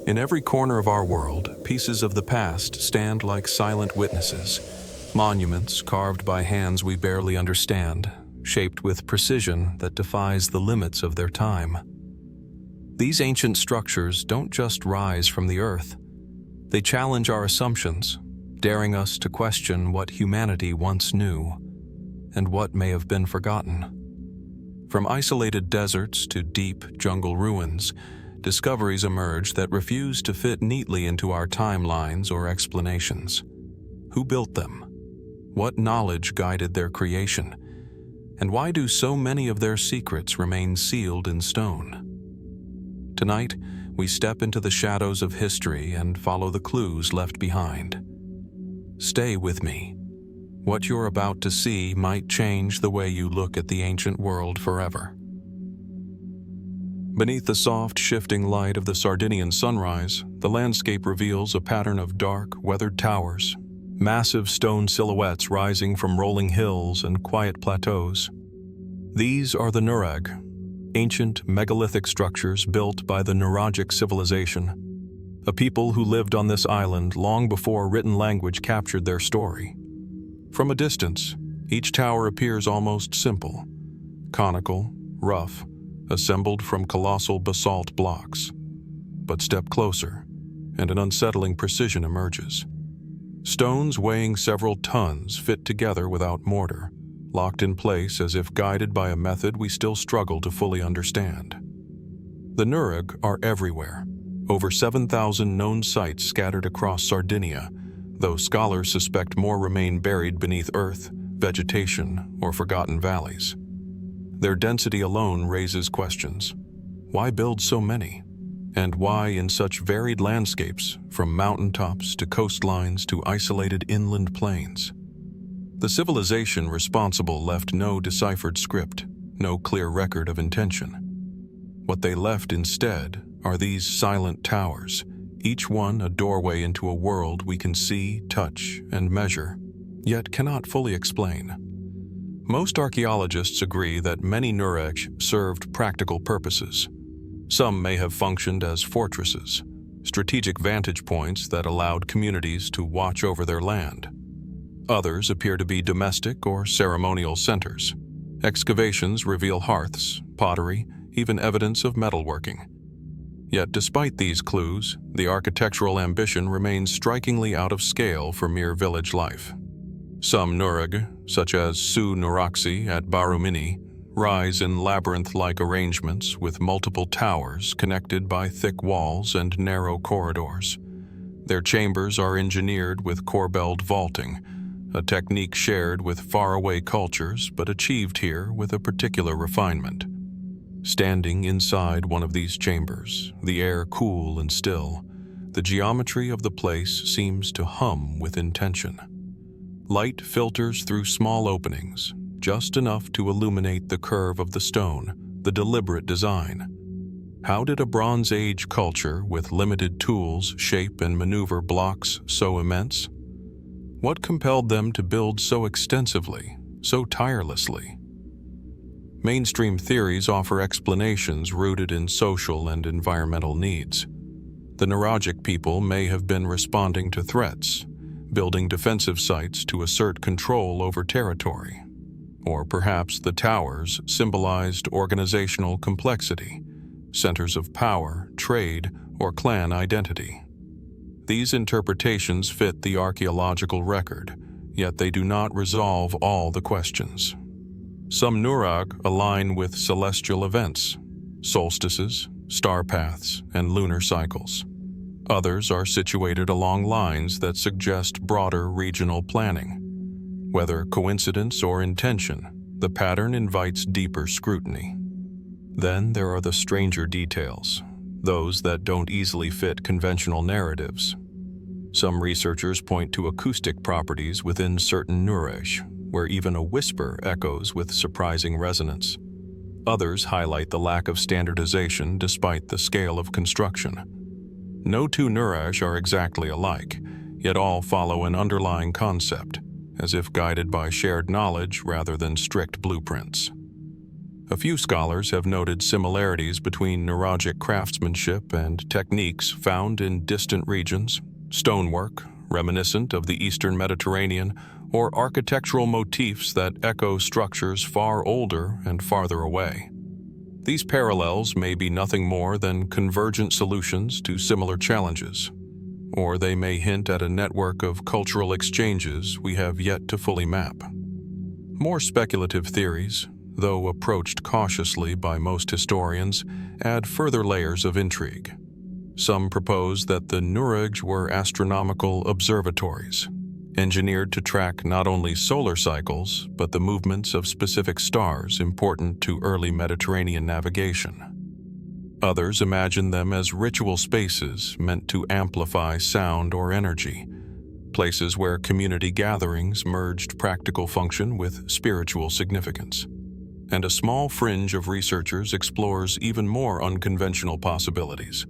In every corner of our world, pieces of the past stand like silent witnesses, monuments carved by hands we barely understand, shaped with precision that defies the limits of their time. These ancient structures don't just rise from the earth. They challenge our assumptions, daring us to question what humanity once knew and what may have been forgotten. From isolated deserts to deep jungle ruins, discoveries emerge that refuse to fit neatly into our timelines or explanations. Who built them? What knowledge guided their creation? And why do so many of their secrets remain sealed in stone? Tonight, we step into the shadows of history and follow the clues left behind. Stay with me. What you're about to see might change the way you look at the ancient world forever. Beneath the soft, shifting light of the Sardinian sunrise, the landscape reveals a pattern of dark, weathered towers, massive stone silhouettes rising from rolling hills and quiet plateaus. These are the Nuraghe, ancient megalithic structures built by the Nuragic civilization, a people who lived on this island long before written language captured their story. From a distance, each tower appears almost simple, conical, rough, assembled from colossal basalt blocks. But step closer, and an unsettling precision emerges. Stones weighing several tons fit together without mortar, locked in place as if guided by a method we still struggle to fully understand. The Nuraghe are everywhere, over 7,000 known sites scattered across Sardinia, though scholars suspect more remain buried beneath earth, vegetation, or forgotten valleys. Their density alone raises questions. Why build so many? And why in such varied landscapes, from mountaintops to coastlines to isolated inland plains? The civilization responsible left no deciphered script, no clear record of intention. What they left instead are these silent towers, each one a doorway into a world we can see, touch, and measure, yet cannot fully explain. Most archaeologists agree that many Nuraghe served practical purposes. Some may have functioned as fortresses, strategic vantage points that allowed communities to watch over their land. Others appear to be domestic or ceremonial centers. Excavations reveal hearths, pottery, even evidence of metalworking. Yet despite these clues, the architectural ambition remains strikingly out of scale for mere village life. Some Nuraghe, such as Su Nuraxi at Barumini, rise in labyrinth-like arrangements with multiple towers connected by thick walls and narrow corridors. Their chambers are engineered with corbelled vaulting, a technique shared with faraway cultures but achieved here with a particular refinement. Standing inside one of these chambers, the air cool and still, the geometry of the place seems to hum with intention. Light filters through small openings, just enough to illuminate the curve of the stone, the deliberate design. How did a Bronze Age culture with limited tools shape and maneuver blocks so immense? What compelled them to build so extensively, so tirelessly? Mainstream theories offer explanations rooted in social and environmental needs. The Nuragic people may have been responding to threats, building defensive sites to assert control over territory. Or perhaps the towers symbolized organizational complexity, centers of power, trade, or clan identity. These interpretations fit the archaeological record, yet they do not resolve all the questions. Some Nuraghe align with celestial events, solstices, star paths, and lunar cycles. Others are situated along lines that suggest broader regional planning. Whether coincidence or intention, the pattern invites deeper scrutiny. Then there are the stranger details, those that don't easily fit conventional narratives. Some researchers point to acoustic properties within certain Nuraghe, where even a whisper echoes with surprising resonance. Others highlight the lack of standardization despite the scale of construction. No two Nuraghe are exactly alike, yet all follow an underlying concept, as if guided by shared knowledge rather than strict blueprints. A few scholars have noted similarities between Nuragic craftsmanship and techniques found in distant regions, stonework, reminiscent of the Eastern Mediterranean, or architectural motifs that echo structures far older and farther away. These parallels may be nothing more than convergent solutions to similar challenges, or they may hint at a network of cultural exchanges we have yet to fully map. More speculative theories, though approached cautiously by most historians, add further layers of intrigue. Some propose that the Nuraghe were astronomical observatories, engineered to track not only solar cycles, but the movements of specific stars important to early Mediterranean navigation. Others imagine them as ritual spaces meant to amplify sound or energy, places where community gatherings merged practical function with spiritual significance. And a small fringe of researchers explores even more unconventional possibilities: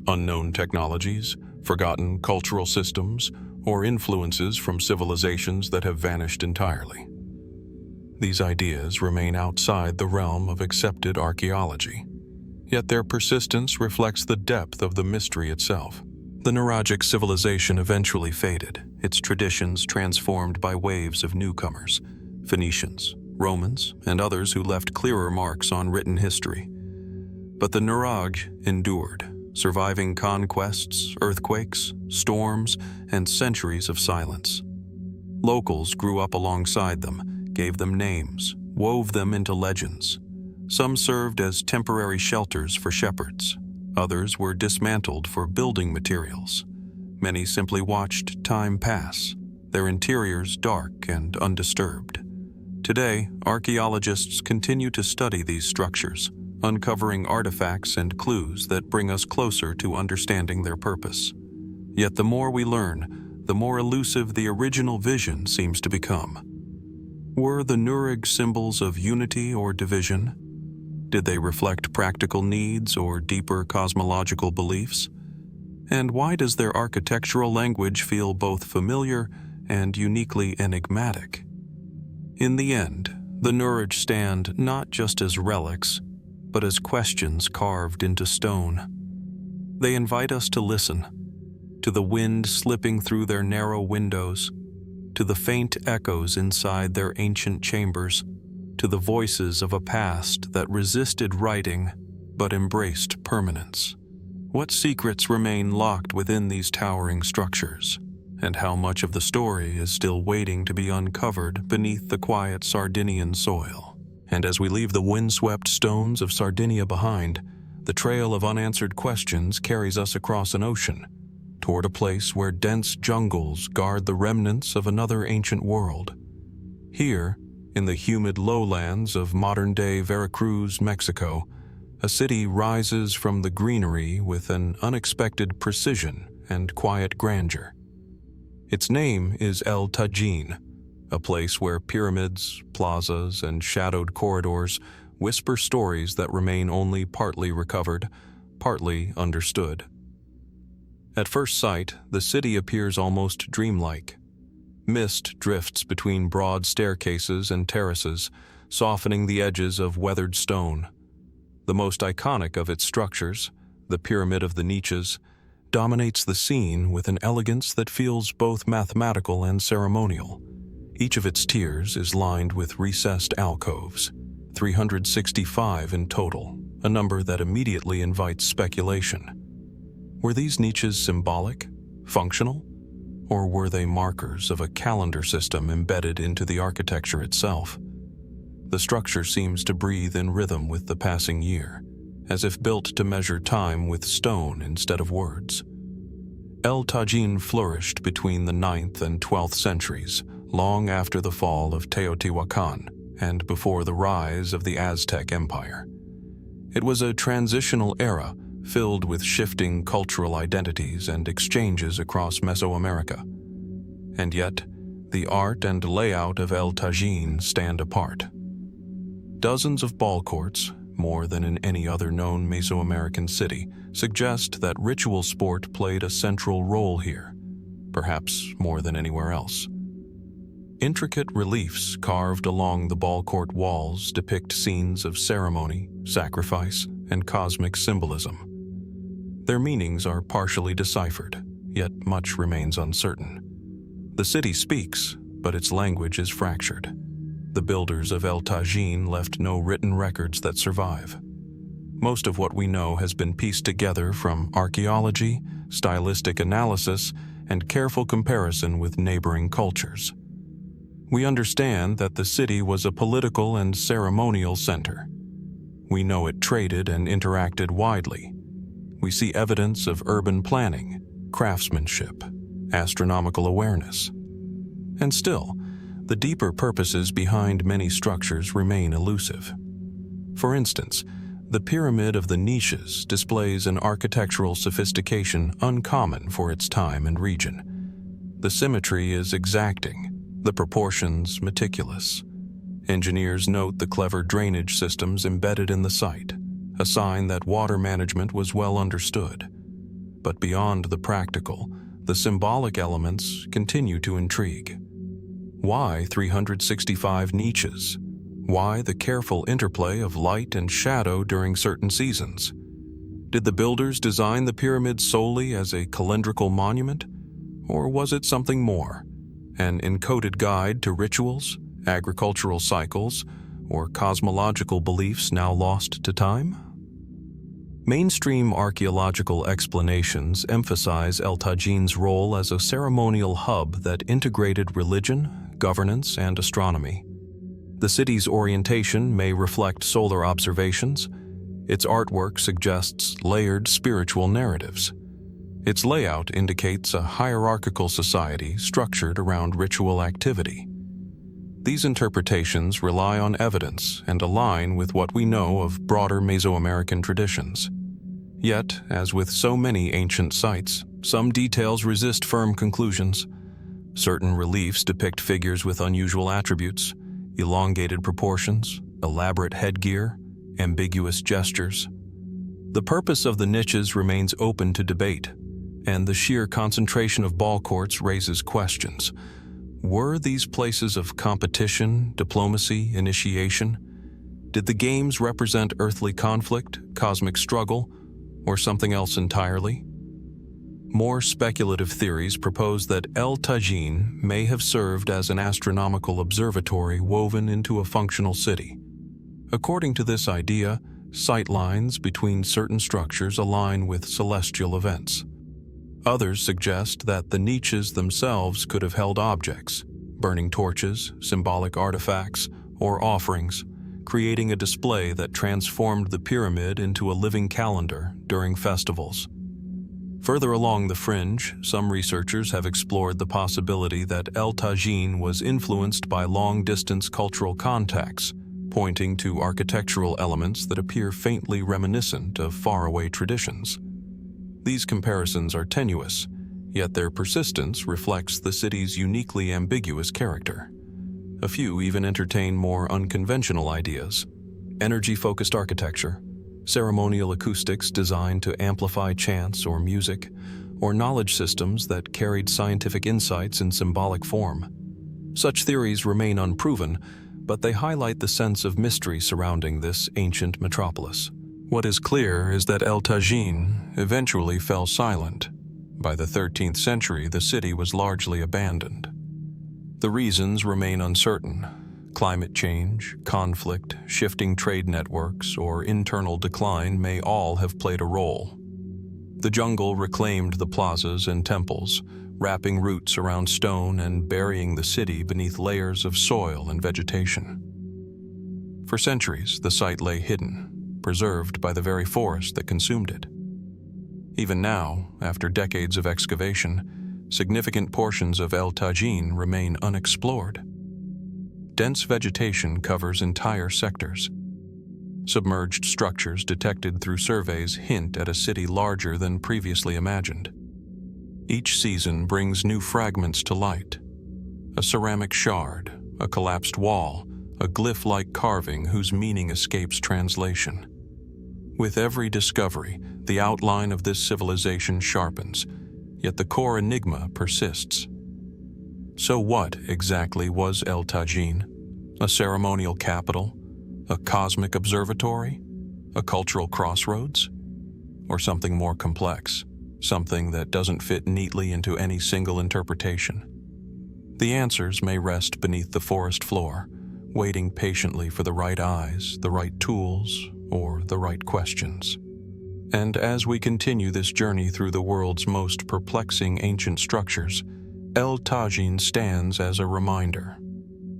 unknown technologies, forgotten cultural systems, or influences from civilizations that have vanished entirely. These ideas remain outside the realm of accepted archaeology, yet their persistence reflects the depth of the mystery itself. The Nuragic civilization eventually faded, its traditions transformed by waves of newcomers, Phoenicians, Romans, and others who left clearer marks on written history. But the Nuraghe endured, surviving conquests, earthquakes, storms, and centuries of silence. Locals grew up alongside them, gave them names, wove them into legends. Some served as temporary shelters for shepherds. Others were dismantled for building materials. Many simply watched time pass, their interiors dark and undisturbed. Today, archaeologists continue to study these structures, uncovering artifacts and clues that bring us closer to understanding their purpose. Yet the more we learn, the more elusive the original vision seems to become. Were the Nuraghe symbols of unity or division? Did they reflect practical needs or deeper cosmological beliefs? And why does their architectural language feel both familiar and uniquely enigmatic? In the end, the Nuraghe stand not just as relics, but as questions carved into stone. They invite us to listen, to the wind slipping through their narrow windows, to the faint echoes inside their ancient chambers, to the voices of a past that resisted writing but embraced permanence. What secrets remain locked within these towering structures, and how much of the story is still waiting to be uncovered beneath the quiet Sardinian soil? And as we leave the windswept stones of Sardinia behind, the trail of unanswered questions carries us across an ocean, toward a place where dense jungles guard the remnants of another ancient world. Here, in the humid lowlands of modern-day Veracruz, Mexico, a city rises from the greenery with an unexpected precision and quiet grandeur. Its name is El Tajín, a place where pyramids, plazas, and shadowed corridors whisper stories that remain only partly recovered, partly understood. At first sight, the city appears almost dreamlike. Mist drifts between broad staircases and terraces, softening the edges of weathered stone. The most iconic of its structures, the Pyramid of the Niches, dominates the scene with an elegance that feels both mathematical and ceremonial. Each of its tiers is lined with recessed alcoves, 365 in total, a number that immediately invites speculation. Were these niches symbolic, functional, or were they markers of a calendar system embedded into the architecture itself? The structure seems to breathe in rhythm with the passing year, as if built to measure time with stone instead of words. El Tajín flourished between the 9th and 12th centuries, long after the fall of Teotihuacan and before the rise of the Aztec Empire. It was a transitional era filled with shifting cultural identities and exchanges across Mesoamerica. And yet, the art and layout of El Tajín stand apart. Dozens of ball courts, more than in any other known Mesoamerican city, suggest that ritual sport played a central role here, perhaps more than anywhere else. Intricate reliefs carved along the ball court walls depict scenes of ceremony, sacrifice, and cosmic symbolism. Their meanings are partially deciphered, yet much remains uncertain. The city speaks, but its language is fractured. The builders of El Tajín left no written records that survive. Most of what we know has been pieced together from archaeology, stylistic analysis, and careful comparison with neighboring cultures. We understand that the city was a political and ceremonial center. We know it traded and interacted widely. We see evidence of urban planning, craftsmanship, astronomical awareness. And still, the deeper purposes behind many structures remain elusive. For instance, the Pyramid of the Niches displays an architectural sophistication uncommon for its time and region. The symmetry is exacting, the proportions meticulous. Engineers note the clever drainage systems embedded in the site, a sign that water management was well understood. But beyond the practical, the symbolic elements continue to intrigue. Why 365 niches? Why the careful interplay of light and shadow during certain seasons? Did the builders design the pyramid solely as a calendrical monument? Or was it something more? An encoded guide to rituals, agricultural cycles, or cosmological beliefs now lost to time? Mainstream archaeological explanations emphasize El Tajín's role as a ceremonial hub that integrated religion, governance, and astronomy. The city's orientation may reflect solar observations. Its artwork suggests layered spiritual narratives. Its layout indicates a hierarchical society structured around ritual activity. These interpretations rely on evidence and align with what we know of broader Mesoamerican traditions. Yet, as with so many ancient sites, some details resist firm conclusions. Certain reliefs depict figures with unusual attributes, elongated proportions, elaborate headgear, ambiguous gestures. The purpose of the niches remains open to debate, and the sheer concentration of ball courts raises questions. Were these places of competition, diplomacy, initiation? Did the games represent earthly conflict, cosmic struggle, or something else entirely? More speculative theories propose that El Tajín may have served as an astronomical observatory woven into a functional city. According to this idea, sight lines between certain structures align with celestial events. Others suggest that the niches themselves could have held objects, burning torches, symbolic artifacts, or offerings, creating a display that transformed the pyramid into a living calendar during festivals. Further along the fringe, some researchers have explored the possibility that El Tajín was influenced by long-distance cultural contacts, pointing to architectural elements that appear faintly reminiscent of faraway traditions. These comparisons are tenuous, yet their persistence reflects the city's uniquely ambiguous character. A few even entertain more unconventional ideas: energy-focused architecture, ceremonial acoustics designed to amplify chants or music, or knowledge systems that carried scientific insights in symbolic form. Such theories remain unproven, but they highlight the sense of mystery surrounding this ancient metropolis. What is clear is that El Tajín eventually fell silent. By the 13th century, the city was largely abandoned. The reasons remain uncertain. Climate change, conflict, shifting trade networks, or internal decline may all have played a role. The jungle reclaimed the plazas and temples, wrapping roots around stone and burying the city beneath layers of soil and vegetation. For centuries, the site lay hidden, preserved by the very forest that consumed it. Even now, after decades of excavation, significant portions of El Tajín remain unexplored. Dense vegetation covers entire sectors. Submerged structures detected through surveys hint at a city larger than previously imagined. Each season brings new fragments to light: a ceramic shard, a collapsed wall, a glyph-like carving whose meaning escapes translation. With every discovery, the outline of this civilization sharpens, yet the core enigma persists. So what exactly was El Tajín? A ceremonial capital? A cosmic observatory? A cultural crossroads? Or something more complex? Something that doesn't fit neatly into any single interpretation? The answers may rest beneath the forest floor, waiting patiently for the right eyes, the right tools, or the right questions. And as we continue this journey through the world's most perplexing ancient structures, El Tajín stands as a reminder.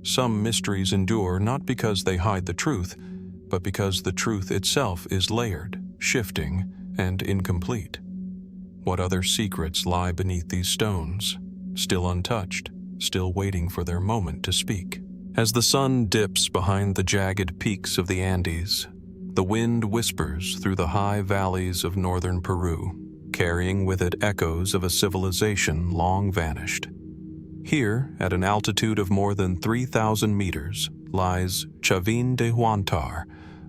Some mysteries endure not because they hide the truth, but because the truth itself is layered, shifting, and incomplete. What other secrets lie beneath these stones, still untouched, still waiting for their moment to speak? As the sun dips behind the jagged peaks of the Andes, the wind whispers through the high valleys of northern Peru, carrying with it echoes of a civilization long vanished. Here, at an altitude of more than 3,000 meters, lies Chavín de Huantar,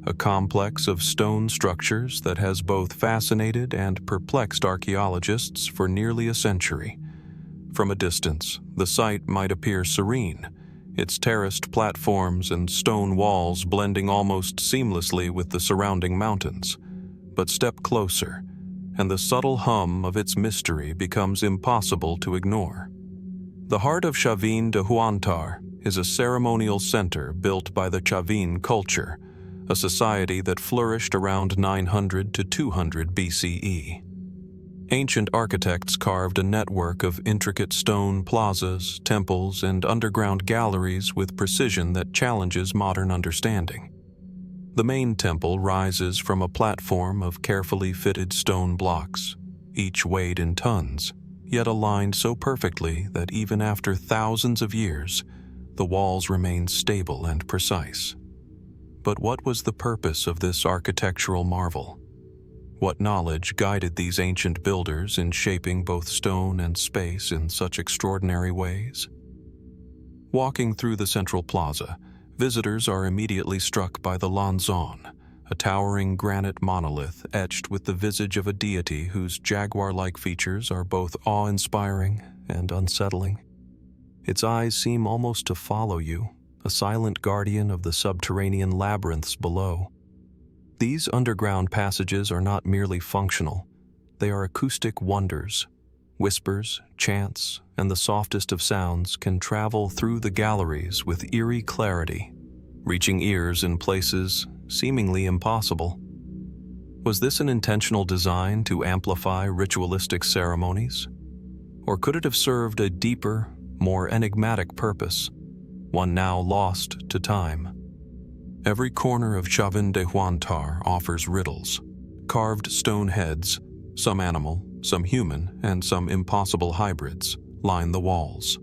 a complex of stone structures that has both fascinated and perplexed archaeologists for nearly a century. From a distance, the site might appear serene, its terraced platforms and stone walls blending almost seamlessly with the surrounding mountains. But step closer, and the subtle hum of its mystery becomes impossible to ignore. The heart of Chavín de Huantar is a ceremonial center built by the Chavín culture, a society that flourished around 900 to 200 BCE. Ancient architects carved a network of intricate stone plazas, temples, and underground galleries with precision that challenges modern understanding. The main temple rises from a platform of carefully fitted stone blocks, each weighed in tons, yet aligned so perfectly that even after thousands of years, the walls remain stable and precise. But what was the purpose of this architectural marvel? What knowledge guided these ancient builders in shaping both stone and space in such extraordinary ways? Walking through the central plaza, visitors are immediately struck by the Lanzón, a towering granite monolith etched with the visage of a deity whose jaguar-like features are both awe-inspiring and unsettling. Its eyes seem almost to follow you, a silent guardian of the subterranean labyrinths below. These underground passages are not merely functional, they are acoustic wonders. Whispers, chants, and the softest of sounds can travel through the galleries with eerie clarity, reaching ears in places seemingly impossible. Was this an intentional design to amplify ritualistic ceremonies? Or could it have served a deeper, more enigmatic purpose, one now lost to time? Every corner of Chavín de Huantar offers riddles, carved stone heads, some animal, some human, and some impossible hybrids, line the walls.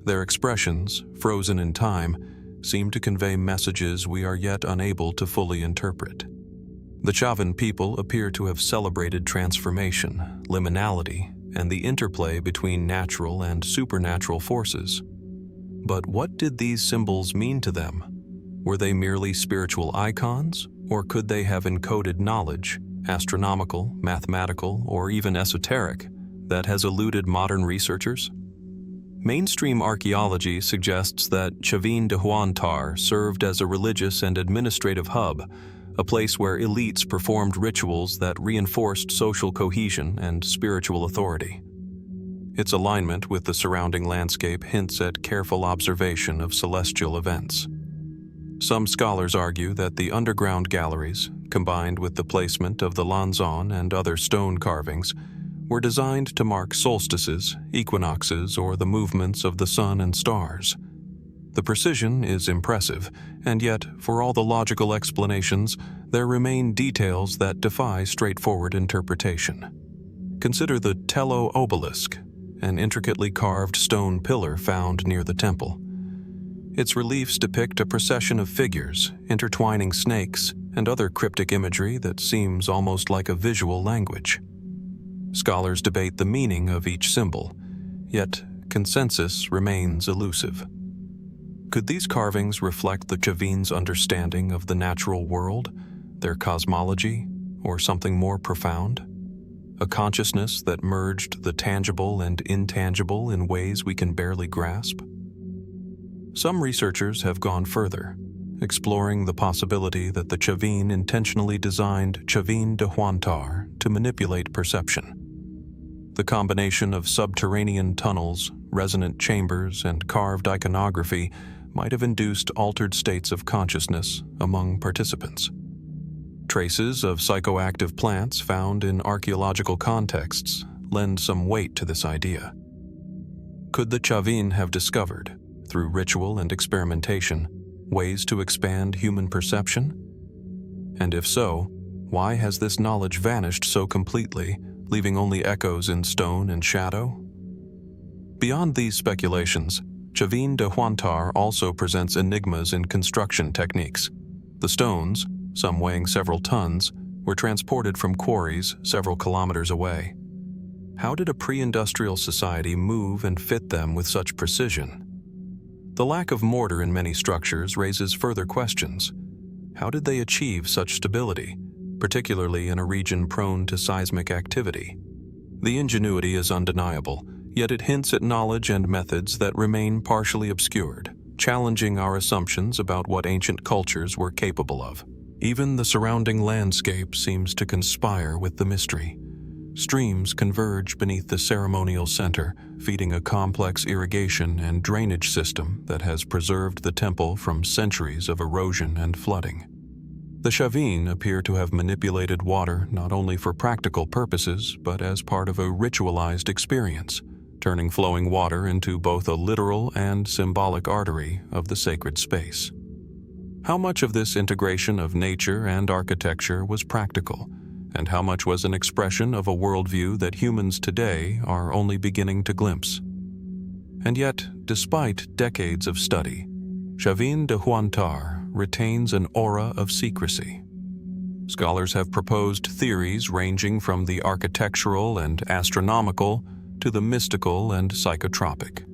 Their expressions, frozen in time, seem to convey messages we are yet unable to fully interpret. The Chavín people appear to have celebrated transformation, liminality, and the interplay between natural and supernatural forces. But what did these symbols mean to them? Were they merely spiritual icons, or could they have encoded knowledge, astronomical, mathematical, or even esoteric, that has eluded modern researchers? Mainstream archaeology suggests that Chavín de Huantar served as a religious and administrative hub, a place where elites performed rituals that reinforced social cohesion and spiritual authority. Its alignment with the surrounding landscape hints at careful observation of celestial events. Some scholars argue that the underground galleries, combined with the placement of the Lanzón and other stone carvings, were designed to mark solstices, equinoxes, or the movements of the sun and stars. The precision is impressive, and yet, for all the logical explanations, there remain details that defy straightforward interpretation. Consider the Tello obelisk, an intricately carved stone pillar found near the temple. Its reliefs depict a procession of figures, intertwining snakes, and other cryptic imagery that seems almost like a visual language. Scholars debate the meaning of each symbol, yet consensus remains elusive. Could these carvings reflect the Chavín's understanding of the natural world, their cosmology, or something more profound? a consciousness that merged the tangible and intangible in ways we can barely grasp? Some researchers have gone further, exploring the possibility that the Chavín intentionally designed Chavín de Huantar to manipulate perception. The combination of subterranean tunnels, resonant chambers, and carved iconography might have induced altered states of consciousness among participants. Traces of psychoactive plants found in archaeological contexts lend some weight to this idea. Could the Chavín have discovered, through ritual and experimentation, ways to expand human perception? And if so, why has this knowledge vanished so completely, leaving only echoes in stone and shadow? Beyond these speculations, Chavín de Huantar also presents enigmas in construction techniques. The stones, some weighing several tons, were transported from quarries several kilometers away. How did a pre-industrial society move and fit them with such precision? The lack of mortar in many structures raises further questions. How did they achieve such stability, particularly in a region prone to seismic activity? The ingenuity is undeniable, yet it hints at knowledge and methods that remain partially obscured, challenging our assumptions about what ancient cultures were capable of. Even the surrounding landscape seems to conspire with the mystery. Streams converge beneath the ceremonial center, feeding a complex irrigation and drainage system that has preserved the temple from centuries of erosion and flooding. The Chavín appear to have manipulated water not only for practical purposes, but as part of a ritualized experience, turning flowing water into both a literal and symbolic artery of the sacred space. How much of this integration of nature and architecture was practical, and how much was an expression of a worldview that humans today are only beginning to glimpse? And yet, despite decades of study, Chavín de Huantar retains an aura of secrecy. Scholars have proposed theories ranging from the architectural and astronomical to the mystical and psychotropic,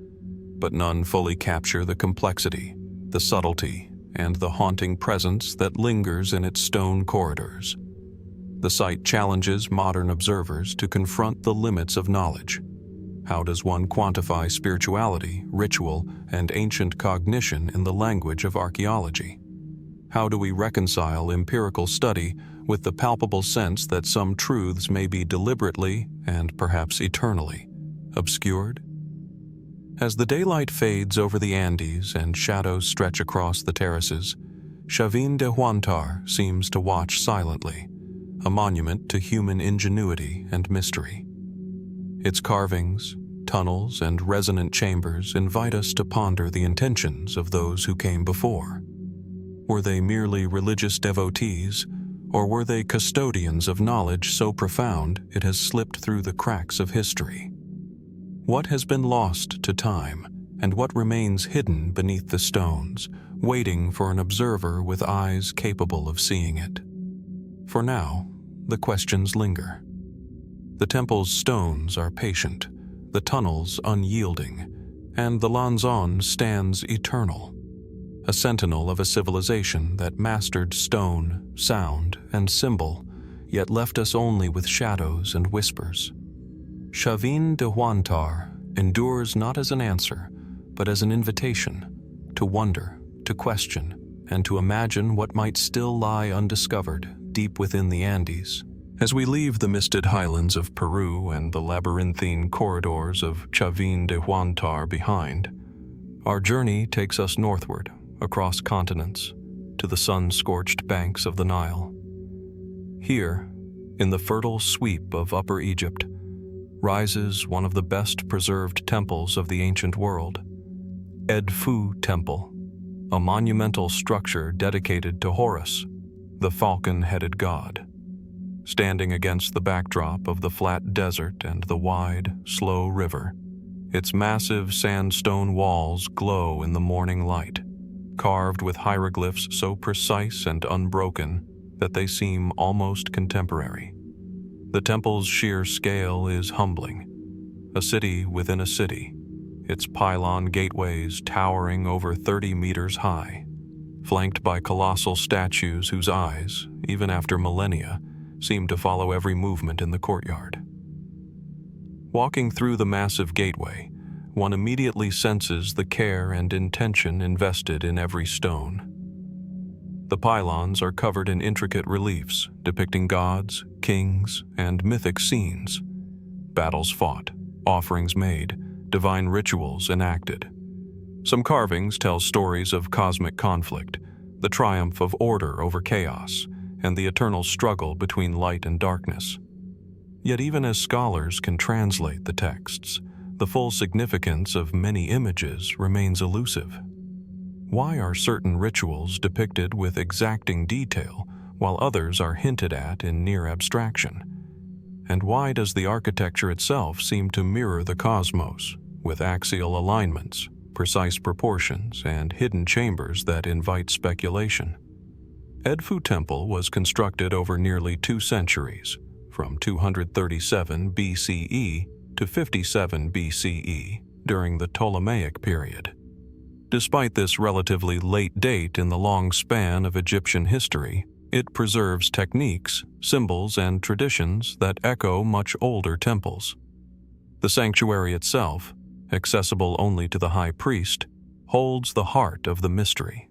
but none fully capture the complexity, the subtlety, and the haunting presence that lingers in its stone corridors. The site challenges modern observers to confront the limits of knowledge. How does one quantify spirituality, ritual, and ancient cognition in the language of archaeology? How do we reconcile empirical study with the palpable sense that some truths may be deliberately, and perhaps eternally, obscured? As the daylight fades over the Andes and shadows stretch across the terraces, Chavín de Huantar seems to watch silently, a monument to human ingenuity and mystery. Its carvings, tunnels, and resonant chambers invite us to ponder the intentions of those who came before. Were they merely religious devotees, or were they custodians of knowledge so profound it has slipped through the cracks of history? What has been lost to time, and what remains hidden beneath the stones, waiting for an observer with eyes capable of seeing it? For now, the questions linger. The temple's stones are patient, the tunnels unyielding, and the Lanzon stands eternal, a sentinel of a civilization that mastered stone, sound, and symbol, yet left us only with shadows and whispers. Chavín de Huantar endures not as an answer, but as an invitation to wonder, to question, and to imagine what might still lie undiscovered deep within the Andes. As we leave the misted highlands of Peru and the labyrinthine corridors of Chavín de Huantar behind, our journey takes us northward, across continents, to the sun-scorched banks of the Nile. Here, in the fertile sweep of Upper Egypt, rises one of the best-preserved temples of the ancient world, Edfu Temple, a monumental structure dedicated to Horus, the falcon-headed god. Standing against the backdrop of the flat desert and the wide, slow river, its massive sandstone walls glow in the morning light, carved with hieroglyphs so precise and unbroken that they seem almost contemporary. The temple's sheer scale is humbling, a city within a city, its pylon gateways towering over 30 meters high, flanked by colossal statues whose eyes, even after millennia, seem to follow every movement in the courtyard. Walking through the massive gateway, one immediately senses the care and intention invested in every stone. The pylons are covered in intricate reliefs depicting gods, kings, and mythic scenes. Battles fought, offerings made, divine rituals enacted. Some carvings tell stories of cosmic conflict, the triumph of order over chaos, and the eternal struggle between light and darkness. Yet even as scholars can translate the texts, the full significance of many images remains elusive. Why are certain rituals depicted with exacting detail while others are hinted at in near abstraction? And why does the architecture itself seem to mirror the cosmos, with axial alignments, precise proportions, and hidden chambers that invite speculation? Edfu Temple was constructed over nearly 2 centuries, from 237 BCE to 57 BCE during the Ptolemaic period. Despite this relatively late date in the long span of Egyptian history, it preserves techniques, symbols, and traditions that echo much older temples. The sanctuary itself, accessible only to the high priest, holds the heart of the mystery.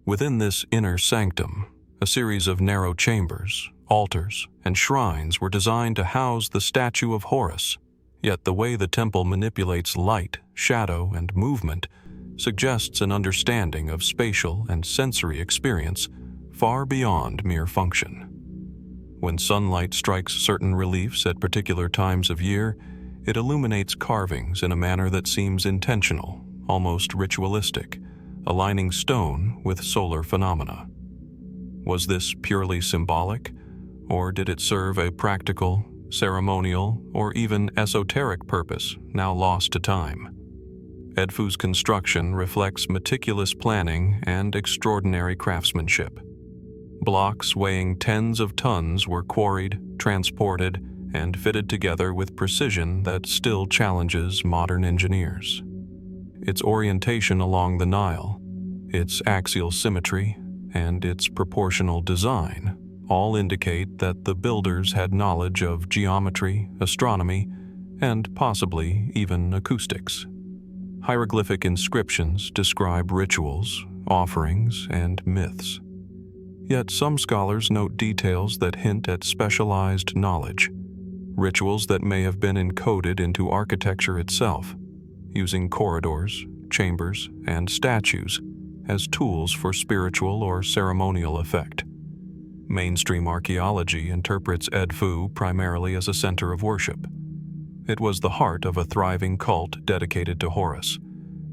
Within this inner sanctum, a series of narrow chambers, altars, and shrines were designed to house the statue of Horus, yet the way the temple manipulates light, shadow, and movement suggests an understanding of spatial and sensory experience far beyond mere function. When sunlight strikes certain reliefs at particular times of year, it illuminates carvings in a manner that seems intentional, almost ritualistic, aligning stone with solar phenomena. Was this purely symbolic, or did it serve a practical, ceremonial, or even esoteric purpose now lost to time? Edfu's construction reflects meticulous planning and extraordinary craftsmanship. Blocks weighing tens of tons were quarried, transported, and fitted together with precision that still challenges modern engineers. Its orientation along the Nile, its axial symmetry, and its proportional design all indicate that the builders had knowledge of geometry, astronomy, and possibly even acoustics. Hieroglyphic inscriptions describe rituals, offerings, and myths. Yet some scholars note details that hint at specialized knowledge, rituals that may have been encoded into architecture itself, using corridors, chambers, and statues as tools for spiritual or ceremonial effect. Mainstream archaeology interprets Edfu primarily as a center of worship. It was the heart of a thriving cult dedicated to Horus,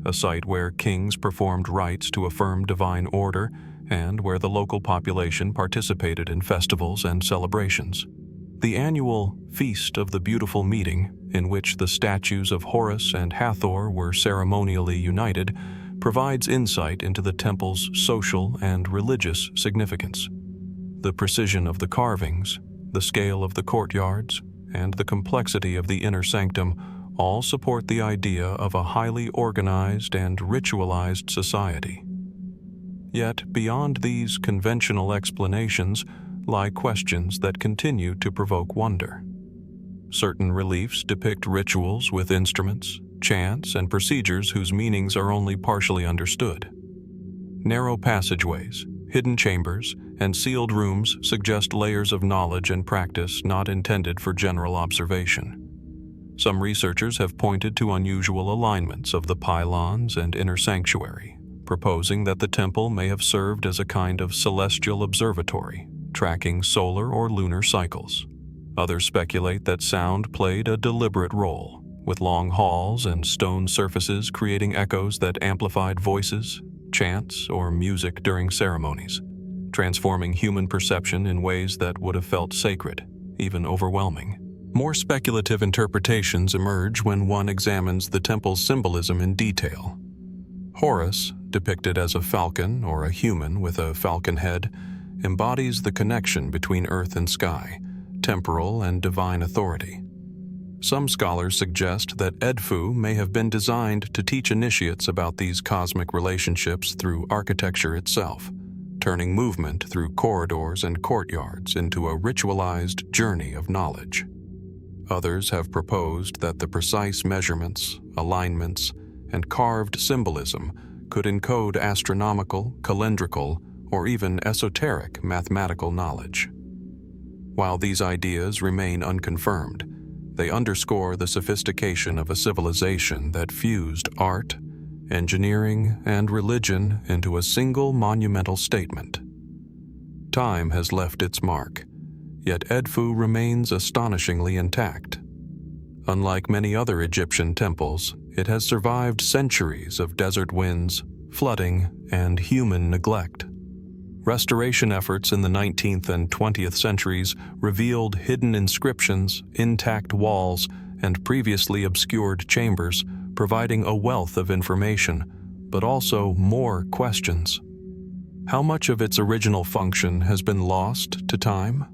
a site where kings performed rites to affirm divine order and where the local population participated in festivals and celebrations. The annual Feast of the Beautiful Meeting, in which the statues of Horus and Hathor were ceremonially united, provides insight into the temple's social and religious significance. The precision of the carvings, the scale of the courtyards, and the complexity of the inner sanctum all support the idea of a highly organized and ritualized society. Yet, beyond these conventional explanations lie questions that continue to provoke wonder. Certain reliefs depict rituals with instruments, chants, and procedures whose meanings are only partially understood. Narrow passageways, hidden chambers, and sealed rooms suggest layers of knowledge and practice not intended for general observation. Some researchers have pointed to unusual alignments of the pylons and inner sanctuary, proposing that the temple may have served as a kind of celestial observatory, tracking solar or lunar cycles. Others speculate that sound played a deliberate role, with long halls and stone surfaces creating echoes that amplified voices, chants, or music during ceremonies, transforming human perception in ways that would have felt sacred, even overwhelming. More speculative interpretations emerge when one examines the temple's symbolism in detail. Horus, depicted as a falcon or a human with a falcon head, embodies the connection between earth and sky, temporal and divine authority. Some scholars suggest that Edfu may have been designed to teach initiates about these cosmic relationships through architecture itself, turning movement through corridors and courtyards into a ritualized journey of knowledge. Others have proposed that the precise measurements, alignments, and carved symbolism could encode astronomical, calendrical, or even esoteric mathematical knowledge. While these ideas remain unconfirmed, they underscore the sophistication of a civilization that fused art, engineering, and religion into a single monumental statement. Time has left its mark, yet Edfu remains astonishingly intact. Unlike many other Egyptian temples, it has survived centuries of desert winds, flooding, and human neglect. Restoration efforts in the 19th and 20th centuries revealed hidden inscriptions, intact walls, and previously obscured chambers, providing a wealth of information, but also more questions. How much of its original function has been lost to time?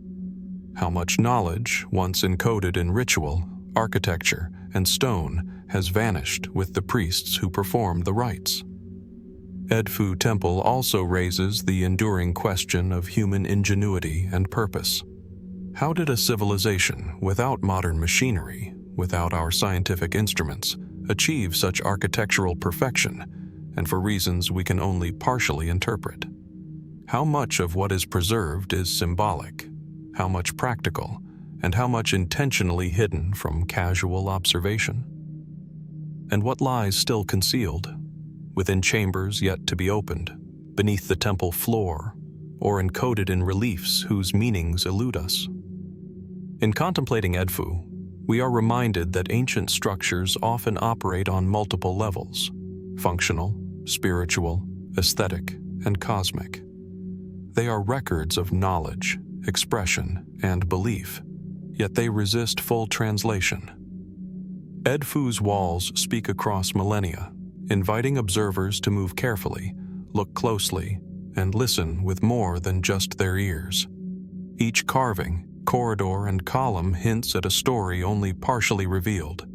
How much knowledge, once encoded in ritual, architecture, and stone, has vanished with the priests who performed the rites? Edfu Temple also raises the enduring question of human ingenuity and purpose. How did a civilization without modern machinery, without our scientific instruments, achieve such architectural perfection, and for reasons we can only partially interpret? How much of what is preserved is symbolic, how much practical, and how much intentionally hidden from casual observation? And what lies still concealed, within chambers yet to be opened, beneath the temple floor, or encoded in reliefs whose meanings elude us? In contemplating Edfu, we are reminded that ancient structures often operate on multiple levels: functional, spiritual, aesthetic, and cosmic. They are records of knowledge, expression, and belief, yet they resist full translation. Edfu's walls speak across millennia, inviting observers to move carefully, look closely, and listen with more than just their ears. Each carving, corridor, and column hints at a story only partially revealed,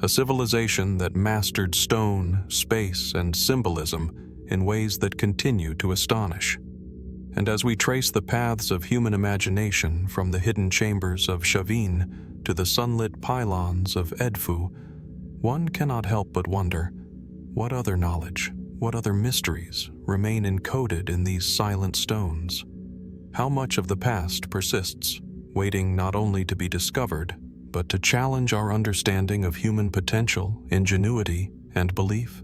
a civilization that mastered stone, space, and symbolism in ways that continue to astonish. And as we trace the paths of human imagination from the hidden chambers of Chavín to the sunlit pylons of Edfu, one cannot help but wonder, what other knowledge, what other mysteries remain encoded in these silent stones? How much of the past persists, waiting not only to be discovered, but to challenge our understanding of human potential, ingenuity, and belief?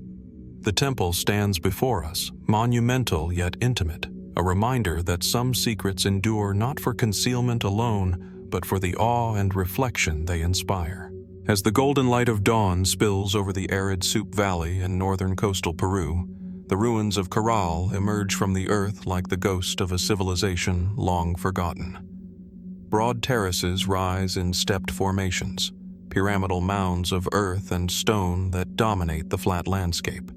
The temple stands before us, monumental yet intimate, a reminder that some secrets endure not for concealment alone, but for the awe and reflection they inspire. As the golden light of dawn spills over the arid Sup Valley in northern coastal Peru, the ruins of Caral emerge from the earth like the ghost of a civilization long forgotten. Broad terraces rise in stepped formations, pyramidal mounds of earth and stone that dominate the flat landscape.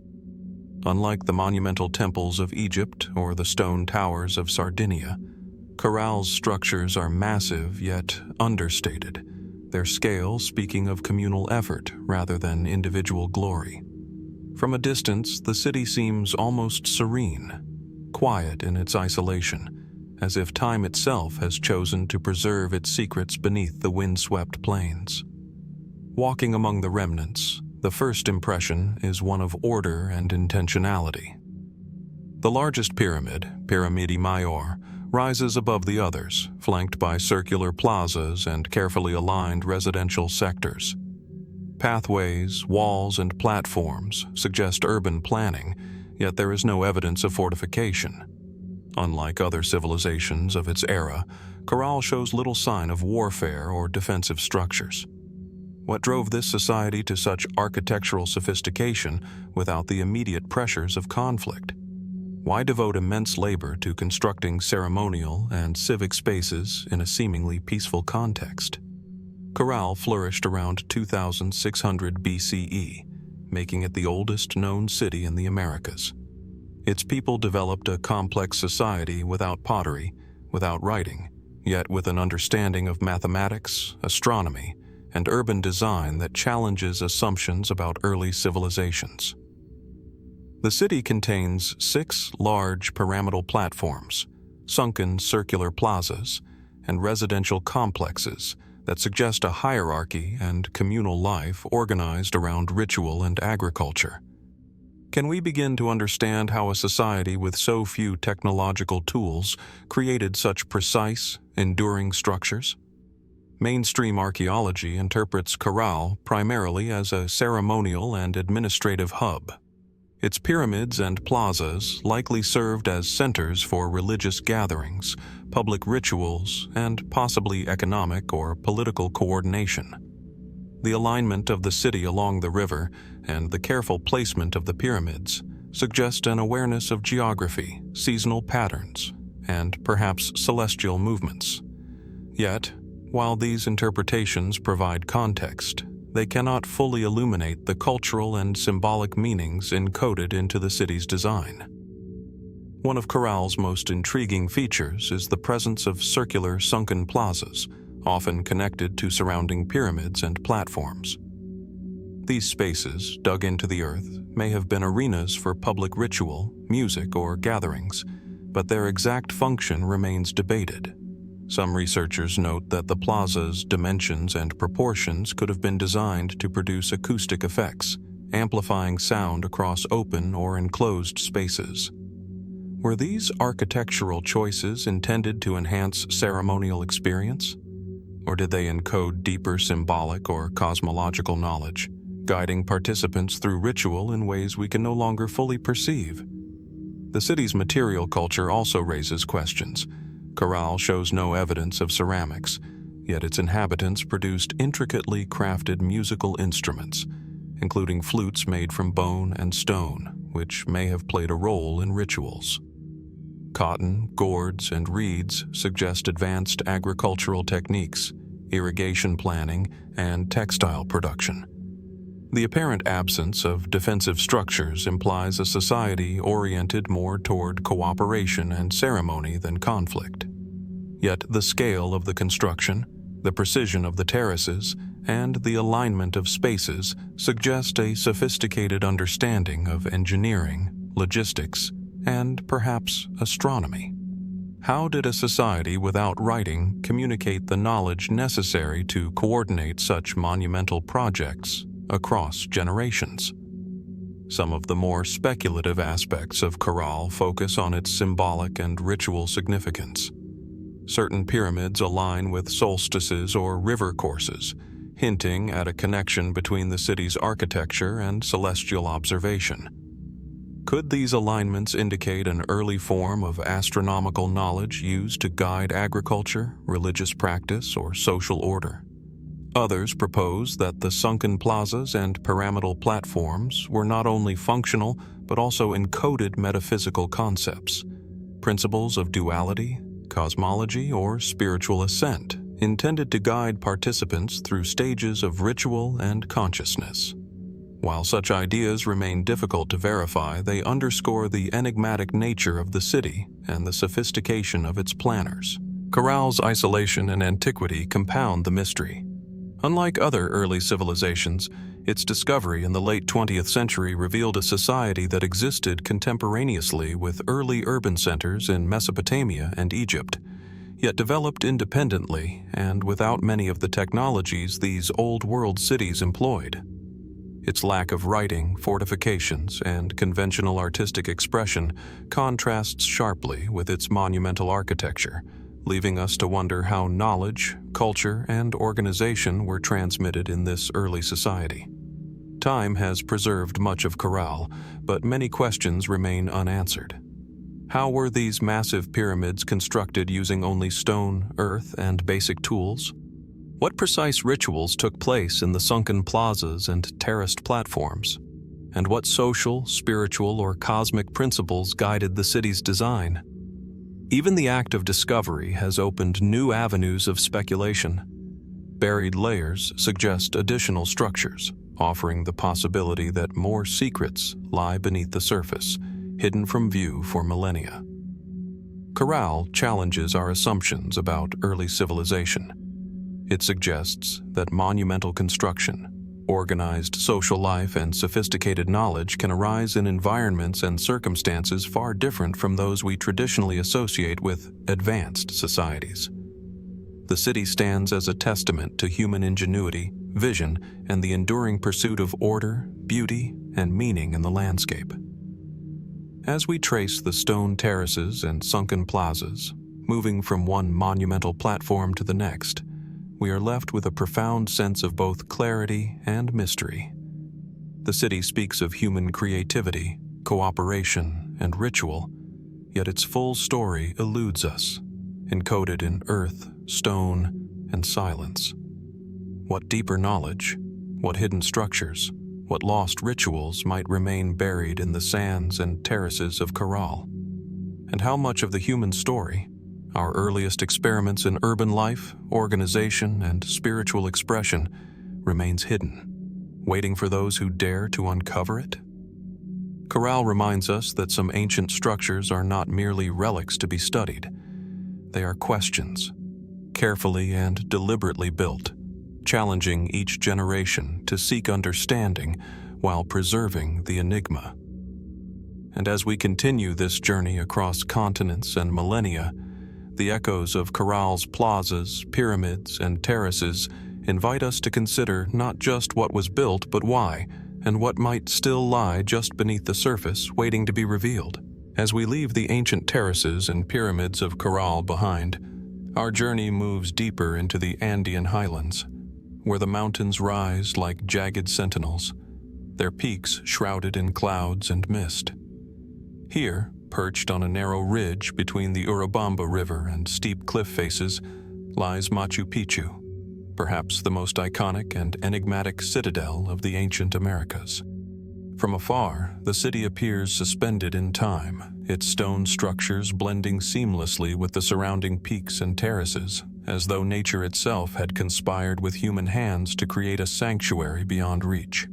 Unlike the monumental temples of Egypt or the stone towers of Sardinia, Caral's structures are massive yet understated, their scale speaking of communal effort rather than individual glory. From a distance, the city seems almost serene, quiet in its isolation, as if time itself has chosen to preserve its secrets beneath the windswept plains. Walking among the remnants, the first impression is one of order and intentionality. The largest pyramid, Pyramidi Mayor, rises above the others, flanked by circular plazas and carefully aligned residential sectors. Pathways, walls, and platforms suggest urban planning, yet there is no evidence of fortification. Unlike other civilizations of its era, Caral shows little sign of warfare or defensive structures. What drove this society to such architectural sophistication without the immediate pressures of conflict? Why devote immense labor to constructing ceremonial and civic spaces in a seemingly peaceful context? Caral flourished around 2600 BCE, making it the oldest known city in the Americas. Its people developed a complex society without pottery, without writing, yet with an understanding of mathematics, astronomy, and urban design that challenges assumptions about early civilizations. The city contains 6 large pyramidal platforms, sunken circular plazas, and residential complexes that suggest a hierarchy and communal life organized around ritual and agriculture. Can we begin to understand how a society with so few technological tools created such precise, enduring structures? Mainstream archaeology interprets Caral primarily as a ceremonial and administrative hub. Its pyramids and plazas likely served as centers for religious gatherings, public rituals, and possibly economic or political coordination. The alignment of the city along the river and the careful placement of the pyramids suggest an awareness of geography, seasonal patterns, and perhaps celestial movements. Yet, while these interpretations provide context, they cannot fully illuminate the cultural and symbolic meanings encoded into the city's design. One of Caral's most intriguing features is the presence of circular sunken plazas, often connected to surrounding pyramids and platforms. These spaces, dug into the earth, may have been arenas for public ritual, music, or gatherings, but their exact function remains debated. Some researchers note that the plaza's dimensions and proportions could have been designed to produce acoustic effects, amplifying sound across open or enclosed spaces. Were these architectural choices intended to enhance ceremonial experience? Or did they encode deeper symbolic or cosmological knowledge, guiding participants through ritual in ways we can no longer fully perceive? The city's material culture also raises questions. Caral shows no evidence of ceramics, yet its inhabitants produced intricately crafted musical instruments, including flutes made from bone and stone, which may have played a role in rituals. Cotton, gourds, and reeds suggest advanced agricultural techniques, irrigation planning, and textile production. The apparent absence of defensive structures implies a society oriented more toward cooperation and ceremony than conflict. Yet the scale of the construction, the precision of the terraces, and the alignment of spaces suggest a sophisticated understanding of engineering, logistics, and perhaps astronomy. How did a society without writing communicate the knowledge necessary to coordinate such monumental projects across generations? Some of the more speculative aspects of Caral focus on its symbolic and ritual significance. Certain pyramids align with solstices or river courses, hinting at a connection between the city's architecture and celestial observation. Could these alignments indicate an early form of astronomical knowledge used to guide agriculture, religious practice, or social order? Others propose that the sunken plazas and pyramidal platforms were not only functional but also encoded metaphysical concepts, principles of duality, cosmology, or spiritual ascent, intended to guide participants through stages of ritual and consciousness. While such ideas remain difficult to verify, they underscore the enigmatic nature of the city and the sophistication of its planners. Caral's isolation and antiquity compound the mystery. Unlike other early civilizations, its discovery in the late 20th century revealed a society that existed contemporaneously with early urban centers in Mesopotamia and Egypt, yet developed independently and without many of the technologies these old-world cities employed. Its lack of writing, fortifications, and conventional artistic expression contrasts sharply with its monumental architecture, leaving us to wonder how knowledge, culture, and organization were transmitted in this early society. Time has preserved much of Caral, but many questions remain unanswered. How were these massive pyramids constructed using only stone, earth, and basic tools? What precise rituals took place in the sunken plazas and terraced platforms? And what social, spiritual, or cosmic principles guided the city's design? Even the act of discovery has opened new avenues of speculation. Buried layers suggest additional structures, offering the possibility that more secrets lie beneath the surface, hidden from view for millennia. Caral challenges our assumptions about early civilization. It suggests that monumental construction, organized social life, and sophisticated knowledge can arise in environments and circumstances far different from those we traditionally associate with advanced societies. The city stands as a testament to human ingenuity, vision, and the enduring pursuit of order, beauty, and meaning in the landscape. As we trace the stone terraces and sunken plazas, moving from one monumental platform to the next, we are left with a profound sense of both clarity and mystery. The city speaks of human creativity, cooperation, and ritual, yet its full story eludes us, encoded in earth, stone, and silence. What deeper knowledge, what hidden structures, what lost rituals might remain buried in the sands and terraces of Caral? And how much of the human story, our earliest experiments in urban life, organization, and spiritual expression, remains hidden, waiting for those who dare to uncover it? Caral reminds us that some ancient structures are not merely relics to be studied. They are questions, carefully and deliberately built, challenging each generation to seek understanding while preserving the enigma. And as we continue this journey across continents and millennia, the echoes of Caral's plazas, pyramids, and terraces invite us to consider not just what was built, but why, and what might still lie just beneath the surface, waiting to be revealed. As we leave the ancient terraces and pyramids of Caral behind, our journey moves deeper into the Andean highlands, where the mountains rise like jagged sentinels, their peaks shrouded in clouds and mist. Here, perched on a narrow ridge between the Urubamba River and steep cliff faces, lies Machu Picchu, perhaps the most iconic and enigmatic citadel of the ancient Americas. From afar, the city appears suspended in time, its stone structures blending seamlessly with the surrounding peaks and terraces, as though nature itself had conspired with human hands to create a sanctuary beyond reach.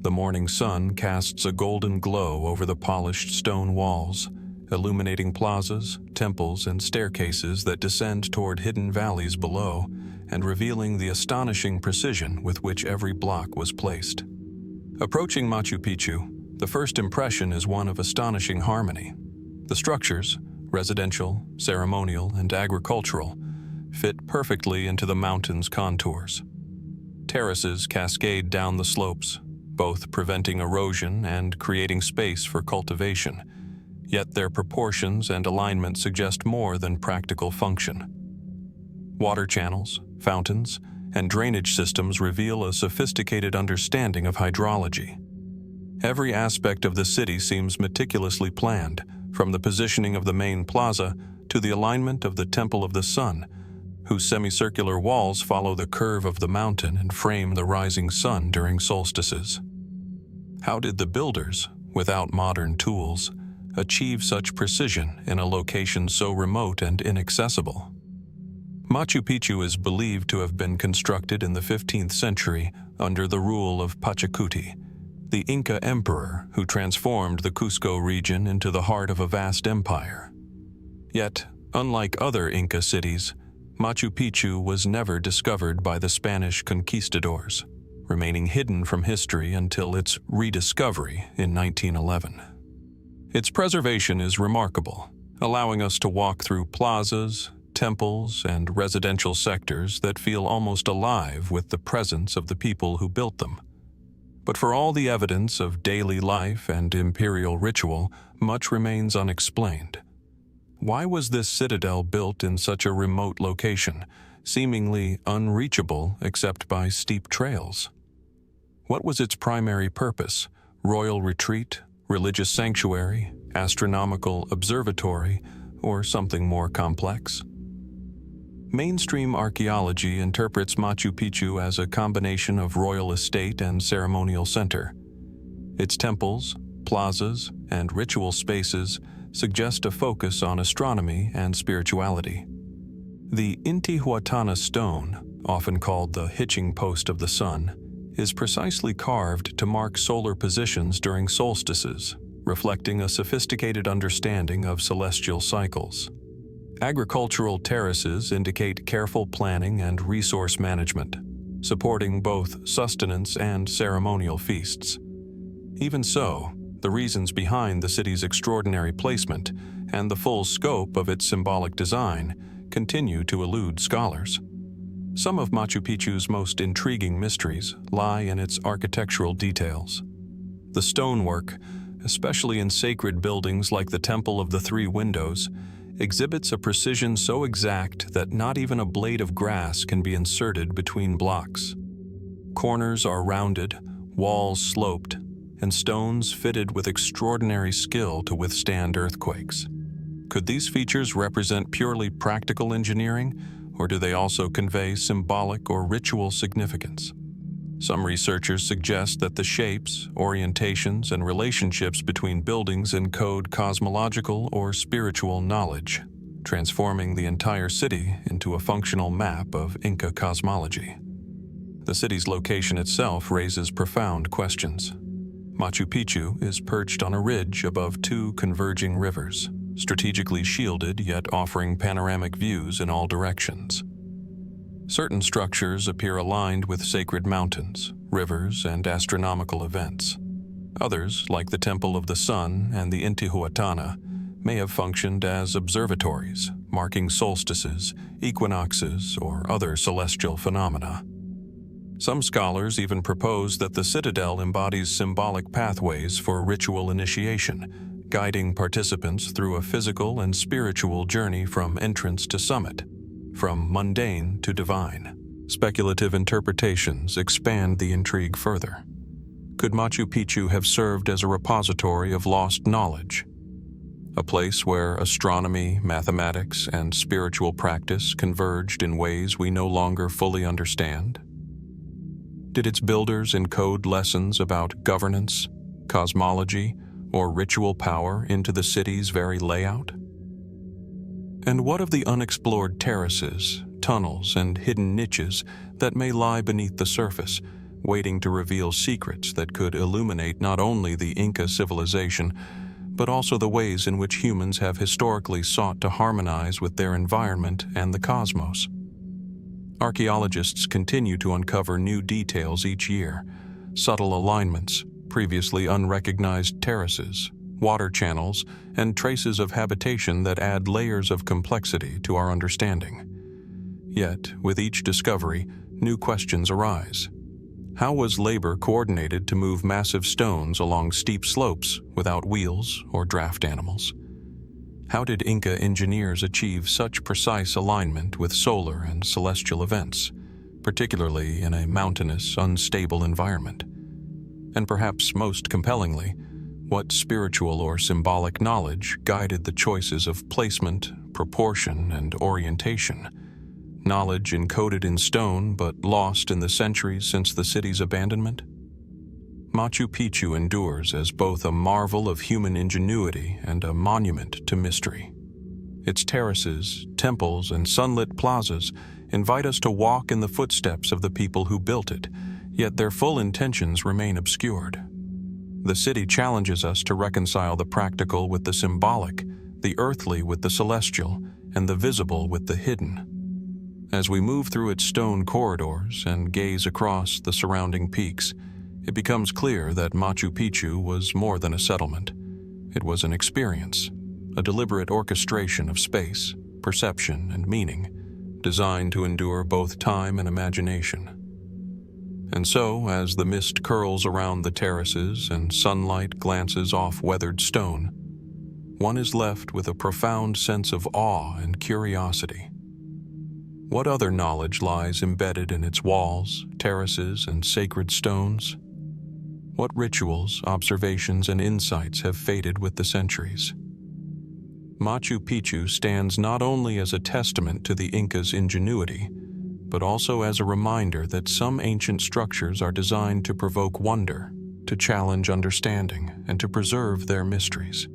The morning sun casts a golden glow over the polished stone walls, illuminating plazas, temples, and staircases that descend toward hidden valleys below, and revealing the astonishing precision with which every block was placed. Approaching Machu Picchu, the first impression is one of astonishing harmony. The structures, residential, ceremonial, and agricultural, fit perfectly into the mountain's contours. Terraces cascade down the slopes, both preventing erosion and creating space for cultivation, yet their proportions and alignment suggest more than practical function. Water channels, fountains, and drainage systems reveal a sophisticated understanding of hydrology. Every aspect of the city seems meticulously planned, from the positioning of the main plaza to the alignment of the Temple of the Sun, whose semicircular walls follow the curve of the mountain and frame the rising sun during solstices. How did the builders, without modern tools, achieve such precision in a location so remote and inaccessible? Machu Picchu is believed to have been constructed in the 15th century under the rule of Pachacuti, the Inca emperor who transformed the Cusco region into the heart of a vast empire. Yet, unlike other Inca cities, Machu Picchu was never discovered by the Spanish conquistadors, remaining hidden from history until its rediscovery in 1911. Its preservation is remarkable, allowing us to walk through plazas, temples, and residential sectors that feel almost alive with the presence of the people who built them. But for all the evidence of daily life and imperial ritual, much remains unexplained. Why was this citadel built in such a remote location, seemingly unreachable except by steep trails? What was its primary purpose? Royal retreat, religious sanctuary, astronomical observatory, or something more complex? Mainstream archaeology interprets Machu Picchu as a combination of royal estate and ceremonial center. Its temples, plazas, and ritual spaces suggest a focus on astronomy and spirituality. The Intihuatana stone, often called the hitching post of the sun, is precisely carved to mark solar positions during solstices, reflecting a sophisticated understanding of celestial cycles. Agricultural terraces indicate careful planning and resource management, supporting both sustenance and ceremonial feasts. Even so, the reasons behind the city's extraordinary placement and the full scope of its symbolic design continue to elude scholars. Some of Machu Picchu's most intriguing mysteries lie in its architectural details. The stonework, especially in sacred buildings like the Temple of the Three Windows, exhibits a precision so exact that not even a blade of grass can be inserted between blocks. Corners are rounded, walls sloped, and stones fitted with extraordinary skill to withstand earthquakes. Could these features represent purely practical engineering, or do they also convey symbolic or ritual significance? Some researchers suggest that the shapes, orientations, and relationships between buildings encode cosmological or spiritual knowledge, transforming the entire city into a functional map of Inca cosmology. The city's location itself raises profound questions. Machu Picchu is perched on a ridge above two converging rivers, strategically shielded yet offering panoramic views in all directions. Certain structures appear aligned with sacred mountains, rivers, and astronomical events. Others, like the Temple of the Sun and the Intihuatana, may have functioned as observatories, marking solstices, equinoxes, or other celestial phenomena. Some scholars even propose that the citadel embodies symbolic pathways for ritual initiation, guiding participants through a physical and spiritual journey from entrance to summit, from mundane to divine. Speculative interpretations expand the intrigue further. Could Machu Picchu have served as a repository of lost knowledge? A place where astronomy, mathematics, and spiritual practice converged in ways we no longer fully understand? Did its builders encode lessons about governance, cosmology, or ritual power into the city's very layout? And what of the unexplored terraces, tunnels, and hidden niches that may lie beneath the surface, waiting to reveal secrets that could illuminate not only the Inca civilization, but also the ways in which humans have historically sought to harmonize with their environment and the cosmos? Archaeologists continue to uncover new details each year: subtle alignments, previously unrecognized terraces, water channels, and traces of habitation that add layers of complexity to our understanding. Yet, with each discovery, new questions arise. How was labor coordinated to move massive stones along steep slopes without wheels or draft animals? How did Inca engineers achieve such precise alignment with solar and celestial events, particularly in a mountainous, unstable environment? And perhaps most compellingly, what spiritual or symbolic knowledge guided the choices of placement, proportion, and orientation? Knowledge encoded in stone but lost in the centuries since the city's abandonment? Machu Picchu endures as both a marvel of human ingenuity and a monument to mystery. Its terraces, temples, and sunlit plazas invite us to walk in the footsteps of the people who built it, yet their full intentions remain obscured. The city challenges us to reconcile the practical with the symbolic, the earthly with the celestial, and the visible with the hidden. As we move through its stone corridors and gaze across the surrounding peaks, it becomes clear that Machu Picchu was more than a settlement. It was an experience, a deliberate orchestration of space, perception, and meaning, designed to endure both time and imagination. And so, as the mist curls around the terraces and sunlight glances off weathered stone, one is left with a profound sense of awe and curiosity. What other knowledge lies embedded in its walls, terraces, and sacred stones? What rituals, observations, and insights have faded with the centuries? Machu Picchu stands not only as a testament to the Incas' ingenuity, but also as a reminder that some ancient structures are designed to provoke wonder, to challenge understanding, and to preserve their mysteries,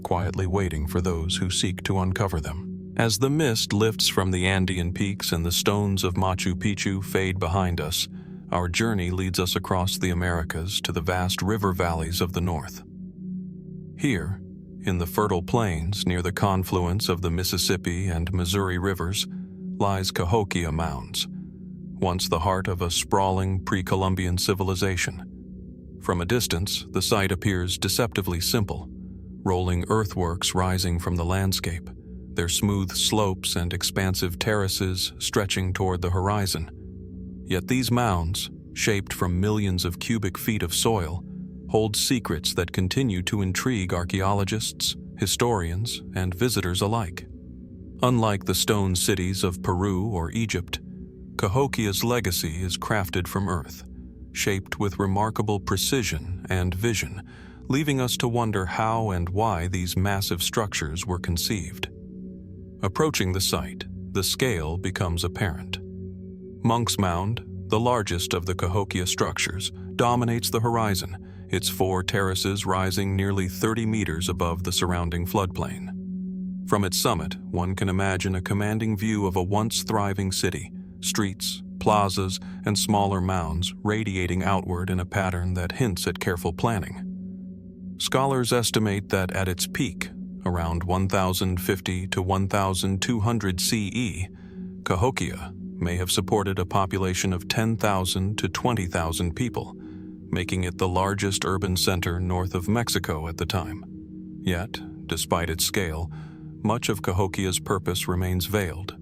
quietly waiting for those who seek to uncover them. As the mist lifts from the Andean peaks and the stones of Machu Picchu fade behind us, our journey leads us across the Americas to the vast river valleys of the north. Here, in the fertile plains near the confluence of the Mississippi and Missouri rivers, lies Cahokia Mounds, once the heart of a sprawling pre-Columbian civilization. From a distance, the site appears deceptively simple, rolling earthworks rising from the landscape, their smooth slopes and expansive terraces stretching toward the horizon. Yet these mounds, shaped from millions of cubic feet of soil, hold secrets that continue to intrigue archaeologists, historians, and visitors alike. Unlike the stone cities of Peru or Egypt, Cahokia's legacy is crafted from earth, shaped with remarkable precision and vision, leaving us to wonder how and why these massive structures were conceived. Approaching the site, the scale becomes apparent. Monk's Mound, the largest of the Cahokia structures, dominates the horizon, its 4 terraces rising nearly 30 meters above the surrounding floodplain. From its summit, one can imagine a commanding view of a once thriving city, streets, plazas, and smaller mounds radiating outward in a pattern that hints at careful planning. Scholars estimate that at its peak, around 1050 to 1200 CE, Cahokia may have supported a population of 10,000 to 20,000 people, making it the largest urban center north of Mexico at the time. Yet, despite its scale, much of Cahokia's purpose remains veiled,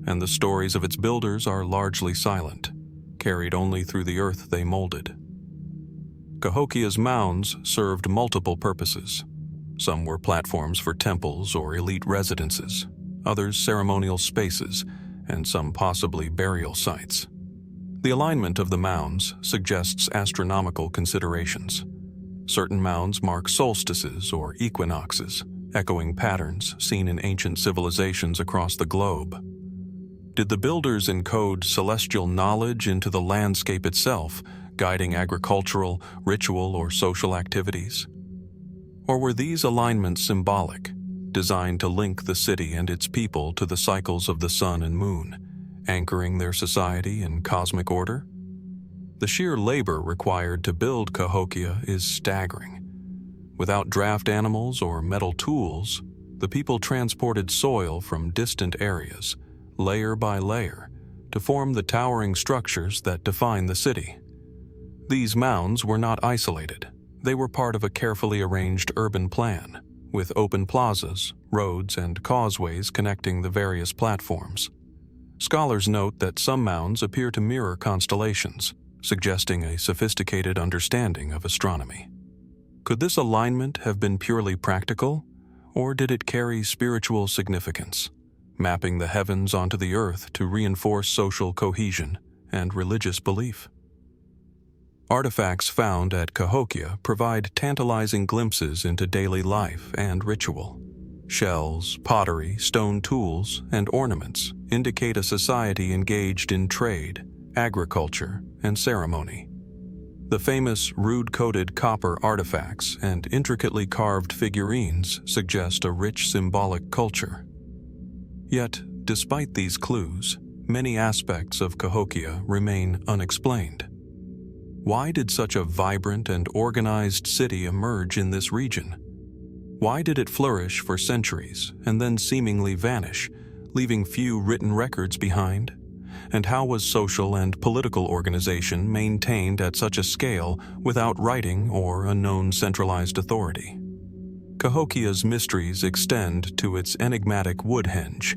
and the stories of its builders are largely silent, carried only through the earth they molded. Cahokia's mounds served multiple purposes. Some were platforms for temples or elite residences, others ceremonial spaces, and some possibly burial sites. The alignment of the mounds suggests astronomical considerations. Certain mounds mark solstices or equinoxes, echoing patterns seen in ancient civilizations across the globe. Did the builders encode celestial knowledge into the landscape itself, guiding agricultural, ritual, or social activities? Or were these alignments symbolic, designed to link the city and its people to the cycles of the sun and moon, anchoring their society in cosmic order? The sheer labor required to build Cahokia is staggering. Without draft animals or metal tools, the people transported soil from distant areas, layer by layer, to form the towering structures that define the city. These mounds were not isolated. They were part of a carefully arranged urban plan, with open plazas, roads, and causeways connecting the various platforms. Scholars note that some mounds appear to mirror constellations, suggesting a sophisticated understanding of astronomy. Could this alignment have been purely practical, or did it carry spiritual significance, mapping the heavens onto the earth to reinforce social cohesion and religious belief? Artifacts found at Cahokia provide tantalizing glimpses into daily life and ritual. Shells, pottery, stone tools, and ornaments indicate a society engaged in trade, agriculture, and ceremony. The famous rude-coated copper artifacts and intricately carved figurines suggest a rich symbolic culture. Yet, despite these clues, many aspects of Cahokia remain unexplained. Why did such a vibrant and organized city emerge in this region? Why did it flourish for centuries and then seemingly vanish, leaving few written records behind? And how was social and political organization maintained at such a scale without writing or a known centralized authority? Cahokia's mysteries extend to its enigmatic woodhenge,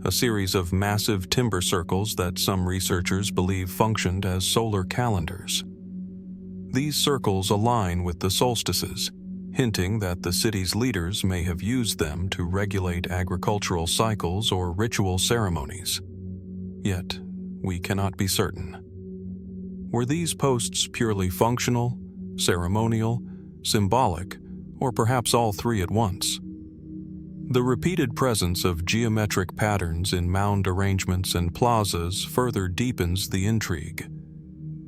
a series of massive timber circles that some researchers believe functioned as solar calendars. These circles align with the solstices, hinting that the city's leaders may have used them to regulate agricultural cycles or ritual ceremonies. Yet, we cannot be certain. Were these posts purely functional, ceremonial, symbolic, or perhaps all three at once? The repeated presence of geometric patterns in mound arrangements and plazas further deepens the intrigue.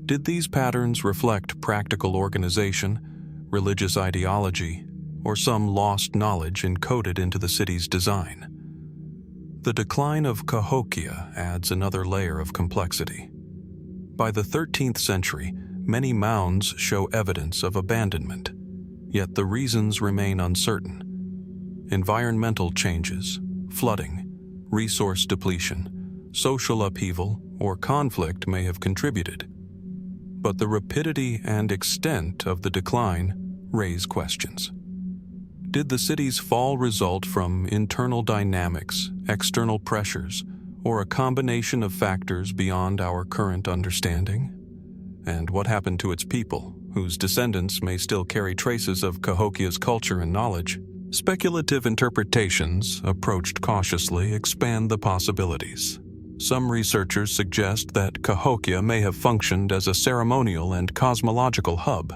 Did these patterns reflect practical organization, religious ideology, or some lost knowledge encoded into the city's design? The decline of Cahokia adds another layer of complexity. By the 13th century, many mounds show evidence of abandonment, yet the reasons remain uncertain. Environmental changes, flooding, resource depletion, social upheaval, or conflict may have contributed, but the rapidity and extent of the decline raise questions. Did the city's fall result from internal dynamics, external pressures, or a combination of factors beyond our current understanding? And what happened to its people, whose descendants may still carry traces of Cahokia's culture and knowledge? Speculative interpretations, approached cautiously, expand the possibilities. Some researchers suggest that Cahokia may have functioned as a ceremonial and cosmological hub,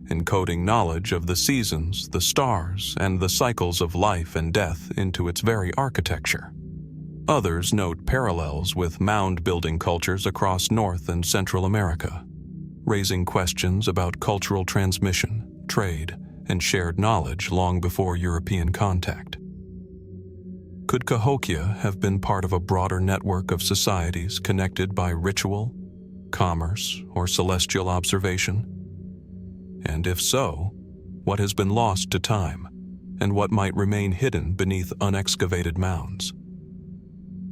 encoding knowledge of the seasons, the stars, and the cycles of life and death into its very architecture. Others note parallels with mound-building cultures across North and Central America, raising questions about cultural transmission, trade, and shared knowledge long before European contact. Could Cahokia have been part of a broader network of societies connected by ritual, commerce, or celestial observation? And if so, what has been lost to time, and what might remain hidden beneath unexcavated mounds?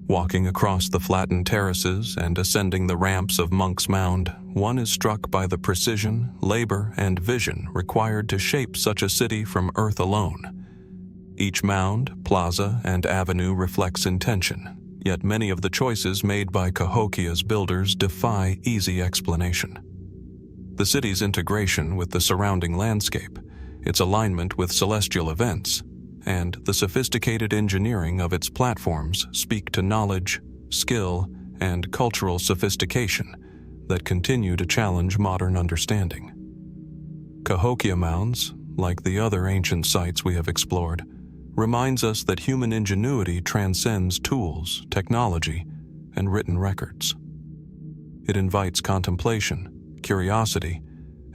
Walking across the flattened terraces and ascending the ramps of Monk's Mound, one is struck by the precision, labor, and vision required to shape such a city from earth alone. Each mound, plaza, and avenue reflects intention, yet many of the choices made by Cahokia's builders defy easy explanation. The city's integration with the surrounding landscape, its alignment with celestial events, and the sophisticated engineering of its platforms speak to knowledge, skill, and cultural sophistication that continue to challenge modern understanding. Cahokia Mounds, like the other ancient sites we have explored, reminds us that human ingenuity transcends tools, technology, and written records. It invites contemplation, curiosity,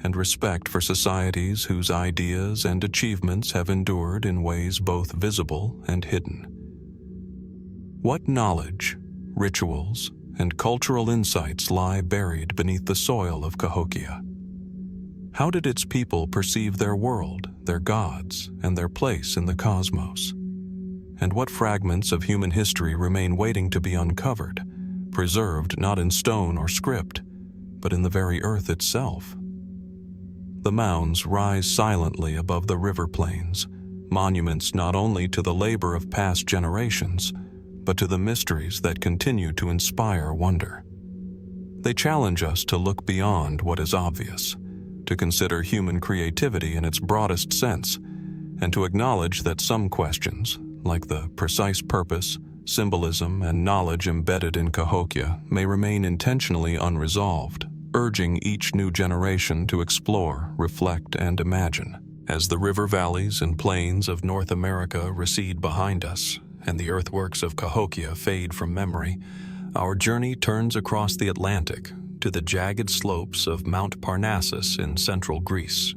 and respect for societies whose ideas and achievements have endured in ways both visible and hidden. What knowledge, rituals, and cultural insights lie buried beneath the soil of Cahokia? How did its people perceive their world, their gods, and their place in the cosmos? And what fragments of human history remain waiting to be uncovered, preserved not in stone or script, but in the very earth itself? The mounds rise silently above the river plains, monuments not only to the labor of past generations, but to the mysteries that continue to inspire wonder. They challenge us to look beyond what is obvious, to consider human creativity in its broadest sense, and to acknowledge that some questions, like the precise purpose, symbolism, and knowledge embedded in Cahokia, may remain intentionally unresolved, urging each new generation to explore, reflect, and imagine. As the river valleys and plains of North America recede behind us, and the earthworks of Cahokia fade from memory, our journey turns across the Atlantic to the jagged slopes of Mount Parnassus in central Greece.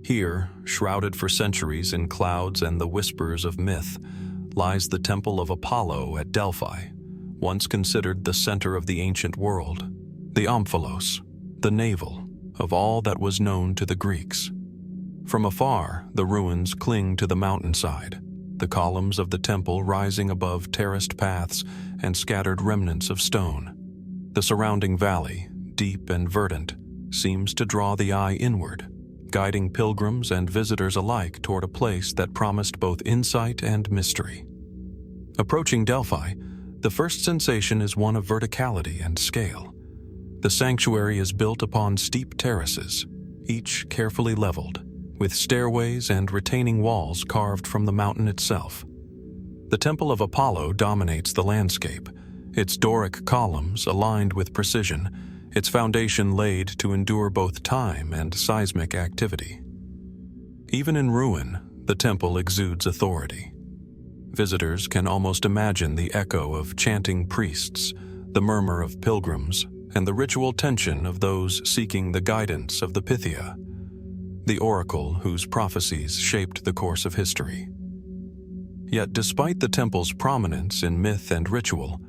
Here, shrouded for centuries in clouds and the whispers of myth, lies the Temple of Apollo at Delphi, once considered the center of the ancient world, the omphalos, the navel of all that was known to the Greeks. From afar, the ruins cling to the mountainside, the columns of the temple rising above terraced paths and scattered remnants of stone. The surrounding valley, deep and verdant, seems to draw the eye inward, guiding pilgrims and visitors alike toward a place that promised both insight and mystery. Approaching Delphi, the first sensation is one of verticality and scale. The sanctuary is built upon steep terraces, each carefully leveled, with stairways and retaining walls carved from the mountain itself. The Temple of Apollo dominates the landscape, its Doric columns aligned with precision, its foundation laid to endure both time and seismic activity. Even in ruin, the temple exudes authority. Visitors can almost imagine the echo of chanting priests, the murmur of pilgrims, and the ritual tension of those seeking the guidance of the Pythia, the oracle whose prophecies shaped the course of history. Yet despite the temple's prominence in myth and ritual,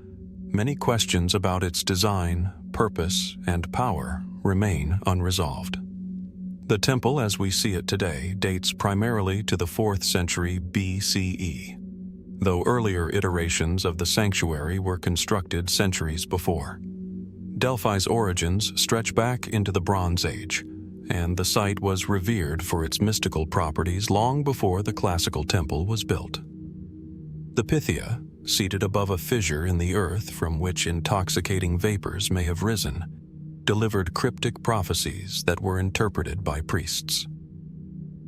many questions about its design, purpose, and power remain unresolved. The temple as we see it today dates primarily to the 4th century BCE, though earlier iterations of the sanctuary were constructed centuries before. Delphi's origins stretch back into the Bronze Age, and the site was revered for its mystical properties long before the classical temple was built. The Pythia, seated above a fissure in the earth from which intoxicating vapors may have risen, delivered cryptic prophecies that were interpreted by priests.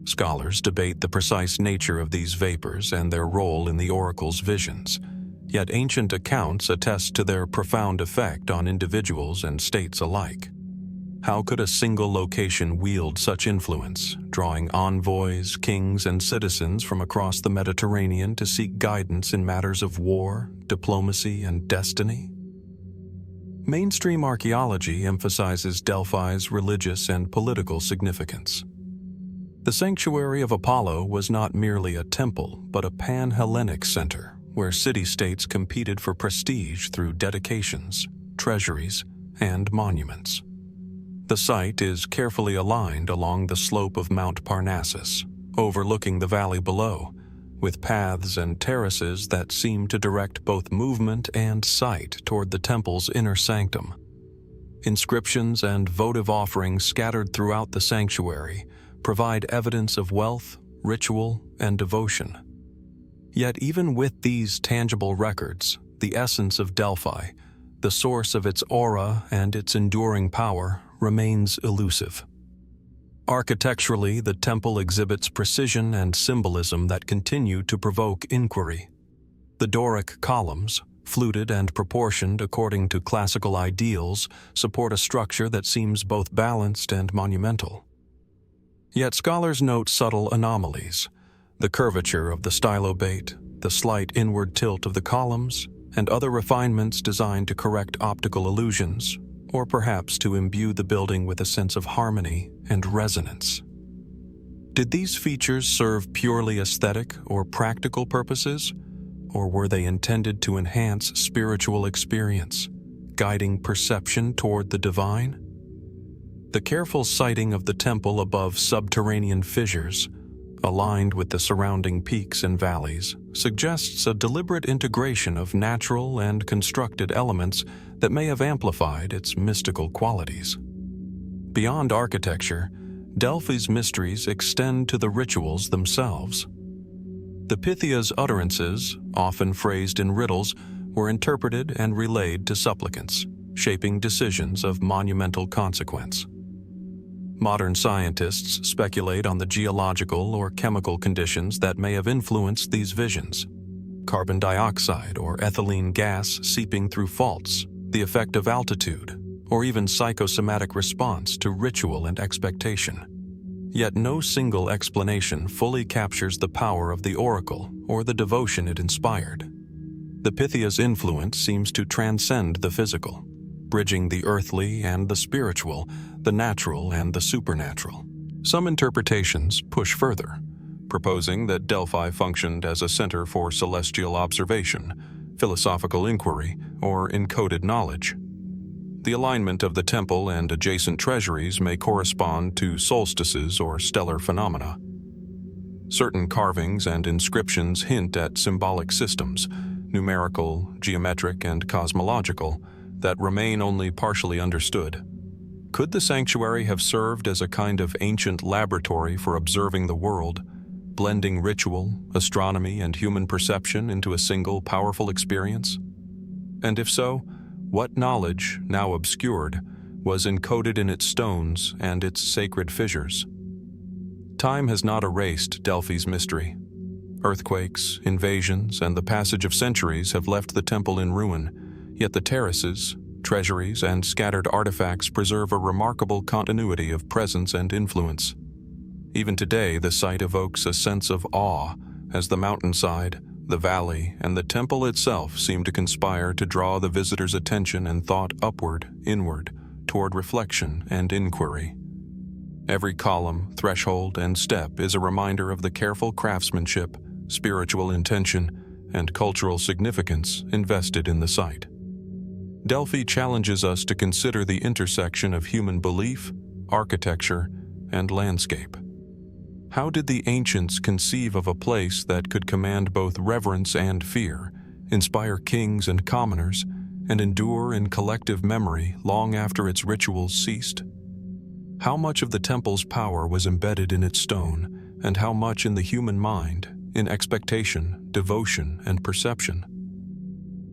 Scholars debate the precise nature of these vapors and their role in the oracle's visions, yet ancient accounts attest to their profound effect on individuals and states alike. How could a single location wield such influence, drawing envoys, kings, and citizens from across the Mediterranean to seek guidance in matters of war, diplomacy, and destiny? Mainstream archaeology emphasizes Delphi's religious and political significance. The sanctuary of Apollo was not merely a temple, but a pan-Hellenic center where city-states competed for prestige through dedications, treasuries, and monuments. The site is carefully aligned along the slope of Mount Parnassus, overlooking the valley below, with paths and terraces that seem to direct both movement and sight toward the temple's inner sanctum. Inscriptions and votive offerings scattered throughout the sanctuary provide evidence of wealth, ritual, and devotion. Yet even with these tangible records, the essence of Delphi, the source of its aura and its enduring power, remains elusive. Architecturally, the temple exhibits precision and symbolism that continue to provoke inquiry. The Doric columns, fluted and proportioned according to classical ideals, support a structure that seems both balanced and monumental. Yet scholars note subtle anomalies: the curvature of the stylobate, the slight inward tilt of the columns, and other refinements designed to correct optical illusions, or perhaps to imbue the building with a sense of harmony and resonance. Did these features serve purely aesthetic or practical purposes, or were they intended to enhance spiritual experience, guiding perception toward the divine? The careful siting of the temple above subterranean fissures, aligned with the surrounding peaks and valleys, suggests a deliberate integration of natural and constructed elements that may have amplified its mystical qualities. Beyond architecture, Delphi's mysteries extend to the rituals themselves. The Pythia's utterances, often phrased in riddles, were interpreted and relayed to supplicants, shaping decisions of monumental consequence. Modern scientists speculate on the geological or chemical conditions that may have influenced these visions. Carbon dioxide or ethylene gas seeping through faults, the effect of altitude, or even psychosomatic response to ritual and expectation. Yet no single explanation fully captures the power of the oracle or the devotion it inspired. The Pythia's influence seems to transcend the physical, bridging the earthly and the spiritual, the natural and the supernatural. Some interpretations push further, proposing that Delphi functioned as a center for celestial observation, philosophical inquiry, or encoded knowledge. The alignment of the temple and adjacent treasuries may correspond to solstices or stellar phenomena. Certain carvings and inscriptions hint at symbolic systems, numerical, geometric, and cosmological, that remain only partially understood. Could the sanctuary have served as a kind of ancient laboratory for observing the world, blending ritual, astronomy, and human perception into a single powerful experience? And if so, what knowledge, now obscured, was encoded in its stones and its sacred fissures? Time has not erased Delphi's mystery. Earthquakes, invasions, and the passage of centuries have left the temple in ruin, yet the terraces, treasuries, and scattered artifacts preserve a remarkable continuity of presence and influence. Even today, the site evokes a sense of awe as the mountainside, the valley, and the temple itself seem to conspire to draw the visitor's attention and thought upward, inward, toward reflection and inquiry. Every column, threshold, and step is a reminder of the careful craftsmanship, spiritual intention, and cultural significance invested in the site. Delphi challenges us to consider the intersection of human belief, architecture, and landscape. How did the ancients conceive of a place that could command both reverence and fear, inspire kings and commoners, and endure in collective memory long after its rituals ceased? How much of the temple's power was embedded in its stone, and how much in the human mind, in expectation, devotion, and perception?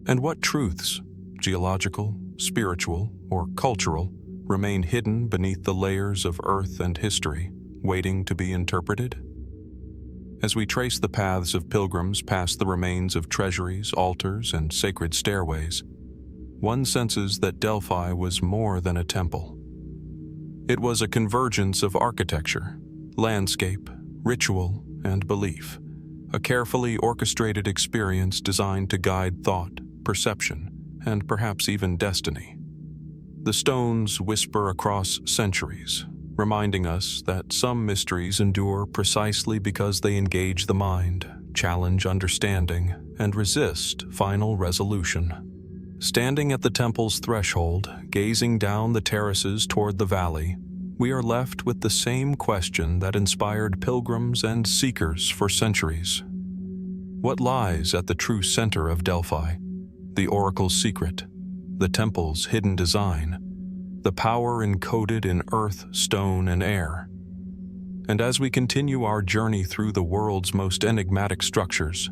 And what truths, geological, spiritual, or cultural, remain hidden beneath the layers of earth and history, waiting to be interpreted? As we trace the paths of pilgrims past the remains of treasuries, altars, and sacred stairways, one senses that Delphi was more than a temple. It was a convergence of architecture, landscape, ritual, and belief, a carefully orchestrated experience designed to guide thought, perception, and perhaps even destiny. The stones whisper across centuries, reminding us that some mysteries endure precisely because they engage the mind, challenge understanding, and resist final resolution. Standing at the temple's threshold, gazing down the terraces toward the valley, we are left with the same question that inspired pilgrims and seekers for centuries. What lies at the true center of Delphi? The oracle's secret, the temple's hidden design, the power encoded in earth, stone, and air. And as we continue our journey through the world's most enigmatic structures,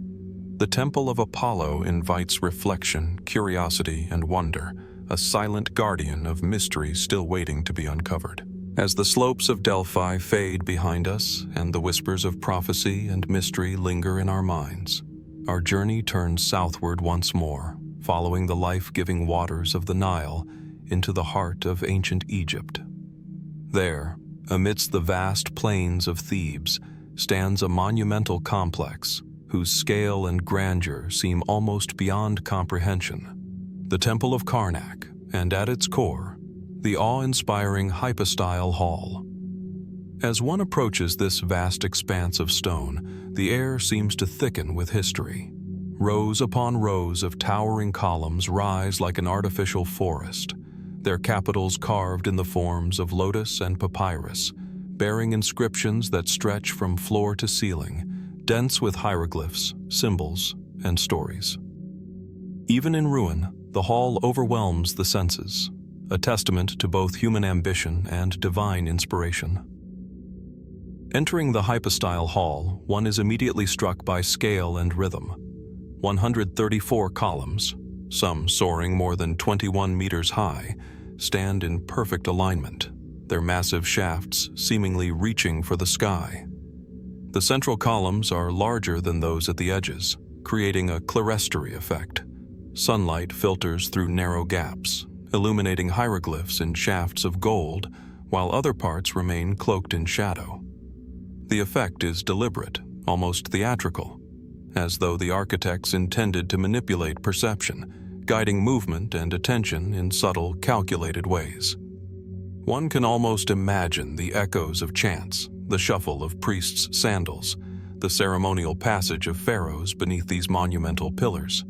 the Temple of Apollo invites reflection, curiosity, and wonder, a silent guardian of mysteries still waiting to be uncovered. As the slopes of Delphi fade behind us and the whispers of prophecy and mystery linger in our minds, our journey turns southward once more, following the life-giving waters of the Nile into the heart of ancient Egypt. There, amidst the vast plains of Thebes, stands a monumental complex whose scale and grandeur seem almost beyond comprehension. The Temple of Karnak, and at its core, the awe-inspiring Hypostyle Hall. As one approaches this vast expanse of stone, the air seems to thicken with history. Rows upon rows of towering columns rise like an artificial forest, their capitals carved in the forms of lotus and papyrus, bearing inscriptions that stretch from floor to ceiling, dense with hieroglyphs, symbols, and stories. Even in ruin, the hall overwhelms the senses, a testament to both human ambition and divine inspiration. Entering the Hypostyle Hall, one is immediately struck by scale and rhythm. 134 columns, some soaring more than 21 meters high, stand in perfect alignment, their massive shafts seemingly reaching for the sky. The central columns are larger than those at the edges, creating a clerestory effect. Sunlight filters through narrow gaps, illuminating hieroglyphs in shafts of gold, while other parts remain cloaked in shadow. The effect is deliberate, almost theatrical, as though the architects intended to manipulate perception, guiding movement and attention in subtle, calculated ways. One can almost imagine the echoes of chants, the shuffle of priests' sandals, the ceremonial passage of pharaohs beneath these monumental pillars.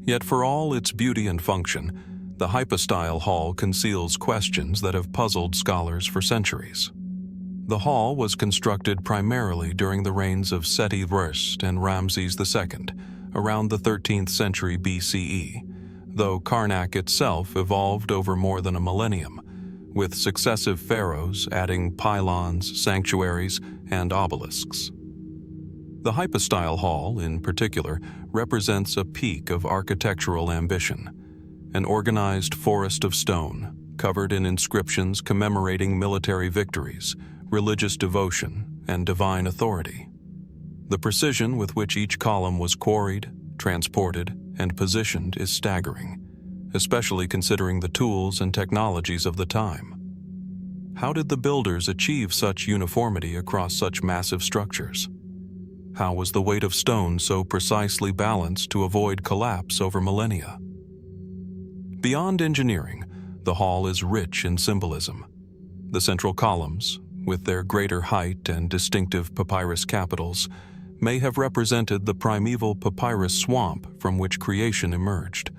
Yet for all its beauty and function, the Hypostyle Hall conceals questions that have puzzled scholars for centuries. The hall was constructed primarily during the reigns of Seti I and Ramses II, around the 13th century BCE, though Karnak itself evolved over more than a millennium, with successive pharaohs adding pylons, sanctuaries, and obelisks. The Hypostyle Hall, in particular, represents a peak of architectural ambition, an organized forest of stone, covered in inscriptions commemorating military victories, religious devotion, and divine authority. The precision with which each column was quarried, transported, and positioned is staggering, especially considering the tools and technologies of the time. How did the builders achieve such uniformity across such massive structures? How was the weight of stone so precisely balanced to avoid collapse over millennia? Beyond engineering, the hall is rich in symbolism. The central columns, with their greater height and distinctive papyrus capitals, may have represented the primeval papyrus swamp from which creation emerged,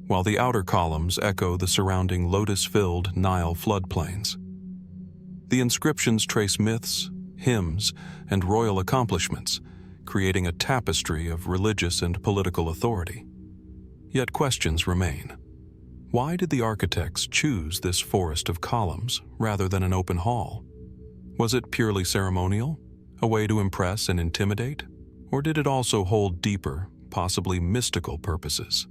while the outer columns echo the surrounding lotus-filled Nile floodplains. The inscriptions trace myths, hymns, and royal accomplishments, creating a tapestry of religious and political authority. Yet questions remain. Why did the architects choose this forest of columns rather than an open hall? Was it purely ceremonial, a way to impress and intimidate, or did it also hold deeper, possibly mystical purposes?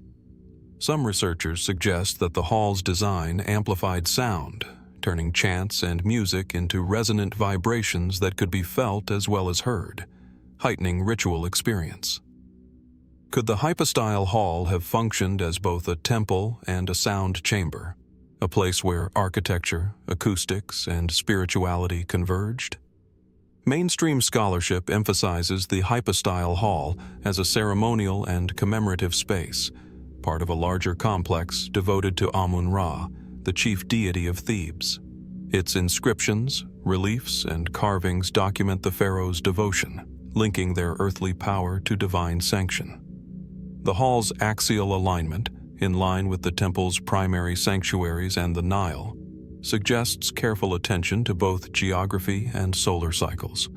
Some researchers suggest that the hall's design amplified sound, turning chants and music into resonant vibrations that could be felt as well as heard, heightening ritual experience. Could the Hypostyle hall have functioned as both a temple and a sound chamber, a place where architecture, acoustics, and spirituality converged? Mainstream scholarship emphasizes the Hypostyle hall as a ceremonial and commemorative space, part of a larger complex devoted to Amun-Ra, the chief deity of Thebes. Its inscriptions, reliefs, and carvings document the pharaoh's devotion, linking their earthly power to divine sanction. The hall's axial alignment, in line with the temple's primary sanctuaries and the Nile, suggests careful attention to both geography and solar cycles,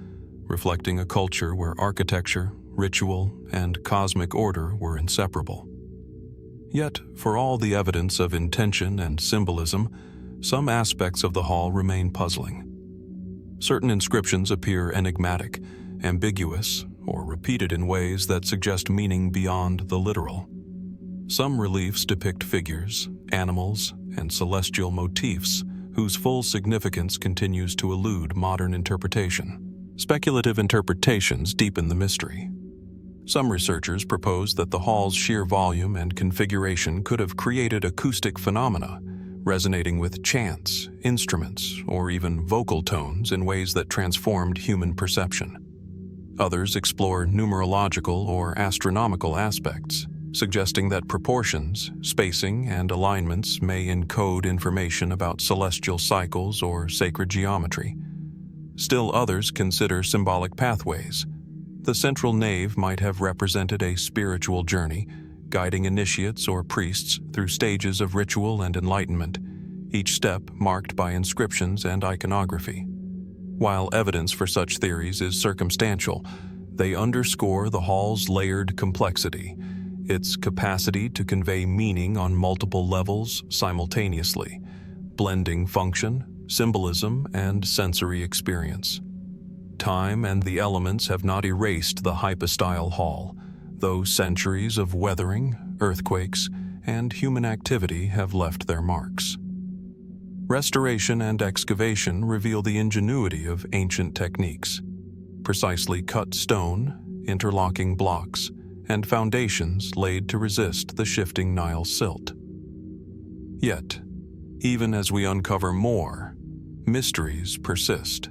reflecting a culture where architecture, ritual, and cosmic order were inseparable. Yet, for all the evidence of intention and symbolism, some aspects of the hall remain puzzling. Certain inscriptions appear enigmatic, ambiguous, or repeated in ways that suggest meaning beyond the literal. Some reliefs depict figures, animals, and celestial motifs whose full significance continues to elude modern interpretation. Speculative interpretations deepen the mystery. Some researchers propose that the hall's sheer volume and configuration could have created acoustic phenomena, resonating with chants, instruments, or even vocal tones in ways that transformed human perception. Others explore numerological or astronomical aspects, suggesting that proportions, spacing, and alignments may encode information about celestial cycles or sacred geometry. Still others consider symbolic pathways. The central nave might have represented a spiritual journey, guiding initiates or priests through stages of ritual and enlightenment, each step marked by inscriptions and iconography. While evidence for such theories is circumstantial, they underscore the hall's layered complexity, its capacity to convey meaning on multiple levels simultaneously, blending function, symbolism, and sensory experience. Time and the elements have not erased the Hypostyle hall, though centuries of weathering, earthquakes, and human activity have left their marks. Restoration and excavation reveal the ingenuity of ancient techniques: precisely cut stone, interlocking blocks, and foundations laid to resist the shifting Nile silt. Yet, even as we uncover more, mysteries persist.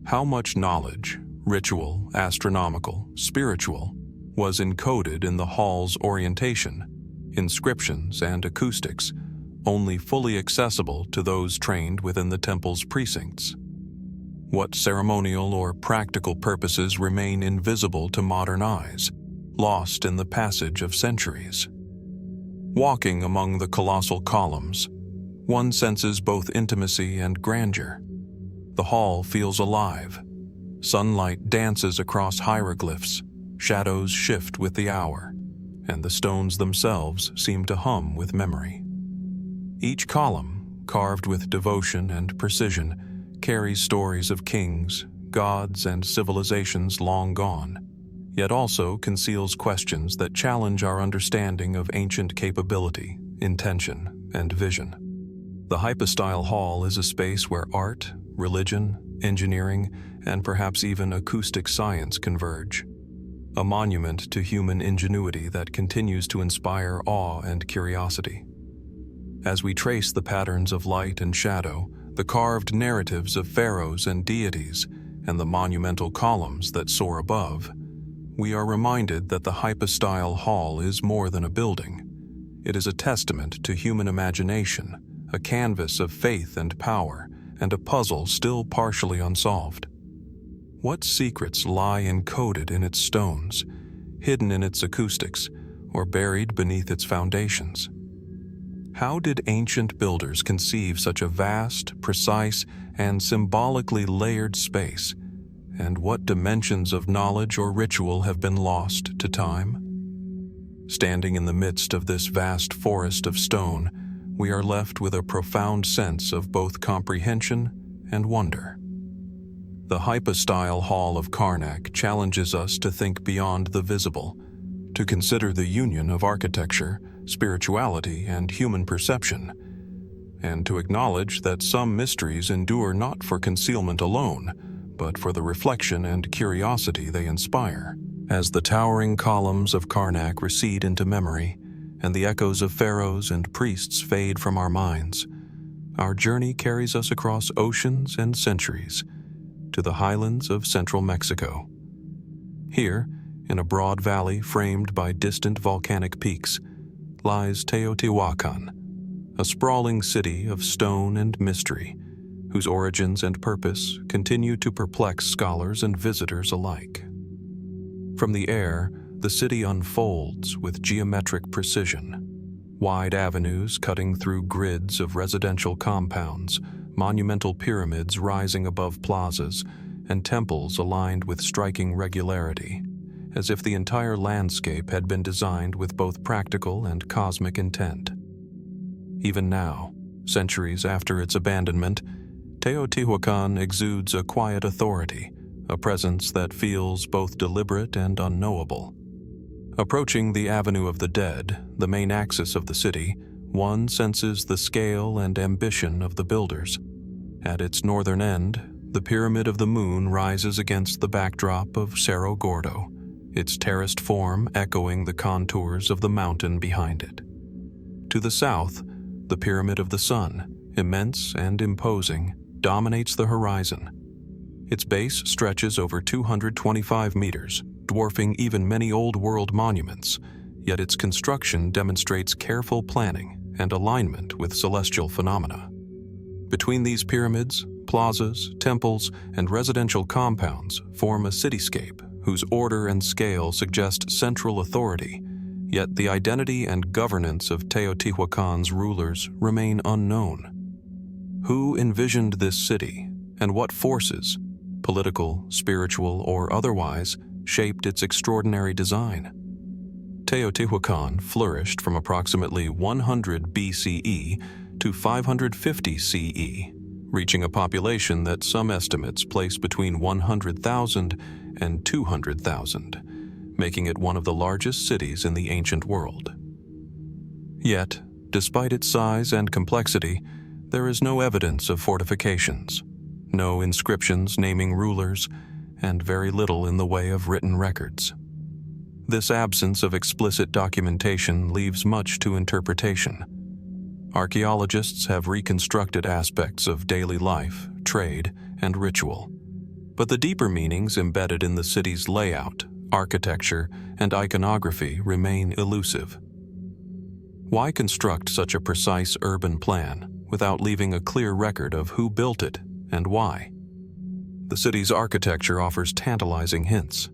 How much knowledge, ritual, astronomical, spiritual, was encoded in the hall's orientation, inscriptions, and acoustics, only fully accessible to those trained within the temple's precincts? What ceremonial or practical purposes remain invisible to modern eyes, lost in the passage of centuries? Walking among the colossal columns, one senses both intimacy and grandeur. The hall feels alive. Sunlight dances across hieroglyphs, shadows shift with the hour, and the stones themselves seem to hum with memory. Each column, carved with devotion and precision, carries stories of kings, gods, and civilizations long gone, yet also conceals questions that challenge our understanding of ancient capability, intention, and vision. The Hypostyle hall is a space where art, religion, engineering, and perhaps even acoustic science converge. A monument to human ingenuity that continues to inspire awe and curiosity. As we trace the patterns of light and shadow, the carved narratives of pharaohs and deities, and the monumental columns that soar above, we are reminded that the Hypostyle hall is more than a building. It is a testament to human imagination, a canvas of faith and power, and a puzzle still partially unsolved. What secrets lie encoded in its stones, hidden in its acoustics, or buried beneath its foundations? How did ancient builders conceive such a vast, precise, and symbolically layered space? And what dimensions of knowledge or ritual have been lost to time? Standing in the midst of this vast forest of stone, we are left with a profound sense of both comprehension and wonder. The Hypostyle Hall of Karnak challenges us to think beyond the visible, to consider the union of architecture, spirituality, and human perception, and to acknowledge that some mysteries endure not for concealment alone, but for the reflection and curiosity they inspire. As the towering columns of Karnak recede into memory, and the echoes of pharaohs and priests fade from our minds, our journey carries us across oceans and centuries to the highlands of central Mexico. Here, in a broad valley framed by distant volcanic peaks, lies Teotihuacan, a sprawling city of stone and mystery, whose origins and purpose continue to perplex scholars and visitors alike. From the air, the city unfolds with geometric precision. Wide avenues cutting through grids of residential compounds, monumental pyramids rising above plazas, and temples aligned with striking regularity, as if the entire landscape had been designed with both practical and cosmic intent. Even now, centuries after its abandonment, Teotihuacan exudes a quiet authority, a presence that feels both deliberate and unknowable. Approaching the Avenue of the Dead, the main axis of the city, one senses the scale and ambition of the builders. At its northern end, the Pyramid of the Moon rises against the backdrop of Cerro Gordo, its terraced form echoing the contours of the mountain behind it. To the south, the Pyramid of the Sun, immense and imposing, dominates the horizon. Its base stretches over 225 meters, dwarfing even many Old World monuments, yet its construction demonstrates careful planning and alignment with celestial phenomena. Between these pyramids, plazas, temples, and residential compounds form a cityscape whose order and scale suggest central authority, yet the identity and governance of Teotihuacan's rulers remain unknown. Who envisioned this city, and what forces, political, spiritual, or otherwise, shaped its extraordinary design? Teotihuacan flourished from approximately 100 BCE to 550 CE, reaching a population that some estimates place between 100,000 and 200,000, making it one of the largest cities in the ancient world. Yet, despite its size and complexity, there is no evidence of fortifications, no inscriptions naming rulers, and very little in the way of written records. This absence of explicit documentation leaves much to interpretation. Archaeologists have reconstructed aspects of daily life, trade, and ritual, but the deeper meanings embedded in the city's layout, architecture, and iconography remain elusive. Why construct such a precise urban plan without leaving a clear record of who built it and why? The city's architecture offers tantalizing hints.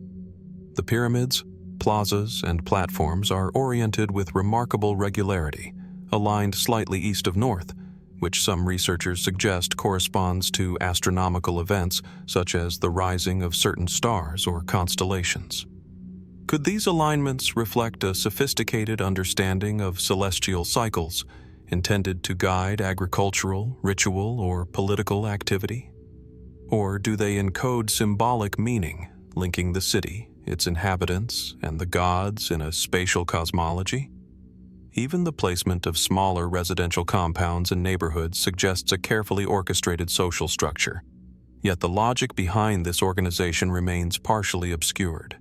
The pyramids, plazas, and platforms are oriented with remarkable regularity, aligned slightly east of north, which some researchers suggest corresponds to astronomical events such as the rising of certain stars or constellations. Could these alignments reflect a sophisticated understanding of celestial cycles intended to guide agricultural, ritual, or political activity? Or do they encode symbolic meaning, linking the city, its inhabitants, and the gods in a spatial cosmology? Even the placement of smaller residential compounds and neighborhoods suggests a carefully orchestrated social structure, yet the logic behind this organization remains partially obscured.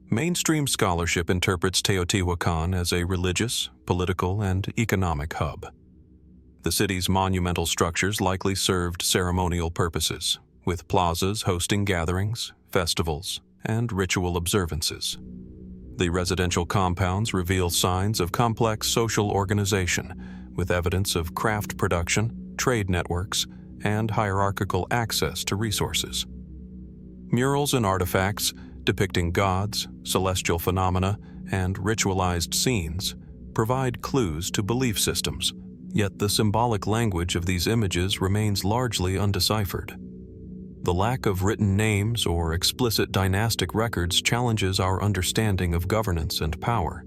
Mainstream scholarship interprets Teotihuacan as a religious, political, and economic hub. The city's monumental structures likely served ceremonial purposes, with plazas hosting gatherings, festivals, and ritual observances. The residential compounds reveal signs of complex social organization, with evidence of craft production, trade networks, and hierarchical access to resources. Murals and artifacts depicting gods, celestial phenomena, and ritualized scenes provide clues to belief systems, yet the symbolic language of these images remains largely undeciphered. The lack of written names or explicit dynastic records challenges our understanding of governance and power.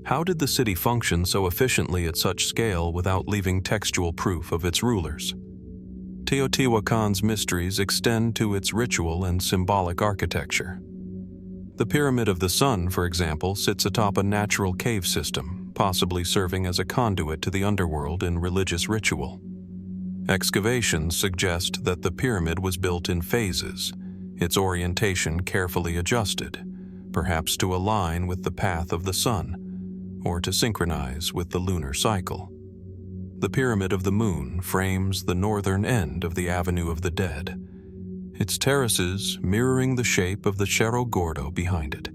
How did the city function so efficiently at such scale without leaving textual proof of its rulers? Teotihuacan's mysteries extend to its ritual and symbolic architecture. The Pyramid of the Sun, for example, sits atop a natural cave system, possibly serving as a conduit to the underworld in religious ritual. Excavations suggest that the pyramid was built in phases, its orientation carefully adjusted, perhaps to align with the path of the sun, or to synchronize with the lunar cycle. The Pyramid of the Moon frames the northern end of the Avenue of the Dead, its terraces mirroring the shape of the Cerro Gordo behind it,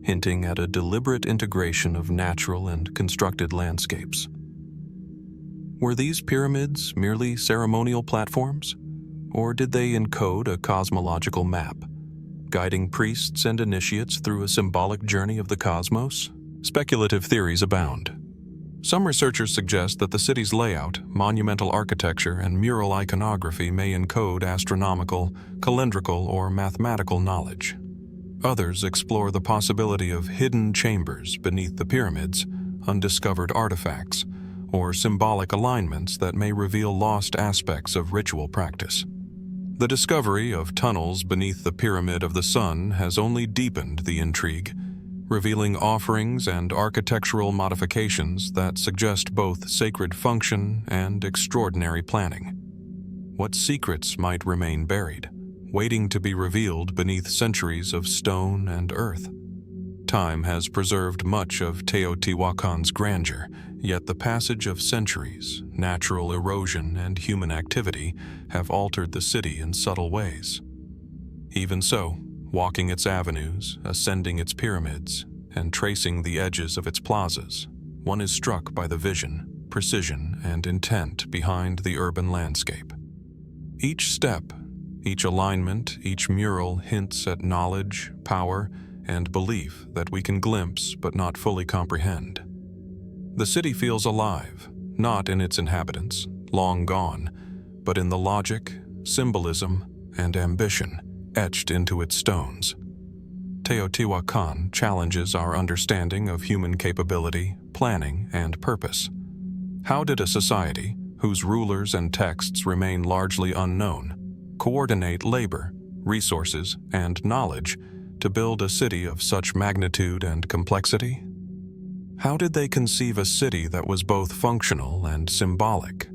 hinting at a deliberate integration of natural and constructed landscapes. Were these pyramids merely ceremonial platforms, or did they encode a cosmological map, guiding priests and initiates through a symbolic journey of the cosmos? Speculative theories abound. Some researchers suggest that the city's layout, monumental architecture, and mural iconography may encode astronomical, calendrical, or mathematical knowledge. Others explore the possibility of hidden chambers beneath the pyramids, undiscovered artifacts, or symbolic alignments that may reveal lost aspects of ritual practice. The discovery of tunnels beneath the Pyramid of the Sun has only deepened the intrigue, revealing offerings and architectural modifications that suggest both sacred function and extraordinary planning. What secrets might remain buried, waiting to be revealed beneath centuries of stone and earth? Time has preserved much of Teotihuacan's grandeur, yet the passage of centuries, natural erosion, and human activity have altered the city in subtle ways. Even so, walking its avenues, ascending its pyramids, and tracing the edges of its plazas, one is struck by the vision, precision, and intent behind the urban landscape. Each step, each alignment, each mural hints at knowledge, power, and belief that we can glimpse but not fully comprehend. The city feels alive, not in its inhabitants, long gone, but in the logic, symbolism, and ambition etched into its stones. Teotihuacan challenges our understanding of human capability, planning, and purpose. How did a society, whose rulers and texts remain largely unknown, coordinate labor, resources, and knowledge to build a city of such magnitude and complexity? How did they conceive a city that was both functional and symbolic,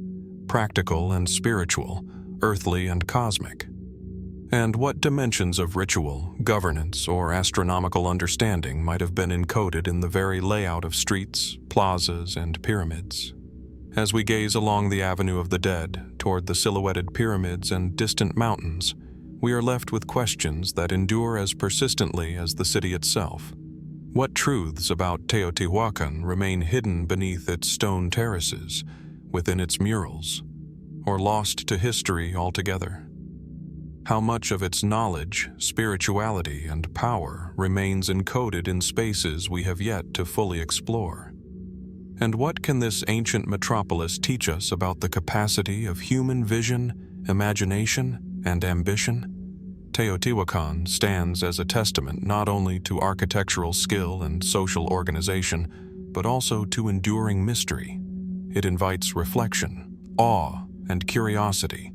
practical and spiritual, earthly and cosmic? And what dimensions of ritual, governance, or astronomical understanding might have been encoded in the very layout of streets, plazas, and pyramids? As we gaze along the Avenue of the Dead toward the silhouetted pyramids and distant mountains, we are left with questions that endure as persistently as the city itself. What truths about Teotihuacan remain hidden beneath its stone terraces, within its murals, or lost to history altogether? How much of its knowledge, spirituality, and power remains encoded in spaces we have yet to fully explore? And what can this ancient metropolis teach us about the capacity of human vision, imagination, and ambition? Teotihuacan stands as a testament not only to architectural skill and social organization, but also to enduring mystery. It invites reflection, awe, and curiosity,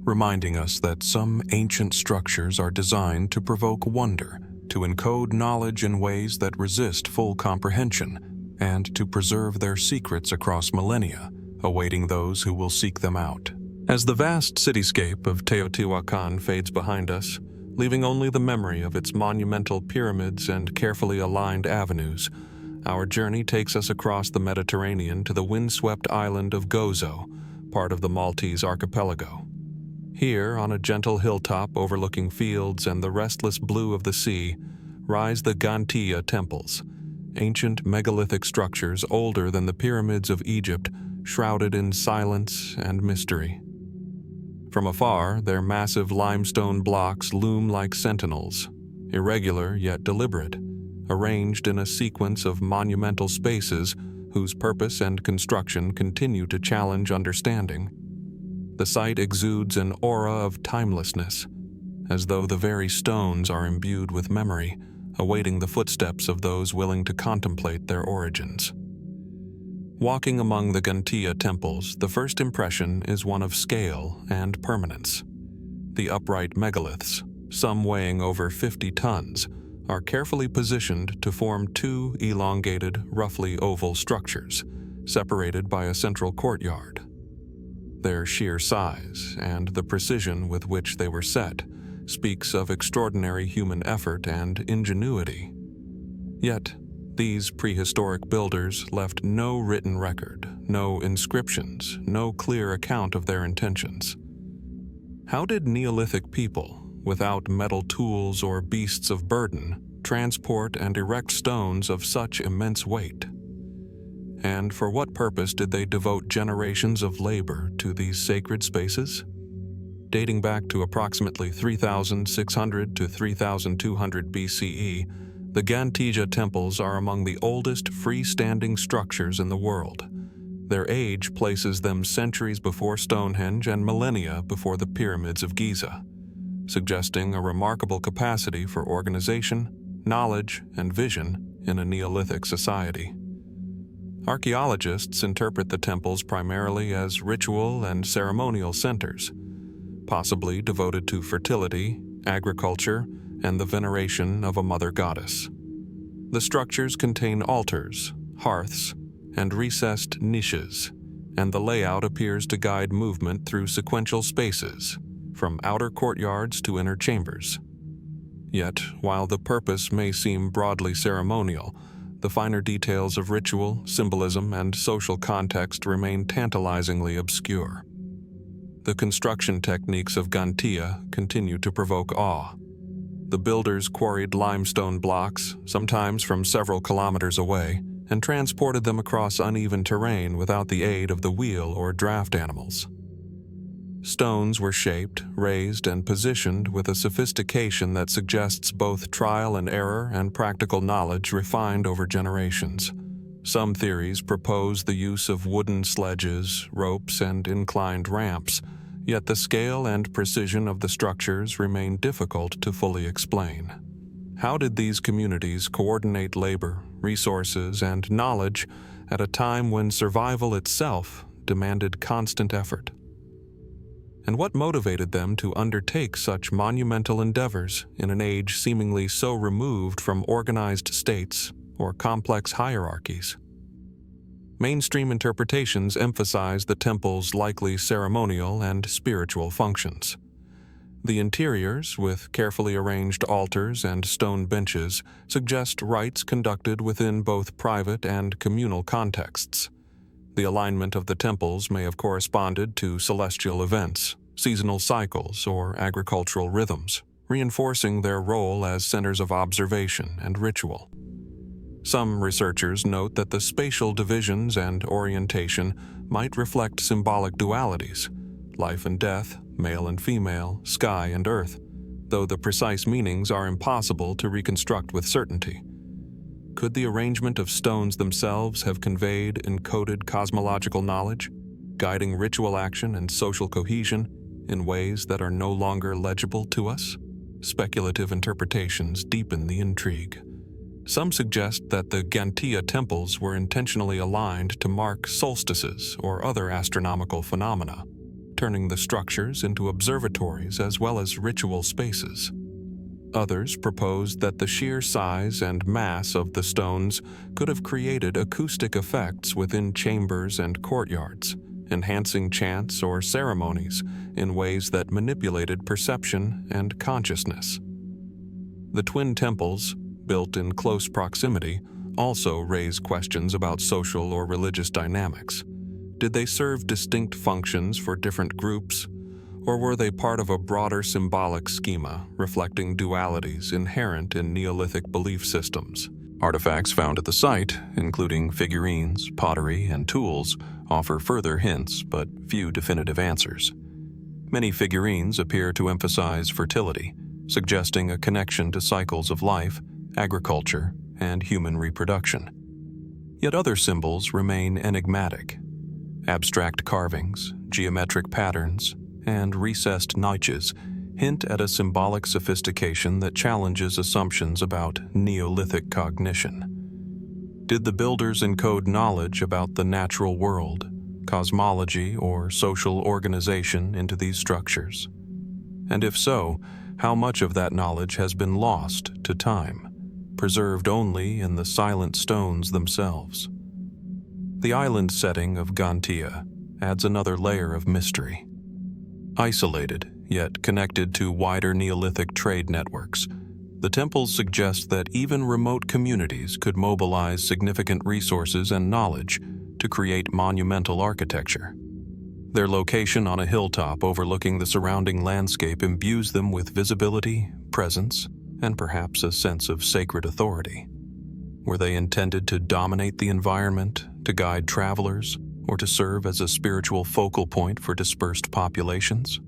reminding us that some ancient structures are designed to provoke wonder, to encode knowledge in ways that resist full comprehension, and to preserve their secrets across millennia, awaiting those who will seek them out. As the vast cityscape of Teotihuacan fades behind us, leaving only the memory of its monumental pyramids and carefully aligned avenues, our journey takes us across the Mediterranean to the windswept island of Gozo, part of the Maltese archipelago. Here, on a gentle hilltop overlooking fields and the restless blue of the sea, rise the Ggantija Temples, ancient megalithic structures older than the pyramids of Egypt, shrouded in silence and mystery. From afar, their massive limestone blocks loom like sentinels, irregular yet deliberate, arranged in a sequence of monumental spaces whose purpose and construction continue to challenge understanding. The site exudes an aura of timelessness, as though the very stones are imbued with memory, awaiting the footsteps of those willing to contemplate their origins. Walking among the Ggantija Temples, the first impression is one of scale and permanence. The upright megaliths, some weighing over 50 tons, are carefully positioned to form two elongated, roughly oval structures, separated by a central courtyard. Their sheer size and the precision with which they were set speaks of extraordinary human effort and ingenuity. Yet, these prehistoric builders left no written record, no inscriptions, no clear account of their intentions. How did Neolithic people, without metal tools or beasts of burden, transport and erect stones of such immense weight? And for what purpose did they devote generations of labor to these sacred spaces? Dating back to approximately 3,600 to 3,200 BCE, the Ggantija Temples are among the oldest freestanding structures in the world. Their age places them centuries before Stonehenge and millennia before the pyramids of Giza, suggesting a remarkable capacity for organization, knowledge, and vision in a Neolithic society. Archaeologists interpret the temples primarily as ritual and ceremonial centers, possibly devoted to fertility, agriculture, and the veneration of a mother goddess. The structures contain altars, hearths, and recessed niches, and the layout appears to guide movement through sequential spaces, from outer courtyards to inner chambers. Yet, while the purpose may seem broadly ceremonial, the finer details of ritual, symbolism, and social context remain tantalizingly obscure. The construction techniques of Ggantija continue to provoke awe. The builders quarried limestone blocks, sometimes from several kilometers away, and transported them across uneven terrain without the aid of the wheel or draft animals. Stones were shaped, raised, and positioned with a sophistication that suggests both trial and error and practical knowledge refined over generations. Some theories propose the use of wooden sledges, ropes, and inclined ramps, yet the scale and precision of the structures remain difficult to fully explain. How did these communities coordinate labor, resources, and knowledge at a time when survival itself demanded constant effort? And what motivated them to undertake such monumental endeavors in an age seemingly so removed from organized states or complex hierarchies? Mainstream interpretations emphasize the temple's likely ceremonial and spiritual functions. The interiors, with carefully arranged altars and stone benches, suggest rites conducted within both private and communal contexts. The alignment of the temples may have corresponded to celestial events, seasonal cycles, or agricultural rhythms, reinforcing their role as centers of observation and ritual. Some researchers note that the spatial divisions and orientation might reflect symbolic dualities, life and death, male and female, sky and earth, though the precise meanings are impossible to reconstruct with certainty. Could the arrangement of stones themselves have conveyed encoded cosmological knowledge, guiding ritual action and social cohesion in ways that are no longer legible to us? Speculative interpretations deepen the intrigue. Some suggest that the Ggantija Temples were intentionally aligned to mark solstices or other astronomical phenomena, turning the structures into observatories as well as ritual spaces. Others proposed that the sheer size and mass of the stones could have created acoustic effects within chambers and courtyards, enhancing chants or ceremonies in ways that manipulated perception and consciousness. The twin temples, built in close proximity, also raise questions about social or religious dynamics. Did they serve distinct functions for different groups, or were they part of a broader symbolic schema reflecting dualities inherent in Neolithic belief systems? Artifacts found at the site, including figurines, pottery, and tools, offer further hints but few definitive answers. Many figurines appear to emphasize fertility, suggesting a connection to cycles of life, agriculture, and human reproduction. Yet other symbols remain enigmatic. Abstract carvings, geometric patterns, and recessed niches hint at a symbolic sophistication that challenges assumptions about Neolithic cognition. Did the builders encode knowledge about the natural world, cosmology, or social organization into these structures? And if so, how much of that knowledge has been lost to time, preserved only in the silent stones themselves? The island setting of Ggantija adds another layer of mystery. Isolated, yet connected to wider Neolithic trade networks, the temples suggest that even remote communities could mobilize significant resources and knowledge to create monumental architecture. Their location on a hilltop overlooking the surrounding landscape imbues them with visibility, presence, and perhaps a sense of sacred authority. Were they intended to dominate the environment, to guide travelers, or to serve as a spiritual focal point for dispersed populations?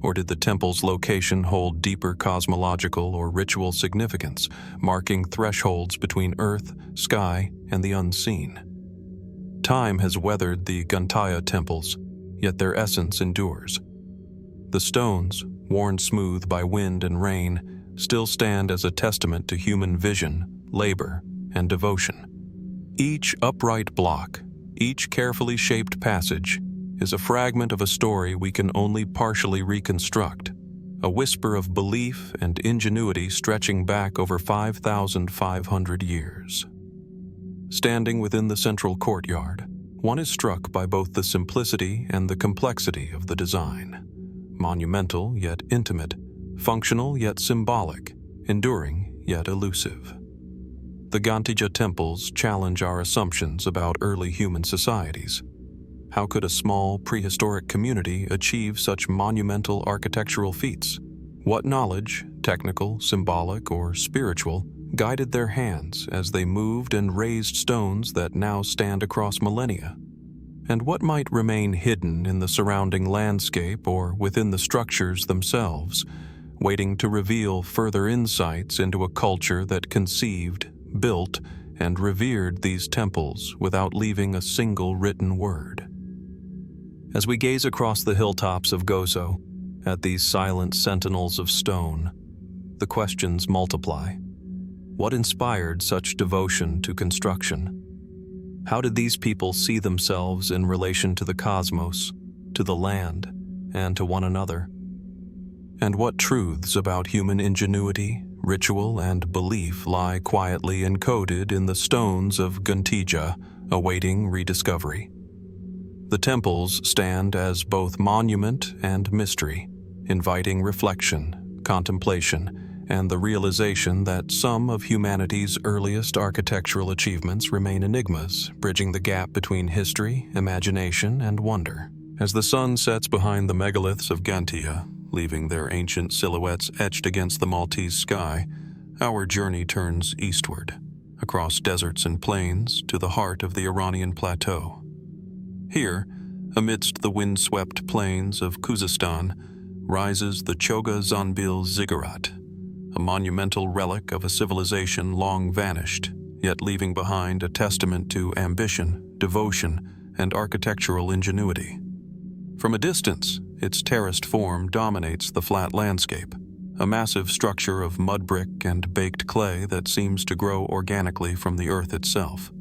Or did the temple's location hold deeper cosmological or ritual significance, marking thresholds between earth, sky, and the unseen? Time has weathered the Ggantija Temples, yet their essence endures. The stones, worn smooth by wind and rain, still stand as a testament to human vision, labor, and devotion. Each upright block, each carefully shaped passage, is a fragment of a story we can only partially reconstruct, a whisper of belief and ingenuity stretching back over 5,500 years. Standing within the central courtyard, one is struck by both the simplicity and the complexity of the design. Monumental yet intimate, functional yet symbolic, enduring yet elusive. The Ggantija Temples challenge our assumptions about early human societies. How could a small, prehistoric community achieve such monumental architectural feats? What knowledge, technical, symbolic, or spiritual, guided their hands as they moved and raised stones that now stand across millennia? And what might remain hidden in the surrounding landscape or within the structures themselves, waiting to reveal further insights into a culture that conceived, built, and revered these temples without leaving a single written word? As we gaze across the hilltops of Gozo, at these silent sentinels of stone, the questions multiply. What inspired such devotion to construction? How did these people see themselves in relation to the cosmos, to the land, and to one another? And what truths about human ingenuity, ritual, and belief lie quietly encoded in the stones of Ggantija, awaiting rediscovery? The temples stand as both monument and mystery, inviting reflection, contemplation, and the realization that some of humanity's earliest architectural achievements remain enigmas, bridging the gap between history, imagination, and wonder. As the sun sets behind the megaliths of Ggantija, leaving their ancient silhouettes etched against the Maltese sky, our journey turns eastward, across deserts and plains to the heart of the Iranian plateau. Here, amidst the windswept plains of Khuzestan, rises the Chogha Zanbil Ziggurat, a monumental relic of a civilization long vanished, yet leaving behind a testament to ambition, devotion, and architectural ingenuity. From a distance, its terraced form dominates the flat landscape, a massive structure of mud brick and baked clay that seems to grow organically from the earth itself.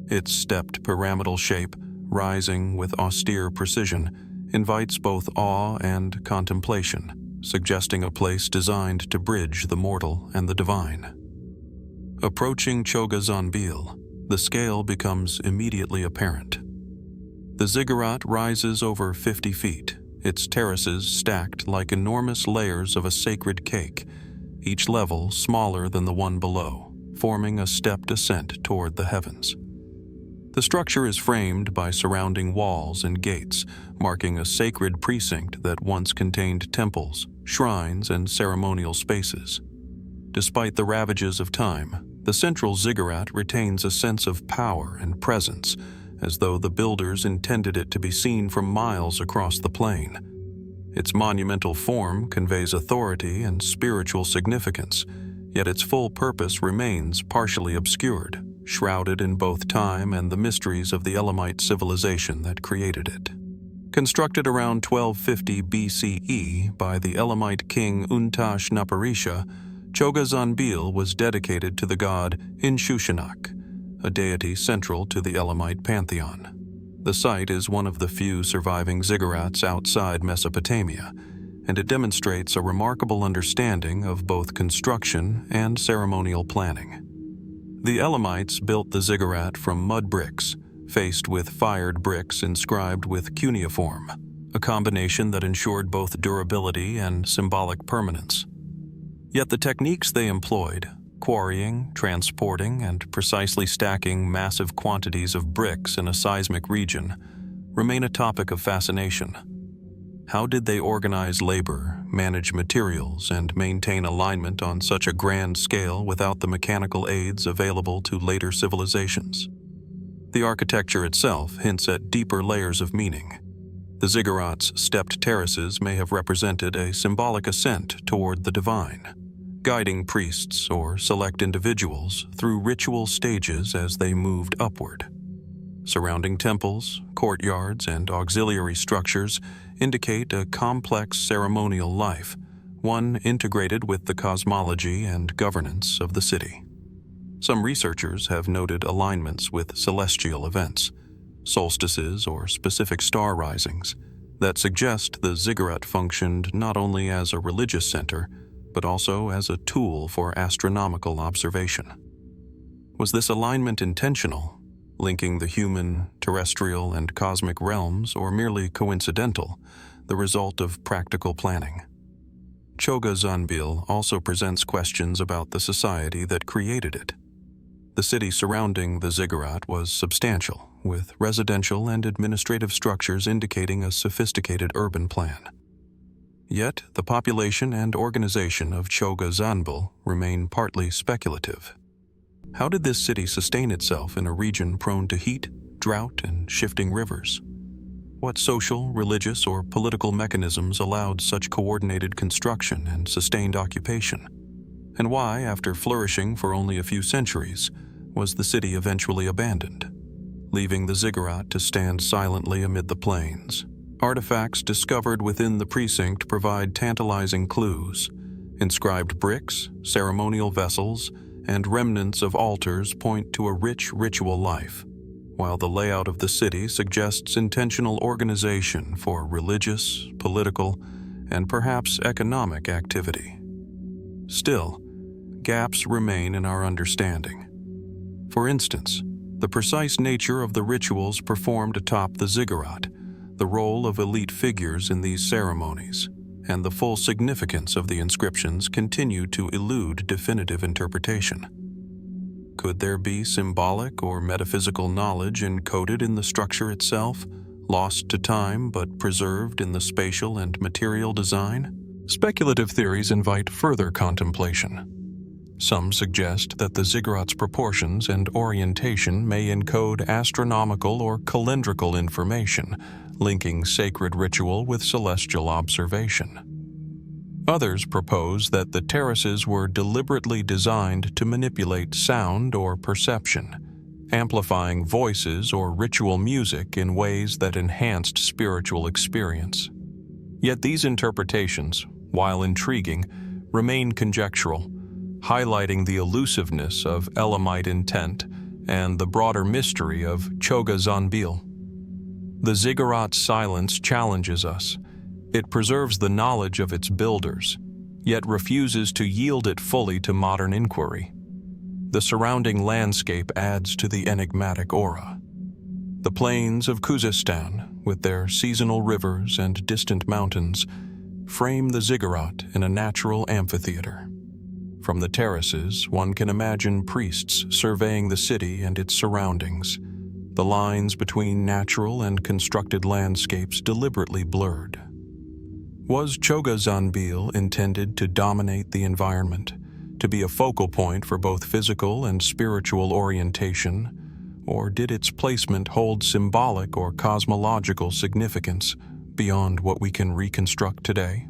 Its stepped pyramidal shape, rising with austere precision, invites both awe and contemplation, suggesting a place designed to bridge the mortal and the divine. Approaching Chogha Zanbil, the scale becomes immediately apparent. The ziggurat rises over 50 feet, its terraces stacked like enormous layers of a sacred cake, each level smaller than the one below, forming a stepped ascent toward the heavens. The structure is framed by surrounding walls and gates, marking a sacred precinct that once contained temples, shrines, and ceremonial spaces. Despite the ravages of time, the central ziggurat retains a sense of power and presence, as though the builders intended it to be seen from miles across the plain. Its monumental form conveys authority and spiritual significance, yet its full purpose remains partially obscured, shrouded in both time and the mysteries of the Elamite civilization that created it. Constructed around 1250 BCE by the Elamite king Untitlenaparisha, Chogha Zanbil was dedicated to the god Inshushinak, a deity central to the Elamite pantheon. The site is one of the few surviving ziggurats outside Mesopotamia, and it demonstrates a remarkable understanding of both construction and ceremonial planning. The Elamites built the ziggurat from mud bricks, faced with fired bricks inscribed with cuneiform, a combination that ensured both durability and symbolic permanence. Yet the techniques they employed, quarrying, transporting, and precisely stacking massive quantities of bricks in a seismic region, remain a topic of fascination. How did they organize labor, manage materials, and maintain alignment on such a grand scale without the mechanical aids available to later civilizations? The architecture itself hints at deeper layers of meaning. The ziggurat's stepped terraces may have represented a symbolic ascent toward the divine, guiding priests or select individuals through ritual stages as they moved upward. Surrounding temples, courtyards, and auxiliary structures indicate a complex ceremonial life, one integrated with the cosmology and governance of the city. Some researchers have noted alignments with celestial events, solstices or specific star risings, that suggest the ziggurat functioned not only as a religious center, but also as a tool for astronomical observation. Was this alignment intentional, linking the human, terrestrial, and cosmic realms, or merely coincidental, the result of practical planning? Chogha Zanbil also presents questions about the society that created it. The city surrounding the ziggurat was substantial, with residential and administrative structures indicating a sophisticated urban plan. Yet, the population and organization of Chogha Zanbil remain partly speculative. How did this city sustain itself in a region prone to heat, drought, and shifting rivers? What social, religious, or political mechanisms allowed such coordinated construction and sustained occupation? And why, after flourishing for only a few centuries, was the city eventually abandoned, leaving the ziggurat to stand silently amid the plains? Artifacts discovered within the precinct provide tantalizing clues. Inscribed bricks, ceremonial vessels, and remnants of altars point to a rich ritual life, while the layout of the city suggests intentional organization for religious, political, and perhaps economic activity. Still, gaps remain in our understanding. For instance, the precise nature of the rituals performed atop the ziggurat, the role of elite figures in these ceremonies, and the full significance of the inscriptions continue to elude definitive interpretation. Could there be symbolic or metaphysical knowledge encoded in the structure itself, lost to time but preserved in the spatial and material design? Speculative theories invite further contemplation. Some suggest that the ziggurat's proportions and orientation may encode astronomical or calendrical information, linking sacred ritual with celestial observation. Others propose that the terraces were deliberately designed to manipulate sound or perception, amplifying voices or ritual music in ways that enhanced spiritual experience. Yet these interpretations, while intriguing, remain conjectural, highlighting the elusiveness of Elamite intent and the broader mystery of Chogha Zanbil. The ziggurat's silence challenges us. It preserves the knowledge of its builders, yet refuses to yield it fully to modern inquiry. The surrounding landscape adds to the enigmatic aura. The plains of Khuzestan, with their seasonal rivers and distant mountains, frame the ziggurat in a natural amphitheater. From the terraces, one can imagine priests surveying the city and its surroundings, the lines between natural and constructed landscapes deliberately blurred. Was Chogha Zanbil intended to dominate the environment, to be a focal point for both physical and spiritual orientation, or did its placement hold symbolic or cosmological significance beyond what we can reconstruct today?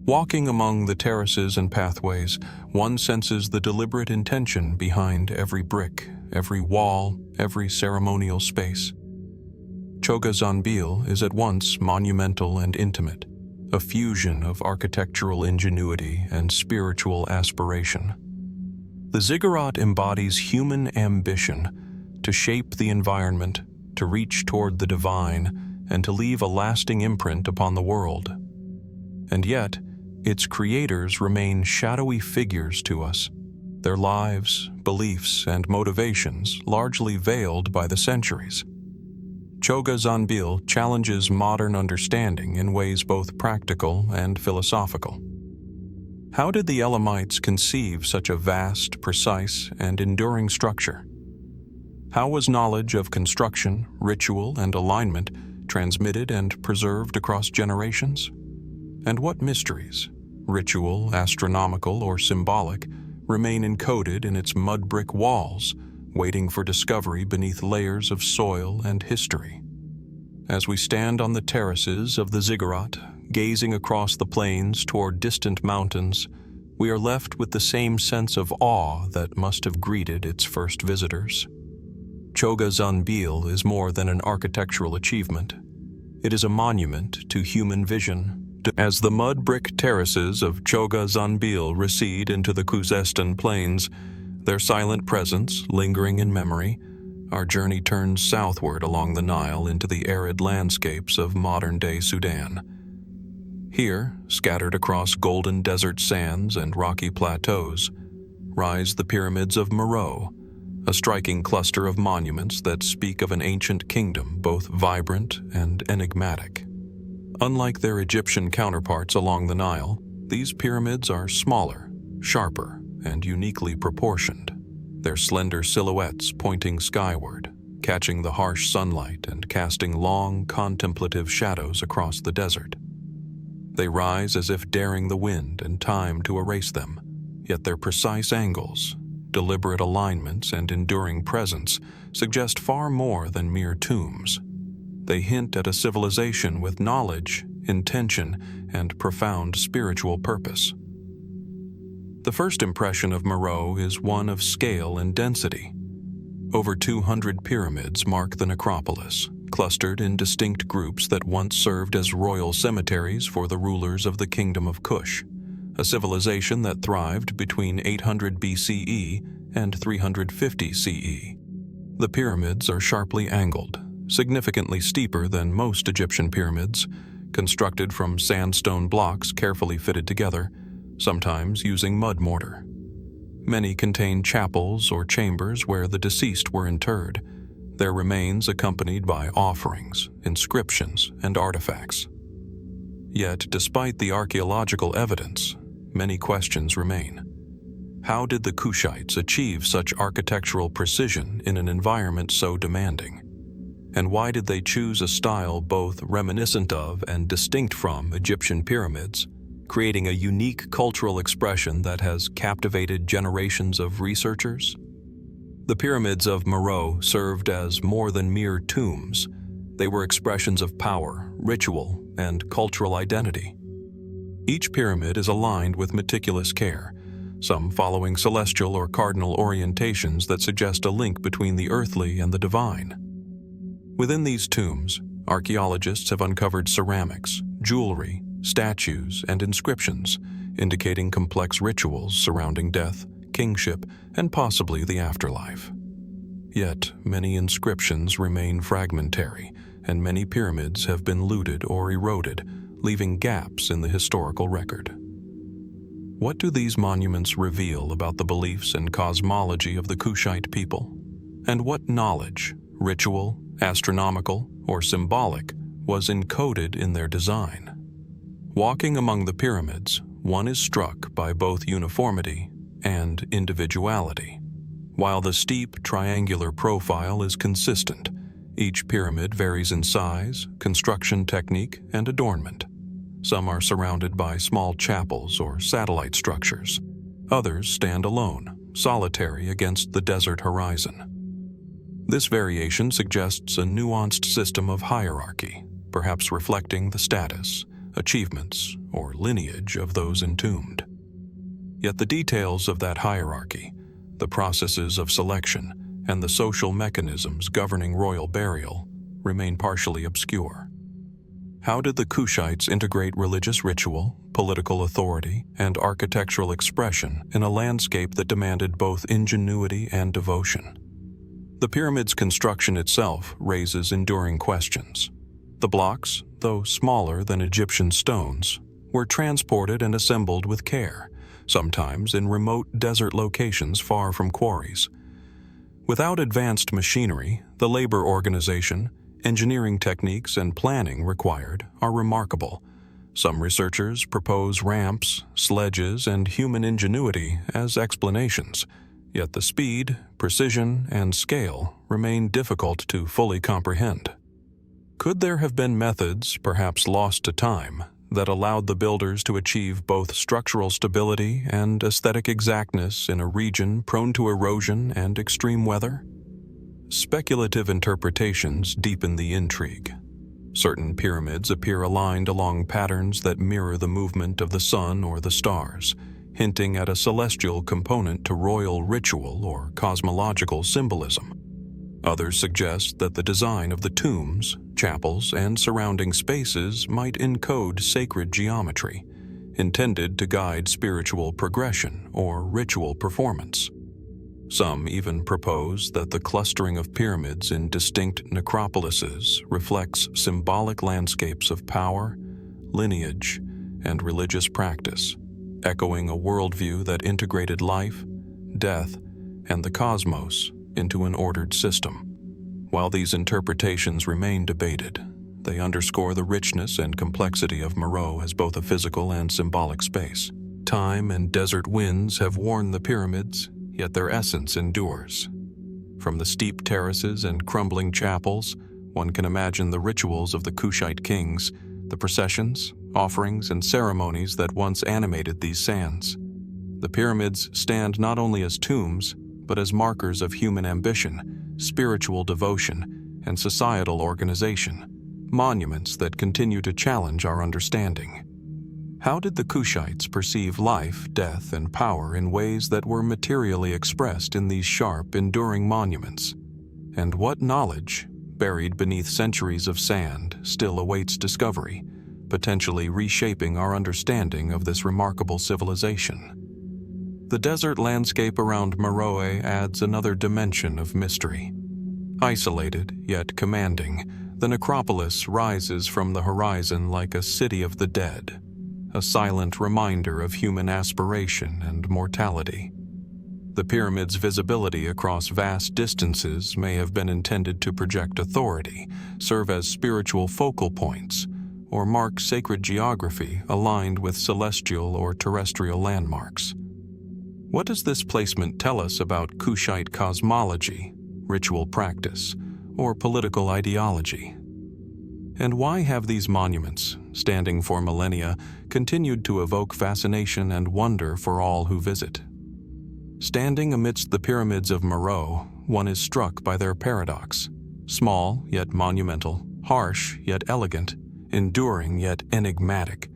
Walking among the terraces and pathways, one senses the deliberate intention behind every brick, every wall, every ceremonial space. Chogha Zanbil is at once monumental and intimate, a fusion of architectural ingenuity and spiritual aspiration. The ziggurat embodies human ambition to shape the environment, to reach toward the divine, and to leave a lasting imprint upon the world. And yet, its creators remain shadowy figures to us, their lives, beliefs, and motivations largely veiled by the centuries. Chogha Zanbil challenges modern understanding in ways both practical and philosophical. How did the Elamites conceive such a vast, precise, and enduring structure? How was knowledge of construction, ritual, and alignment transmitted and preserved across generations? And what mysteries, ritual, astronomical, or symbolic, remain encoded in its mud brick walls, waiting for discovery beneath layers of soil and history? As we stand on the terraces of the ziggurat, gazing across the plains toward distant mountains, we are left with the same sense of awe that must have greeted its first visitors. Chogha Zanbil is more than an architectural achievement. It is a monument to human vision. As the mud brick terraces of Chogha Zanbil recede into the Khuzestan plains, their silent presence lingering in memory, our journey turns southward along the Nile into the arid landscapes of modern-day Sudan. Here, scattered across golden desert sands and rocky plateaus, rise the pyramids of Meroë, a striking cluster of monuments that speak of an ancient kingdom both vibrant and enigmatic. Unlike their Egyptian counterparts along the Nile, these pyramids are smaller, sharper, and uniquely proportioned, their slender silhouettes pointing skyward, catching the harsh sunlight and casting long, contemplative shadows across the desert. They rise as if daring the wind and time to erase them, yet their precise angles, deliberate alignments, and enduring presence suggest far more than mere tombs. They hint at a civilization with knowledge, intention, and profound spiritual purpose. The first impression of Meroë is one of scale and density. Over 200 pyramids mark the necropolis, clustered in distinct groups that once served as royal cemeteries for the rulers of the Kingdom of Kush, a civilization that thrived between 800 BCE and 350 CE. The pyramids are sharply angled, significantly steeper than most Egyptian pyramids, constructed from sandstone blocks carefully fitted together, sometimes using mud mortar. Many contain chapels or chambers where the deceased were interred, their remains accompanied by offerings, inscriptions, and artifacts. Yet, despite the archaeological evidence, many questions remain. How did the Kushites achieve such architectural precision in an environment so demanding? And why did they choose a style both reminiscent of and distinct from Egyptian pyramids, creating a unique cultural expression that has captivated generations of researchers? The pyramids of Meroë served as more than mere tombs. They were expressions of power, ritual, and cultural identity. Each pyramid is aligned with meticulous care, some following celestial or cardinal orientations that suggest a link between the earthly and the divine. Within these tombs, archaeologists have uncovered ceramics, jewelry, statues, and inscriptions, indicating complex rituals surrounding death, kingship, and possibly the afterlife. Yet, many inscriptions remain fragmentary, and many pyramids have been looted or eroded, leaving gaps in the historical record. What do these monuments reveal about the beliefs and cosmology of the Kushite people? And what knowledge, ritual, astronomical, or symbolic, was encoded in their design? Walking among the pyramids, one is struck by both uniformity and individuality. While the steep, triangular profile is consistent, each pyramid varies in size, construction technique, and adornment. Some are surrounded by small chapels or satellite structures. Others stand alone, solitary against the desert horizon. This variation suggests a nuanced system of hierarchy, perhaps reflecting the status, achievements, or lineage of those entombed. Yet the details of that hierarchy, the processes of selection, and the social mechanisms governing royal burial, remain partially obscure. How did the Kushites integrate religious ritual, political authority, and architectural expression in a landscape that demanded both ingenuity and devotion? The pyramid's construction itself raises enduring questions. The blocks, though smaller than Egyptian stones, were transported and assembled with care, sometimes in remote desert locations far from quarries. Without advanced machinery, the labor organization, engineering techniques, and planning required are remarkable. Some researchers propose ramps, sledges, and human ingenuity as explanations, yet the speed, precision, and scale remain difficult to fully comprehend. Could there have been methods, perhaps lost to time, that allowed the builders to achieve both structural stability and aesthetic exactness in a region prone to erosion and extreme weather? Speculative interpretations deepen the intrigue. Certain pyramids appear aligned along patterns that mirror the movement of the sun or the stars, hinting at a celestial component to royal ritual or cosmological symbolism. Others suggest that the design of the tombs, chapels, and surrounding spaces might encode sacred geometry, intended to guide spiritual progression or ritual performance. Some even propose that the clustering of pyramids in distinct necropolises reflects symbolic landscapes of power, lineage, and religious practice, echoing a worldview that integrated life, death, and the cosmos into an ordered system. While these interpretations remain debated, they underscore the richness and complexity of Meroë as both a physical and symbolic space. Time and desert winds have worn the pyramids, yet their essence endures. From the steep terraces and crumbling chapels, one can imagine the rituals of the Kushite kings, the processions, offerings, and ceremonies that once animated these sands. The pyramids stand not only as tombs, but as markers of human ambition, spiritual devotion, and societal organization, monuments that continue to challenge our understanding. How did the Kushites perceive life, death, and power in ways that were materially expressed in these sharp, enduring monuments? And what knowledge, buried beneath centuries of sand, still awaits discovery, potentially reshaping our understanding of this remarkable civilization? The desert landscape around Meroë adds another dimension of mystery. Isolated, yet commanding, the necropolis rises from the horizon like a city of the dead, a silent reminder of human aspiration and mortality. The pyramid's visibility across vast distances may have been intended to project authority, serve as spiritual focal points, or mark sacred geography aligned with celestial or terrestrial landmarks. What does this placement tell us about Kushite cosmology, ritual practice, or political ideology? And why have these monuments, standing for millennia, continued to evoke fascination and wonder for all who visit? Standing amidst the pyramids of Meroë, one is struck by their paradox: small yet monumental, harsh yet elegant, enduring yet enigmatic.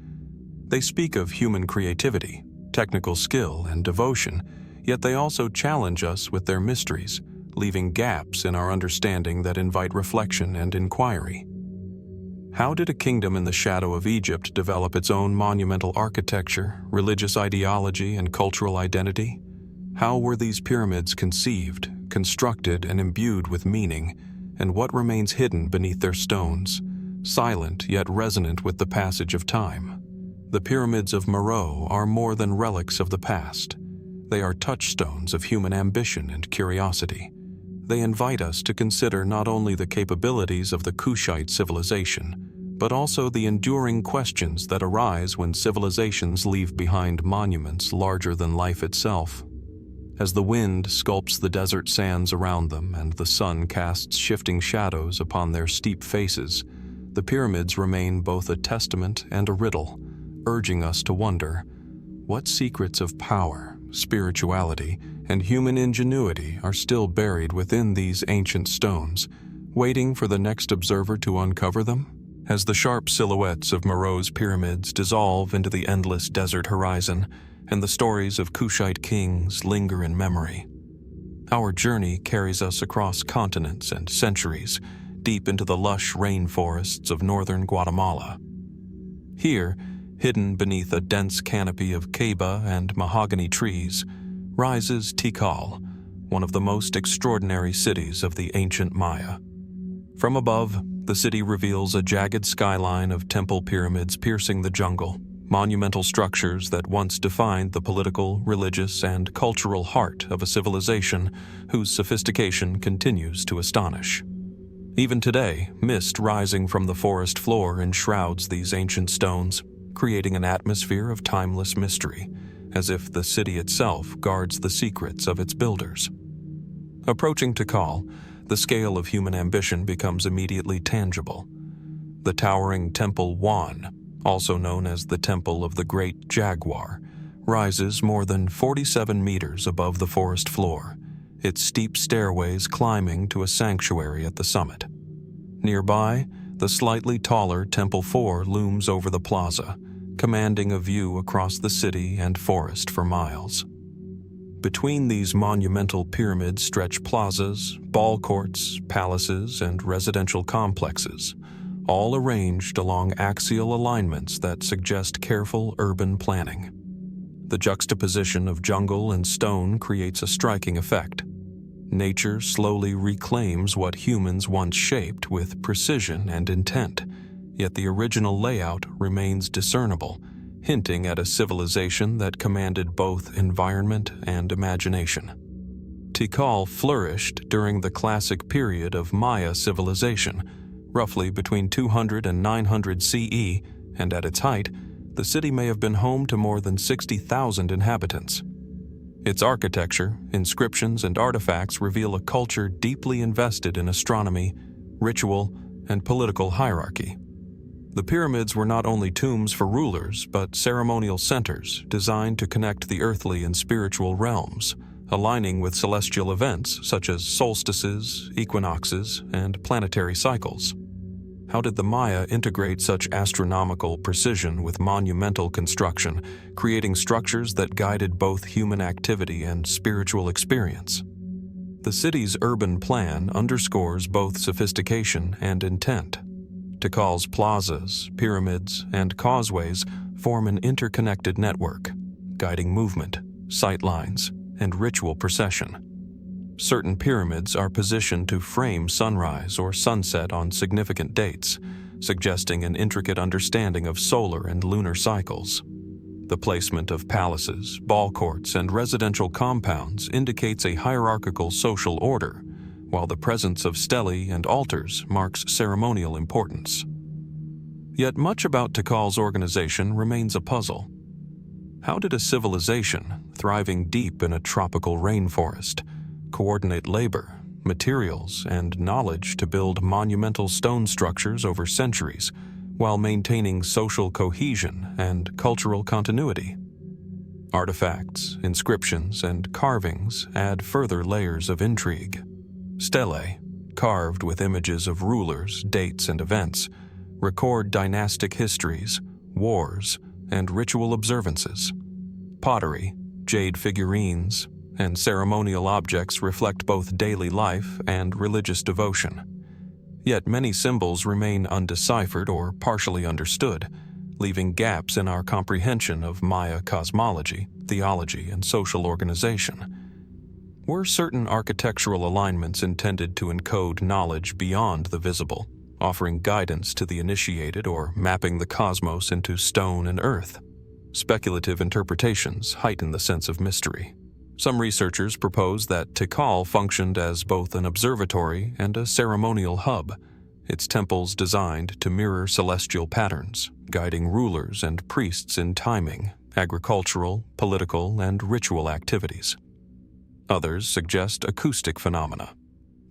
They speak of human creativity, technical skill, and devotion, yet they also challenge us with their mysteries, leaving gaps in our understanding that invite reflection and inquiry. How did a kingdom in the shadow of Egypt develop its own monumental architecture, religious ideology, and cultural identity? How were these pyramids conceived, constructed, and imbued with meaning, and what remains hidden beneath their stones, silent yet resonant with the passage of time? The pyramids of Meroë are more than relics of the past. They are touchstones of human ambition and curiosity. They invite us to consider not only the capabilities of the Kushite civilization, but also the enduring questions that arise when civilizations leave behind monuments larger than life itself. As the wind sculpts the desert sands around them and the sun casts shifting shadows upon their steep faces, the pyramids remain both a testament and a riddle, urging us to wonder, what secrets of power, spirituality, and human ingenuity are still buried within these ancient stones, waiting for the next observer to uncover them? As the sharp silhouettes of Meroë's pyramids dissolve into the endless desert horizon, and the stories of Kushite kings linger in memory, our journey carries us across continents and centuries, deep into the lush rainforests of northern Guatemala. Here, hidden beneath a dense canopy of ceiba and mahogany trees, rises Tikal, one of the most extraordinary cities of the ancient Maya. From above, the city reveals a jagged skyline of temple pyramids piercing the jungle, monumental structures that once defined the political, religious, and cultural heart of a civilization whose sophistication continues to astonish. Even today, mist rising from the forest floor enshrouds these ancient stones, creating an atmosphere of timeless mystery, as if the city itself guards the secrets of its builders. Approaching Tikal, the scale of human ambition becomes immediately tangible. The towering Temple 1, also known as the Temple of the Great Jaguar, rises more than 47 meters above the forest floor, its steep stairways climbing to a sanctuary at the summit. Nearby, the slightly taller Temple 4 looms over the plaza, commanding a view across the city and forest for miles. Between these monumental pyramids stretch plazas, ball courts, palaces, and residential complexes, all arranged along axial alignments that suggest careful urban planning. The juxtaposition of jungle and stone creates a striking effect. Nature slowly reclaims what humans once shaped with precision and intent, yet the original layout remains discernible, hinting at a civilization that commanded both environment and imagination. Tikal flourished during the classic period of Maya civilization, roughly between 200 and 900 CE, and at its height, the city may have been home to more than 60,000 inhabitants. Its architecture, inscriptions, and artifacts reveal a culture deeply invested in astronomy, ritual, and political hierarchy. The pyramids were not only tombs for rulers, but ceremonial centers designed to connect the earthly and spiritual realms, aligning with celestial events such as solstices, equinoxes, and planetary cycles. How did the Maya integrate such astronomical precision with monumental construction, creating structures that guided both human activity and spiritual experience? The city's urban plan underscores both sophistication and intent. Tikal's plazas, pyramids, and causeways form an interconnected network, guiding movement, sightlines, and ritual procession. Certain pyramids are positioned to frame sunrise or sunset on significant dates, suggesting an intricate understanding of solar and lunar cycles. The placement of palaces, ball courts, and residential compounds indicates a hierarchical social order, while the presence of stelae and altars marks ceremonial importance. Yet much about Tikal's organization remains a puzzle. How did a civilization, thriving deep in a tropical rainforest, coordinate labor, materials, and knowledge to build monumental stone structures over centuries, while maintaining social cohesion and cultural continuity? Artifacts, inscriptions, and carvings add further layers of intrigue. Stelae, carved with images of rulers, dates, and events, record dynastic histories, wars, and ritual observances. Pottery, jade figurines, and ceremonial objects reflect both daily life and religious devotion. Yet many symbols remain undeciphered or partially understood, leaving gaps in our comprehension of Maya cosmology, theology, and social organization. Were certain architectural alignments intended to encode knowledge beyond the visible, offering guidance to the initiated or mapping the cosmos into stone and earth? Speculative interpretations heighten the sense of mystery. Some researchers propose that Tikal functioned as both an observatory and a ceremonial hub, its temples designed to mirror celestial patterns, guiding rulers and priests in timing, agricultural, political, and ritual activities. Others suggest acoustic phenomena.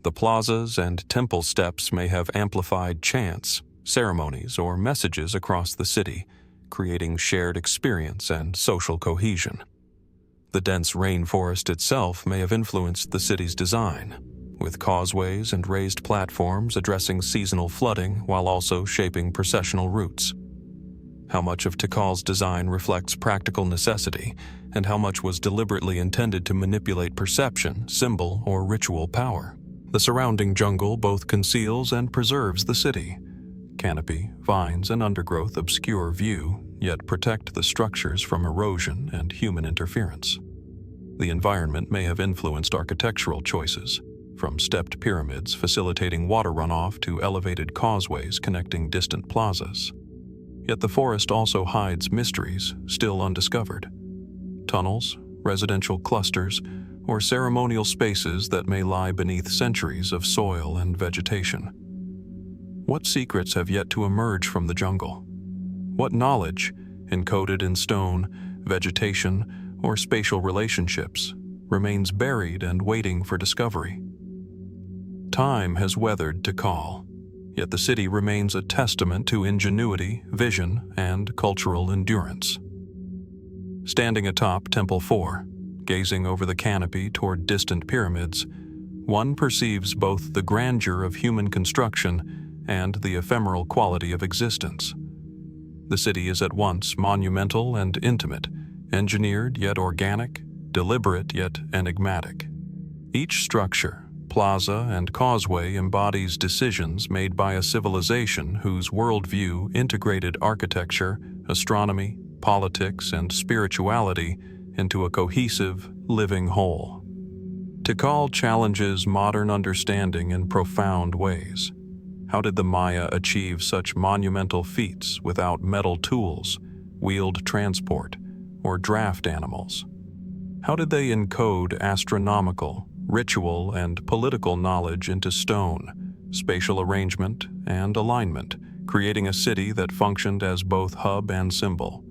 The plazas and temple steps may have amplified chants, ceremonies, or messages across the city, creating shared experience and social cohesion. The dense rainforest itself may have influenced the city's design, with causeways and raised platforms addressing seasonal flooding while also shaping processional routes. How much of Tikal's design reflects practical necessity, and how much was deliberately intended to manipulate perception, symbol, or ritual power? The surrounding jungle both conceals and preserves the city. Canopy, vines, and undergrowth obscure view, yet protect the structures from erosion and human interference. The environment may have influenced architectural choices, from stepped pyramids facilitating water runoff to elevated causeways connecting distant plazas. Yet the forest also hides mysteries still undiscovered. Tunnels, residential clusters, or ceremonial spaces that may lie beneath centuries of soil and vegetation. What secrets have yet to emerge from the jungle? What knowledge, encoded in stone, vegetation, or spatial relationships, remains buried and waiting for discovery? Time has weathered Tikal, yet the city remains a testament to ingenuity, vision, and cultural endurance. Standing atop Temple 4, gazing over the canopy toward distant pyramids, one perceives both the grandeur of human construction and the ephemeral quality of existence. The city is at once monumental and intimate, engineered yet organic, deliberate yet enigmatic. Each structure, plaza, and causeway embodies decisions made by a civilization whose worldview integrated architecture, astronomy, politics, and spirituality into a cohesive, living whole. Tikal challenges modern understanding in profound ways. How did the Maya achieve such monumental feats without metal tools, wheeled transport, or draft animals? How did they encode astronomical, ritual, and political knowledge into stone, spatial arrangement, and alignment, creating a city that functioned as both hub and symbol?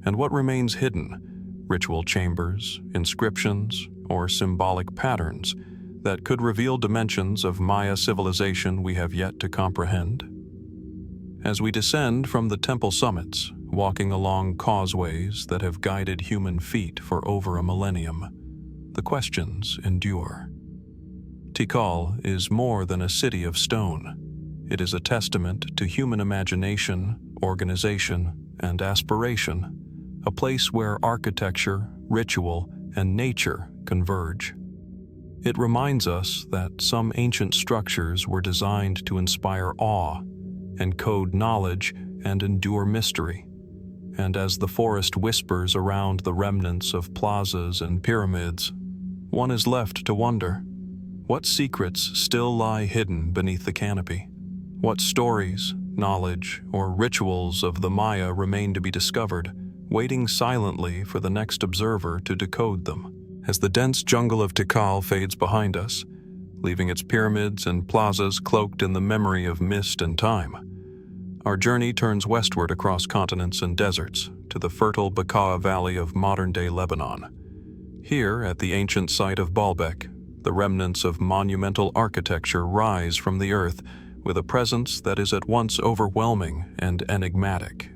And what remains hidden? Ritual chambers, inscriptions, or symbolic patterns that could reveal dimensions of Maya civilization we have yet to comprehend? As we descend from the temple summits, walking along causeways that have guided human feet for over a millennium, the questions endure. Tikal is more than a city of stone. It is a testament to human imagination, organization, and aspiration, a place where architecture, ritual, and nature converge. It reminds us that some ancient structures were designed to inspire awe, encode knowledge, and endure mystery. And as the forest whispers around the remnants of plazas and pyramids, one is left to wonder, what secrets still lie hidden beneath the canopy? What stories, knowledge, or rituals of the Maya remain to be discovered, waiting silently for the next observer to decode them? As the dense jungle of Tikal fades behind us, leaving its pyramids and plazas cloaked in the memory of mist and time, our journey turns westward across continents and deserts to the fertile Bekaa Valley of modern-day Lebanon. Here, at the ancient site of Baalbek, the remnants of monumental architecture rise from the earth with a presence that is at once overwhelming and enigmatic.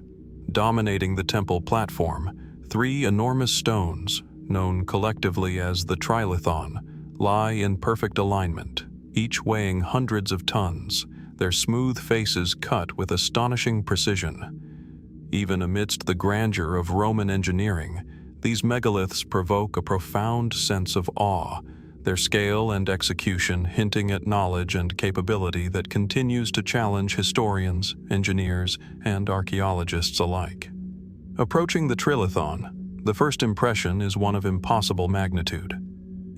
Dominating the temple platform, three enormous stones, known collectively as the Trilithon, lie in perfect alignment, each weighing hundreds of tons, their smooth faces cut with astonishing precision. Even amidst the grandeur of Roman engineering, these megaliths provoke a profound sense of awe, their scale and execution hinting at knowledge and capability that continues to challenge historians, engineers, and archaeologists alike. Approaching the Trilithon, the first impression is one of impossible magnitude.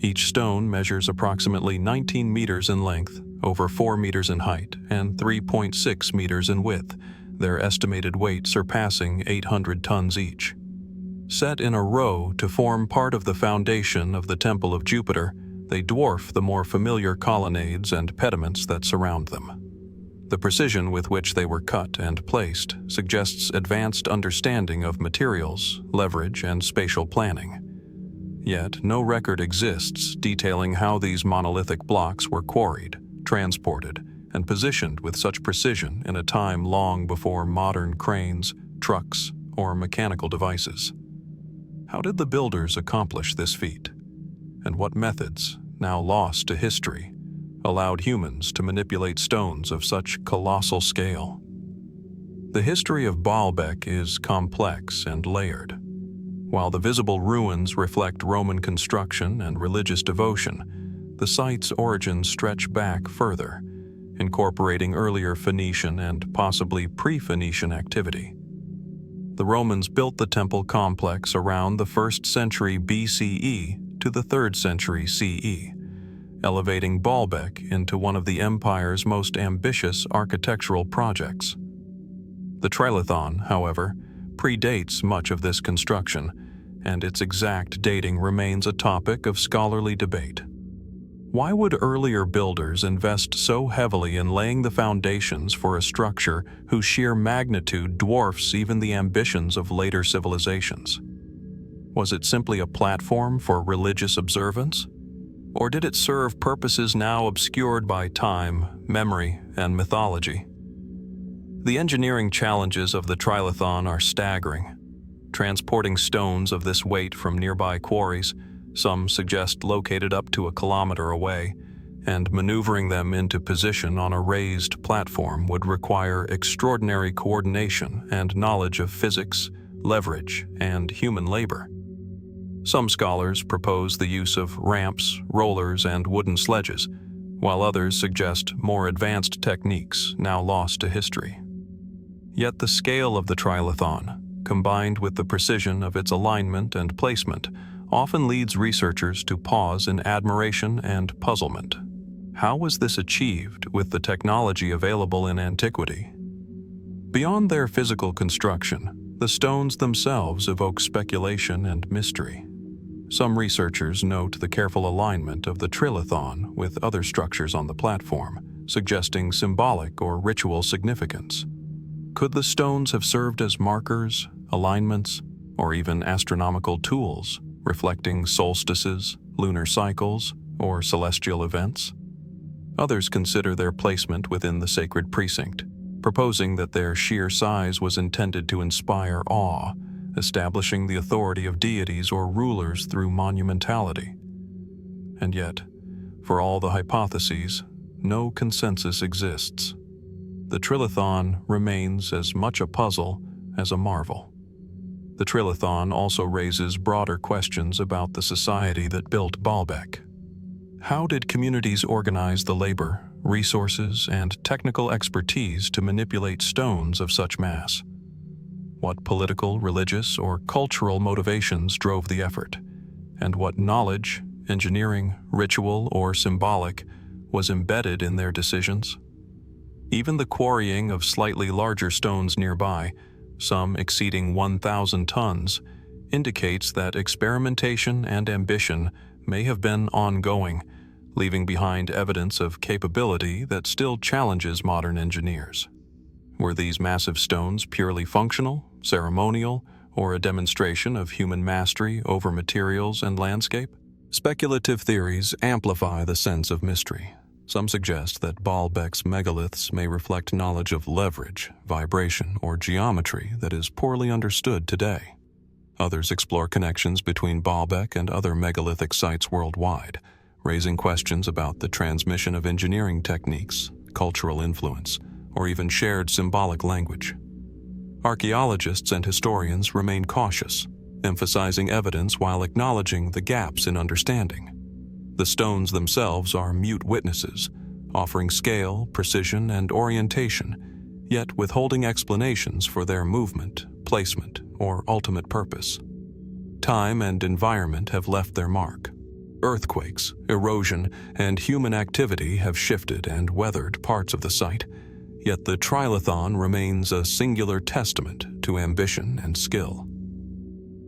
Each stone measures approximately 19 meters in length, over 4 meters in height, and 3.6 meters in width, their estimated weight surpassing 800 tons each. Set in a row to form part of the foundation of the Temple of Jupiter, they dwarf the more familiar colonnades and pediments that surround them. The precision with which they were cut and placed suggests advanced understanding of materials, leverage, and spatial planning. Yet, no record exists detailing how these monolithic blocks were quarried, transported, and positioned with such precision in a time long before modern cranes, trucks, or mechanical devices. How did the builders accomplish this feat? And what methods, now lost to history, allowed humans to manipulate stones of such colossal scale? The history of Baalbek is complex and layered. While the visible ruins reflect Roman construction and religious devotion, the the site's origins stretch back further, incorporating earlier Phoenician and possibly pre-Phoenician activity. The Romans built the temple complex around the 1st century BCE to the 3rd century CE, elevating Baalbek into one of the empire's most ambitious architectural projects. The Trilithon, however, predates much of this construction, and its exact dating remains a topic of scholarly debate. Why would earlier builders invest so heavily in laying the foundations for a structure whose sheer magnitude dwarfs even the ambitions of later civilizations? Was it simply a platform for religious observance? Or did it serve purposes now obscured by time, memory, and mythology? The engineering challenges of the Trilithon are staggering. Transporting stones of this weight from nearby quarries, some suggest located up to a kilometer away, and maneuvering them into position on a raised platform would require extraordinary coordination and knowledge of physics, leverage, and human labor. Some scholars propose the use of ramps, rollers, and wooden sledges, while others suggest more advanced techniques now lost to history. Yet the scale of the Trilithon, combined with the precision of its alignment and placement, often leads researchers to pause in admiration and puzzlement. How was this achieved with the technology available in antiquity? Beyond their physical construction, the stones themselves evoke speculation and mystery. Some researchers note the careful alignment of the Trilithon with other structures on the platform, suggesting symbolic or ritual significance. Could the stones have served as markers, alignments, or even astronomical tools, reflecting solstices, lunar cycles, or celestial events? Others consider their placement within the sacred precinct, proposing that their sheer size was intended to inspire awe, establishing the authority of deities or rulers through monumentality. And yet, for all the hypotheses, no consensus exists. The Trilithon remains as much a puzzle as a marvel. The Trilithon also raises broader questions about the society that built Baalbek. How did communities organize the labor, resources, and technical expertise to manipulate stones of such mass? What political, religious, or cultural motivations drove the effort? And what knowledge, engineering, ritual, or symbolic was embedded in their decisions? Even the quarrying of slightly larger stones nearby, some exceeding 1,000 tons, indicates that experimentation and ambition may have been ongoing, leaving behind evidence of capability that still challenges modern engineers. Were these massive stones purely functional, ceremonial, or a demonstration of human mastery over materials and landscape? Speculative theories amplify the sense of mystery. Some suggest that Baalbek's megaliths may reflect knowledge of leverage, vibration, or geometry that is poorly understood today. Others explore connections between Baalbek and other megalithic sites worldwide, raising questions about the transmission of engineering techniques, cultural influence, or even shared symbolic language. Archaeologists and historians remain cautious, emphasizing evidence while acknowledging the gaps in understanding. The stones themselves are mute witnesses, offering scale, precision, and orientation, yet withholding explanations for their movement, placement, or ultimate purpose. Time and environment have left their mark. Earthquakes, erosion, and human activity have shifted and weathered parts of the site, yet the Trilithon remains a singular testament to ambition and skill.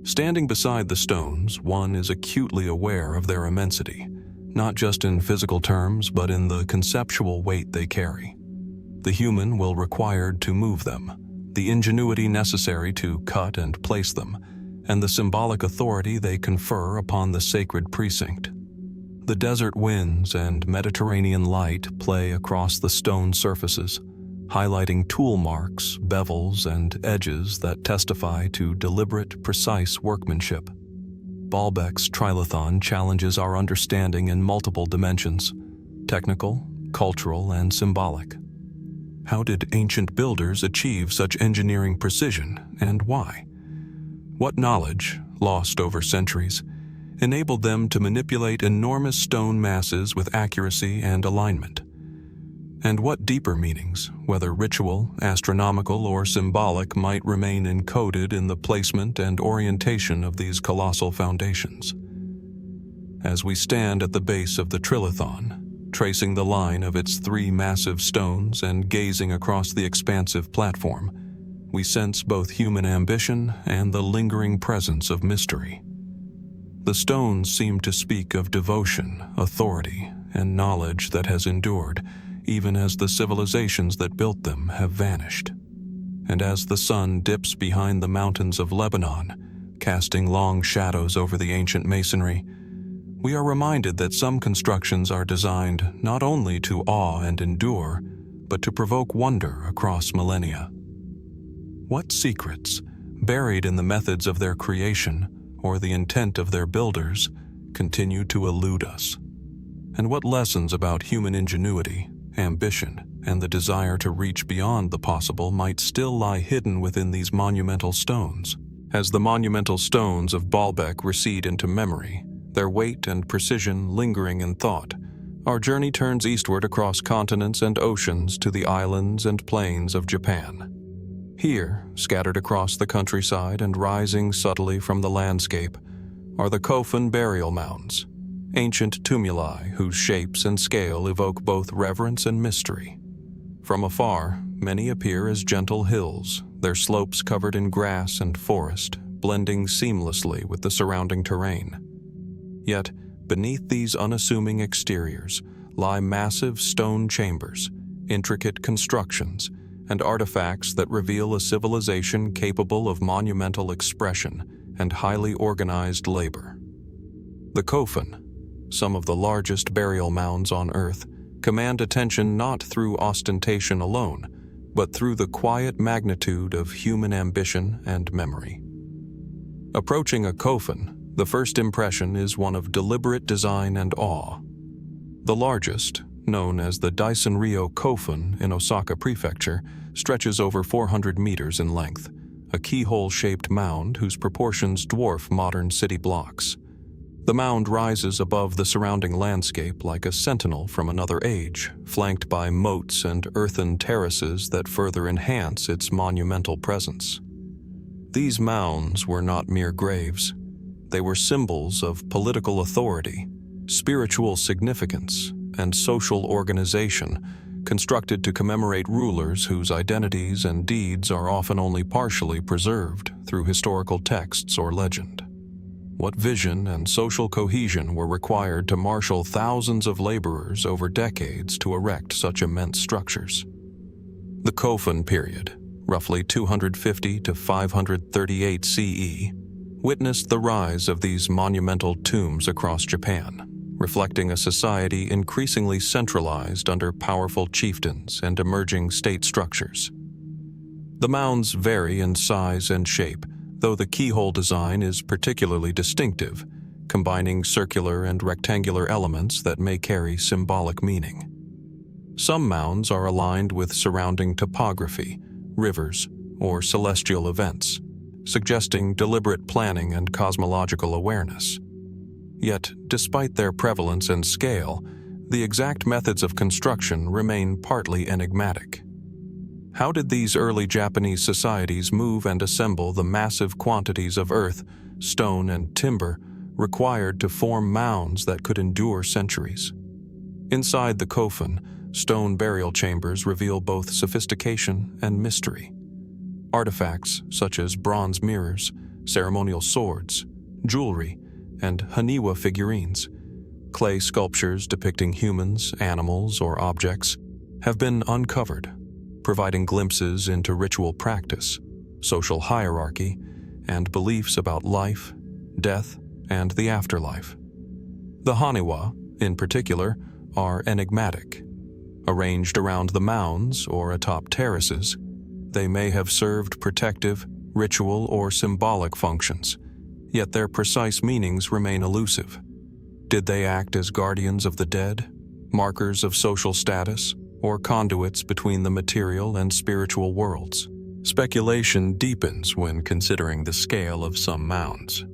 Standing beside the stones, one is acutely aware of their immensity, not just in physical terms, but in the conceptual weight they carry. The human will require to move them, the ingenuity necessary to cut and place them, and the symbolic authority they confer upon the sacred precinct. The desert winds and Mediterranean light play across the stone surfaces, highlighting tool marks, bevels, and edges that testify to deliberate, precise workmanship. Baalbek's Trilithon challenges our understanding in multiple dimensions: technical, cultural, and symbolic. How did ancient builders achieve such engineering precision, and why? What knowledge, lost over centuries, enabled them to manipulate enormous stone masses with accuracy and alignment. And what deeper meanings, whether ritual, astronomical, or symbolic, might remain encoded in the placement and orientation of these colossal foundations? As we stand at the base of the Trilithon, tracing the line of its 3 massive stones and gazing across the expansive platform, we sense both human ambition and the lingering presence of mystery. The stones seem to speak of devotion, authority, and knowledge that has endured, even as the civilizations that built them have vanished. And as the sun dips behind the mountains of Lebanon, casting long shadows over the ancient masonry, we are reminded that some constructions are designed not only to awe and endure, but to provoke wonder across millennia. What secrets, buried in the methods of their creation or the intent of their builders, continue to elude us? And what lessons about human ingenuity, ambition, and the desire to reach beyond the possible might still lie hidden within these monumental stones? As the monumental stones of Baalbek recede into memory, their weight and precision lingering in thought, our journey turns eastward across continents and oceans to the islands and plains of Japan. Here, scattered across the countryside and rising subtly from the landscape, are the Kofun burial mounds, ancient tumuli whose shapes and scale evoke both reverence and mystery. From afar, many appear as gentle hills, their slopes covered in grass and forest, blending seamlessly with the surrounding terrain. Yet, beneath these unassuming exteriors lie massive stone chambers, intricate constructions, and artifacts that reveal a civilization capable of monumental expression and highly organized labor. The Kofun, some of the largest burial mounds on Earth, command attention not through ostentation alone, but through the quiet magnitude of human ambition and memory. Approaching a Kofun, the first impression is one of deliberate design and awe. The largest, known as the Daisen-ryo Kofun in Osaka Prefecture, stretches over 400 meters in length, a keyhole-shaped mound whose proportions dwarf modern city blocks. The mound rises above the surrounding landscape like a sentinel from another age, flanked by moats and earthen terraces that further enhance its monumental presence. These mounds were not mere graves. They were symbols of political authority, spiritual significance, and social organization, constructed to commemorate rulers whose identities and deeds are often only partially preserved through historical texts or legend. What vision and social cohesion were required to marshal thousands of laborers over decades to erect such immense structures? The Kofun period, roughly 250 to 538 CE, witnessed the rise of these monumental tombs across Japan, reflecting a society increasingly centralized under powerful chieftains and emerging state structures. The mounds vary in size and shape, though the keyhole design is particularly distinctive, combining circular and rectangular elements that may carry symbolic meaning. Some mounds are aligned with surrounding topography, rivers, or celestial events, suggesting deliberate planning and cosmological awareness. Yet, despite their prevalence and scale, the exact methods of construction remain partly enigmatic. How did these early Japanese societies move and assemble the massive quantities of earth, stone, and timber required to form mounds that could endure centuries? Inside the Kofun, stone burial chambers reveal both sophistication and mystery. Artifacts such as bronze mirrors, ceremonial swords, jewelry, and haniwa figurines, clay sculptures depicting humans, animals, or objects, have been uncovered, providing glimpses into ritual practice, social hierarchy, and beliefs about life, death, and the afterlife. The haniwa, in particular, are enigmatic. Arranged around the mounds or atop terraces, they may have served protective, ritual, or symbolic functions, yet their precise meanings remain elusive. Did they act as guardians of the dead, markers of social status, or conduits between the material and spiritual worlds? Speculation deepens when considering the scale of some mounds.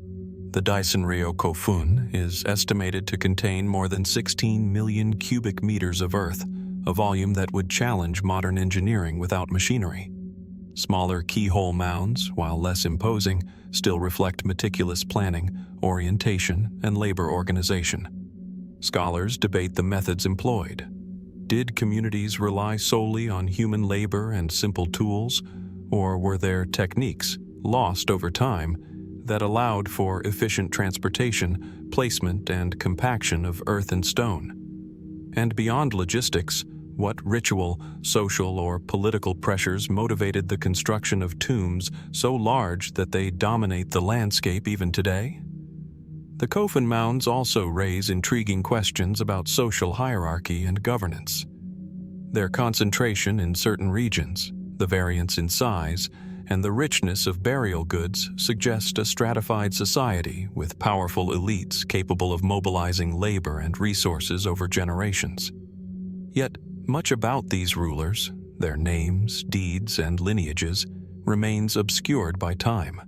The Dyson Rio Kofun is estimated to contain more than 16 million cubic meters of earth, a volume that would challenge modern engineering without machinery. Smaller keyhole mounds, while less imposing, still reflect meticulous planning, orientation, and labor organization. Scholars debate the methods employed. Did communities rely solely on human labor and simple tools, or were there techniques, lost over time, that allowed for efficient transportation, placement, and compaction of earth and stone? And beyond logistics, what ritual, social, or political pressures motivated the construction of tombs so large that they dominate the landscape even today? The Kofun mounds also raise intriguing questions about social hierarchy and governance. Their concentration in certain regions, the variance in size, and the richness of burial goods suggest a stratified society with powerful elites capable of mobilizing labor and resources over generations. Yet, much about these rulers, their names, deeds, and lineages, remains obscured by time.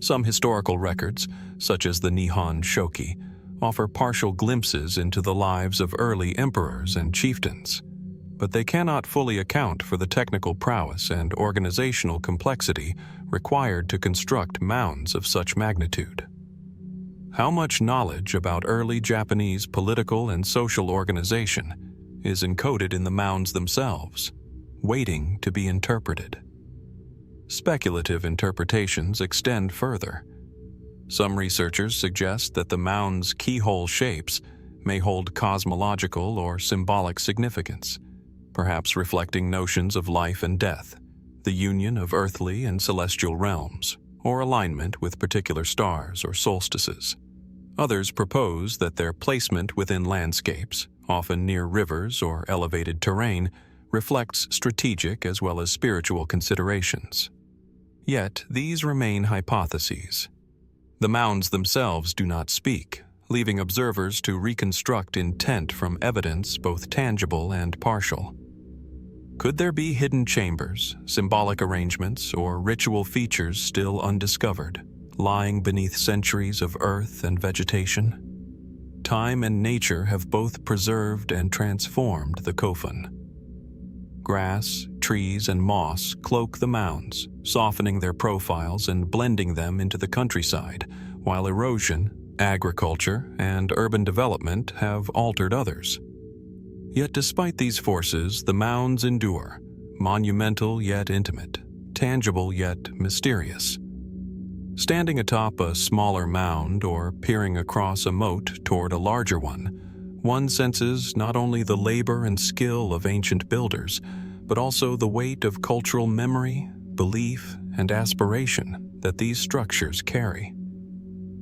Some historical records, such as the Nihon Shoki, offer partial glimpses into the lives of early emperors and chieftains, but they cannot fully account for the technical prowess and organizational complexity required to construct mounds of such magnitude. How much knowledge about early Japanese political and social organization is encoded in the mounds themselves, waiting to be interpreted? Speculative interpretations extend further. Some researchers suggest that the mound's keyhole shapes may hold cosmological or symbolic significance, perhaps reflecting notions of life and death, the union of earthly and celestial realms, or alignment with particular stars or solstices. Others propose that their placement within landscapes, often near rivers or elevated terrain, reflects strategic as well as spiritual considerations. Yet, these remain hypotheses. The mounds themselves do not speak, leaving observers to reconstruct intent from evidence both tangible and partial. Could there be hidden chambers, symbolic arrangements, or ritual features still undiscovered, lying beneath centuries of earth and vegetation? Time and nature have both preserved and transformed the Kofun. Grass, trees, and moss cloak the mounds, softening their profiles and blending them into the countryside, while erosion, agriculture, and urban development have altered others. Yet despite these forces, the mounds endure, monumental yet intimate, tangible yet mysterious. Standing atop a smaller mound or peering across a moat toward a larger one senses not only the labor and skill of ancient builders, but also the weight of cultural memory, belief, and aspiration that these structures carry.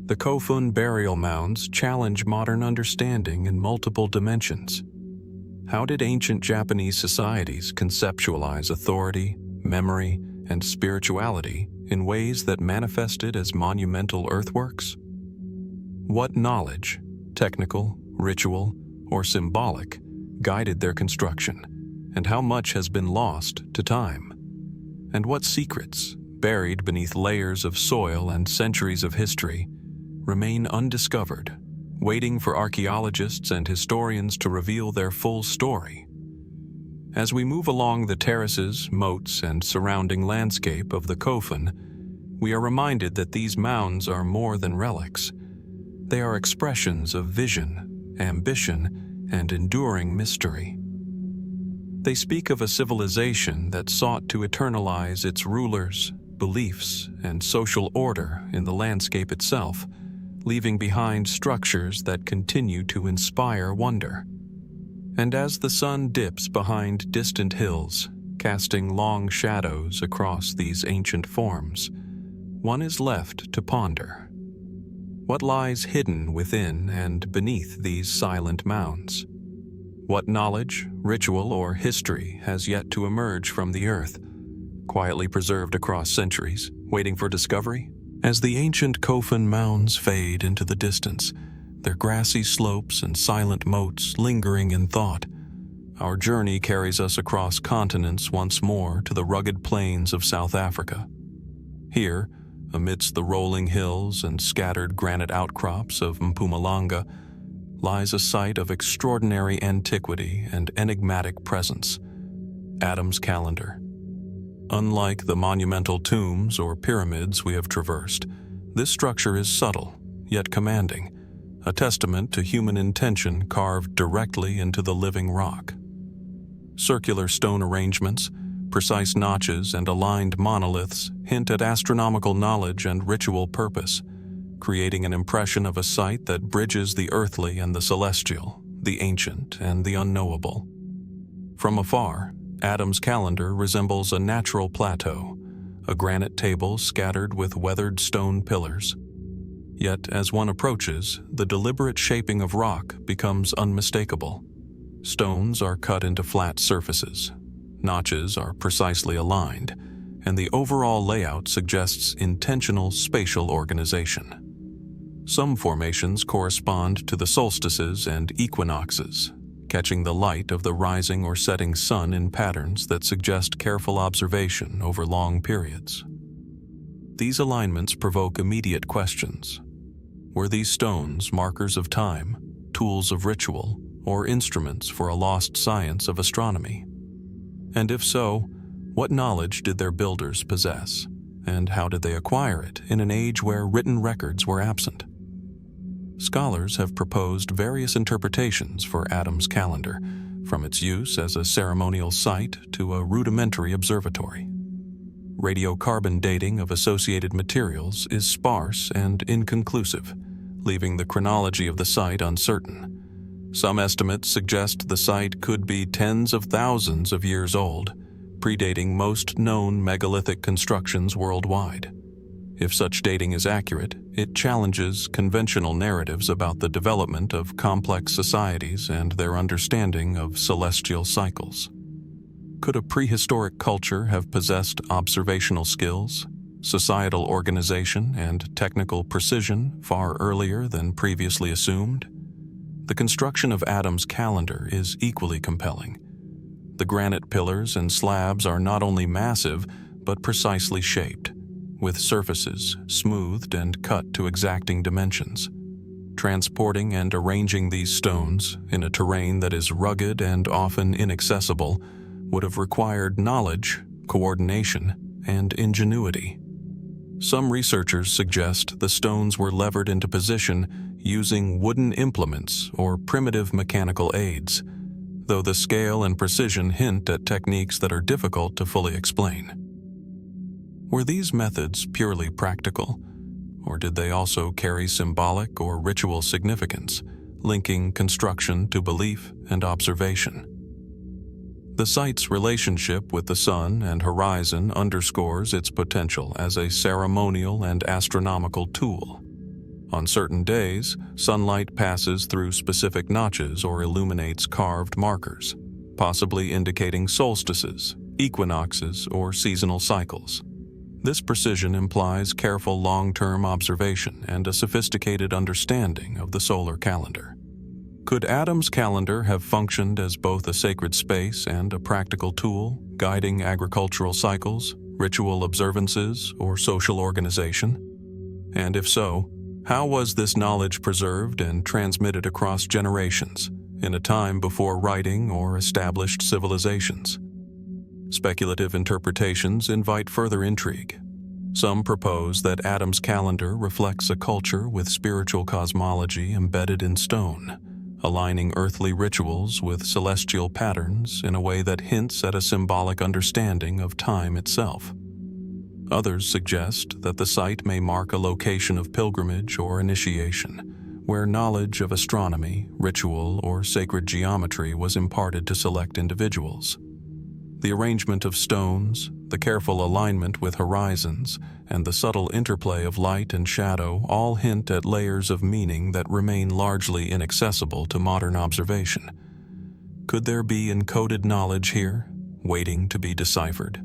The Kofun burial mounds challenge modern understanding in multiple dimensions. How did ancient Japanese societies conceptualize authority, memory, and spirituality in ways that manifested as monumental earthworks? What knowledge, technical, ritual, or symbolic, guided their construction, and how much has been lost to time? And what secrets, buried beneath layers of soil and centuries of history, remain undiscovered, waiting for archaeologists and historians to reveal their full story? As we move along the terraces, moats, and surrounding landscape of the Kofun, we are reminded that these mounds are more than relics. They are expressions of vision, ambition, and enduring mystery. They speak of a civilization that sought to eternalize its rulers, beliefs, and social order in the landscape itself, leaving behind structures that continue to inspire wonder. And as the sun dips behind distant hills, casting long shadows across these ancient forms, one is left to ponder. What lies hidden within and beneath these silent mounds? What knowledge, ritual, or history has yet to emerge from the earth, quietly preserved across centuries, waiting for discovery? As the ancient Kofun mounds fade into the distance, their grassy slopes and silent moats lingering in thought, our journey carries us across continents once more to the rugged plains of South Africa. Here, Amidst the rolling hills and scattered granite outcrops of Mpumalanga lies a site of extraordinary antiquity and enigmatic presence, Adam's calendar. Unlike the monumental tombs or pyramids we have traversed, this structure is subtle, yet commanding, a testament to human intention carved directly into the living rock. Circular stone arrangements, precise notches, and aligned monoliths hint at astronomical knowledge and ritual purpose, creating an impression of a site that bridges the earthly and the celestial, the ancient and the unknowable. From afar, Adam's calendar resembles a natural plateau, a granite table scattered with weathered stone pillars. Yet, as one approaches, the deliberate shaping of rock becomes unmistakable. Stones are cut into flat surfaces, notches are precisely aligned, and the overall layout suggests intentional spatial organization. Some formations correspond to the solstices and equinoxes, catching the light of the rising or setting sun in patterns that suggest careful observation over long periods. These alignments provoke immediate questions. Were these stones markers of time, tools of ritual, or instruments for a lost science of astronomy? And if so, what knowledge did their builders possess, and how did they acquire it in an age where written records were absent? Scholars have proposed various interpretations for Adam's calendar, from its use as a ceremonial site to a rudimentary observatory. Radiocarbon dating of associated materials is sparse and inconclusive, leaving the chronology of the site uncertain. Some estimates suggest the site could be tens of thousands of years old, predating most known megalithic constructions worldwide. If such dating is accurate, it challenges conventional narratives about the development of complex societies and their understanding of celestial cycles. Could a prehistoric culture have possessed observational skills, societal organization, and technical precision far earlier than previously assumed? The construction of Adam's calendar is equally compelling. The granite pillars and slabs are not only massive, but precisely shaped, with surfaces smoothed and cut to exacting dimensions. Transporting and arranging these stones in a terrain that is rugged and often inaccessible would have required knowledge, coordination, and ingenuity. Some researchers suggest the stones were levered into position using wooden implements or primitive mechanical aids, though the scale and precision hint at techniques that are difficult to fully explain. Were these methods purely practical, or did they also carry symbolic or ritual significance, linking construction to belief and observation? The site's relationship with the sun and horizon underscores its potential as a ceremonial and astronomical tool. On certain days, sunlight passes through specific notches or illuminates carved markers, possibly indicating solstices, equinoxes, or seasonal cycles. This precision implies careful long-term observation and a sophisticated understanding of the solar calendar. Could Adam's calendar have functioned as both a sacred space and a practical tool, guiding agricultural cycles, ritual observances, or social organization? And if so, how was this knowledge preserved and transmitted across generations, in a time before writing or established civilizations? Speculative interpretations invite further intrigue. Some propose that Adam's calendar reflects a culture with spiritual cosmology embedded in stone, aligning earthly rituals with celestial patterns in a way that hints at a symbolic understanding of time itself. Others suggest that the site may mark a location of pilgrimage or initiation, where knowledge of astronomy, ritual, or sacred geometry was imparted to select individuals. The arrangement of stones, the careful alignment with horizons, and the subtle interplay of light and shadow all hint at layers of meaning that remain largely inaccessible to modern observation. Could there be encoded knowledge here, waiting to be deciphered,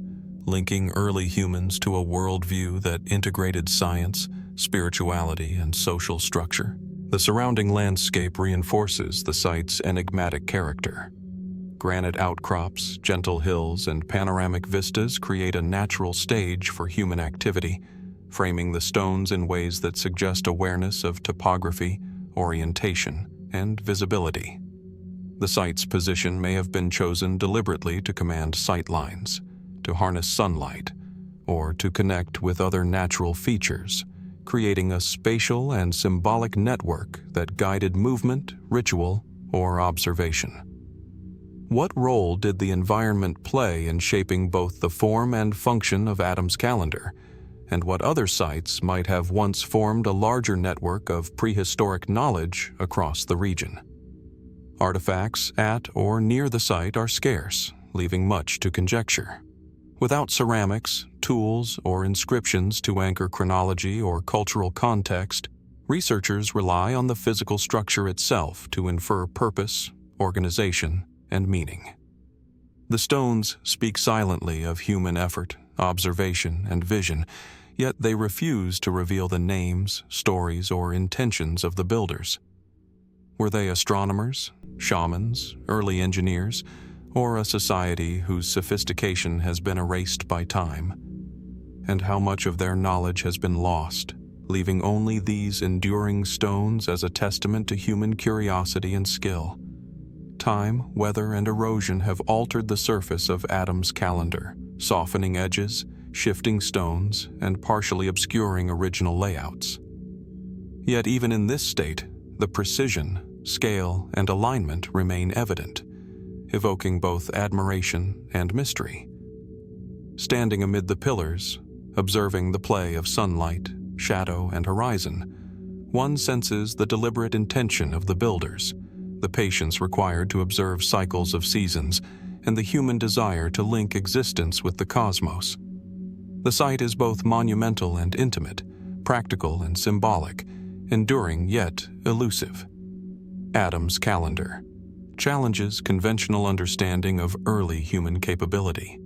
linking early humans to a worldview that integrated science, spirituality, and social structure? The surrounding landscape reinforces the site's enigmatic character. Granite outcrops, gentle hills, and panoramic vistas create a natural stage for human activity, framing the stones in ways that suggest awareness of topography, orientation, and visibility. The site's position may have been chosen deliberately to command sight lines, to harness sunlight, or to connect with other natural features, creating a spatial and symbolic network that guided movement, ritual, or observation. What role did the environment play in shaping both the form and function of Adam's calendar, and what other sites might have once formed a larger network of prehistoric knowledge across the region? Artifacts at or near the site are scarce, leaving much to conjecture. Without ceramics, tools, or inscriptions to anchor chronology or cultural context, researchers rely on the physical structure itself to infer purpose, organization, and meaning. The stones speak silently of human effort, observation, and vision, yet they refuse to reveal the names, stories, or intentions of the builders. Were they astronomers, shamans, early engineers, or a society whose sophistication has been erased by time? And how much of their knowledge has been lost, leaving only these enduring stones as a testament to human curiosity and skill? Time, weather, and erosion have altered the surface of Adam's calendar, softening edges, shifting stones, and partially obscuring original layouts. Yet even in this state, the precision, scale, and alignment remain evident, evoking both admiration and mystery. Standing amid the pillars, observing the play of sunlight, shadow, and horizon, one senses the deliberate intention of the builders, the patience required to observe cycles of seasons, and the human desire to link existence with the cosmos. The site is both monumental and intimate, practical and symbolic, enduring yet elusive. Adam's calendar challenges conventional understanding of early human capability.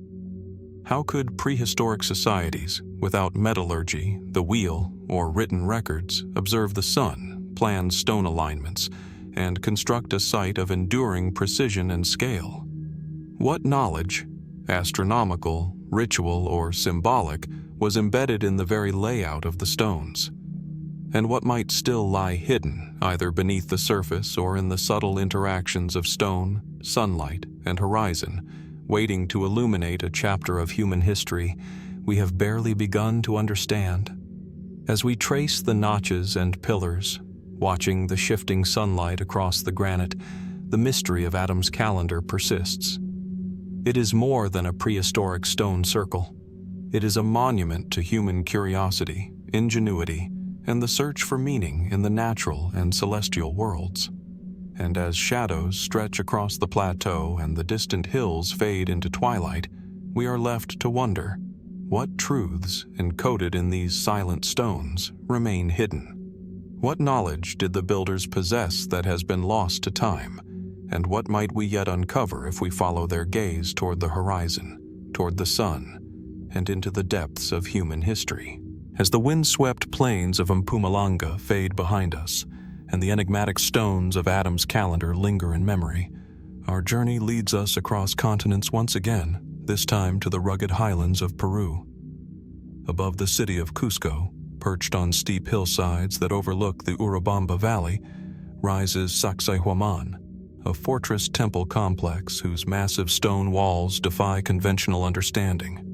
How could prehistoric societies, without metallurgy, the wheel, or written records, observe the sun, plan stone alignments, and construct a site of enduring precision and scale? What knowledge, astronomical, ritual, or symbolic, was embedded in the very layout of the stones? And what might still lie hidden, either beneath the surface or in the subtle interactions of stone, sunlight, and horizon, waiting to illuminate a chapter of human history we have barely begun to understand? As we trace the notches and pillars, watching the shifting sunlight across the granite, the mystery of Adam's calendar persists. It is more than a prehistoric stone circle. It is a monument to human curiosity, ingenuity, and the search for meaning in the natural and celestial worlds. And as shadows stretch across the plateau and the distant hills fade into twilight, we are left to wonder, what truths encoded in these silent stones remain hidden? What knowledge did the builders possess that has been lost to time, and what might we yet uncover if we follow their gaze toward the horizon, toward the sun, and into the depths of human history? As the wind-swept plains of Mpumalanga fade behind us, and the enigmatic stones of Adam's calendar linger in memory, our journey leads us across continents once again, this time to the rugged highlands of Peru. Above the city of Cusco, perched on steep hillsides that overlook the Urubamba Valley, rises Sacsayhuamán, a fortress temple complex whose massive stone walls defy conventional understanding.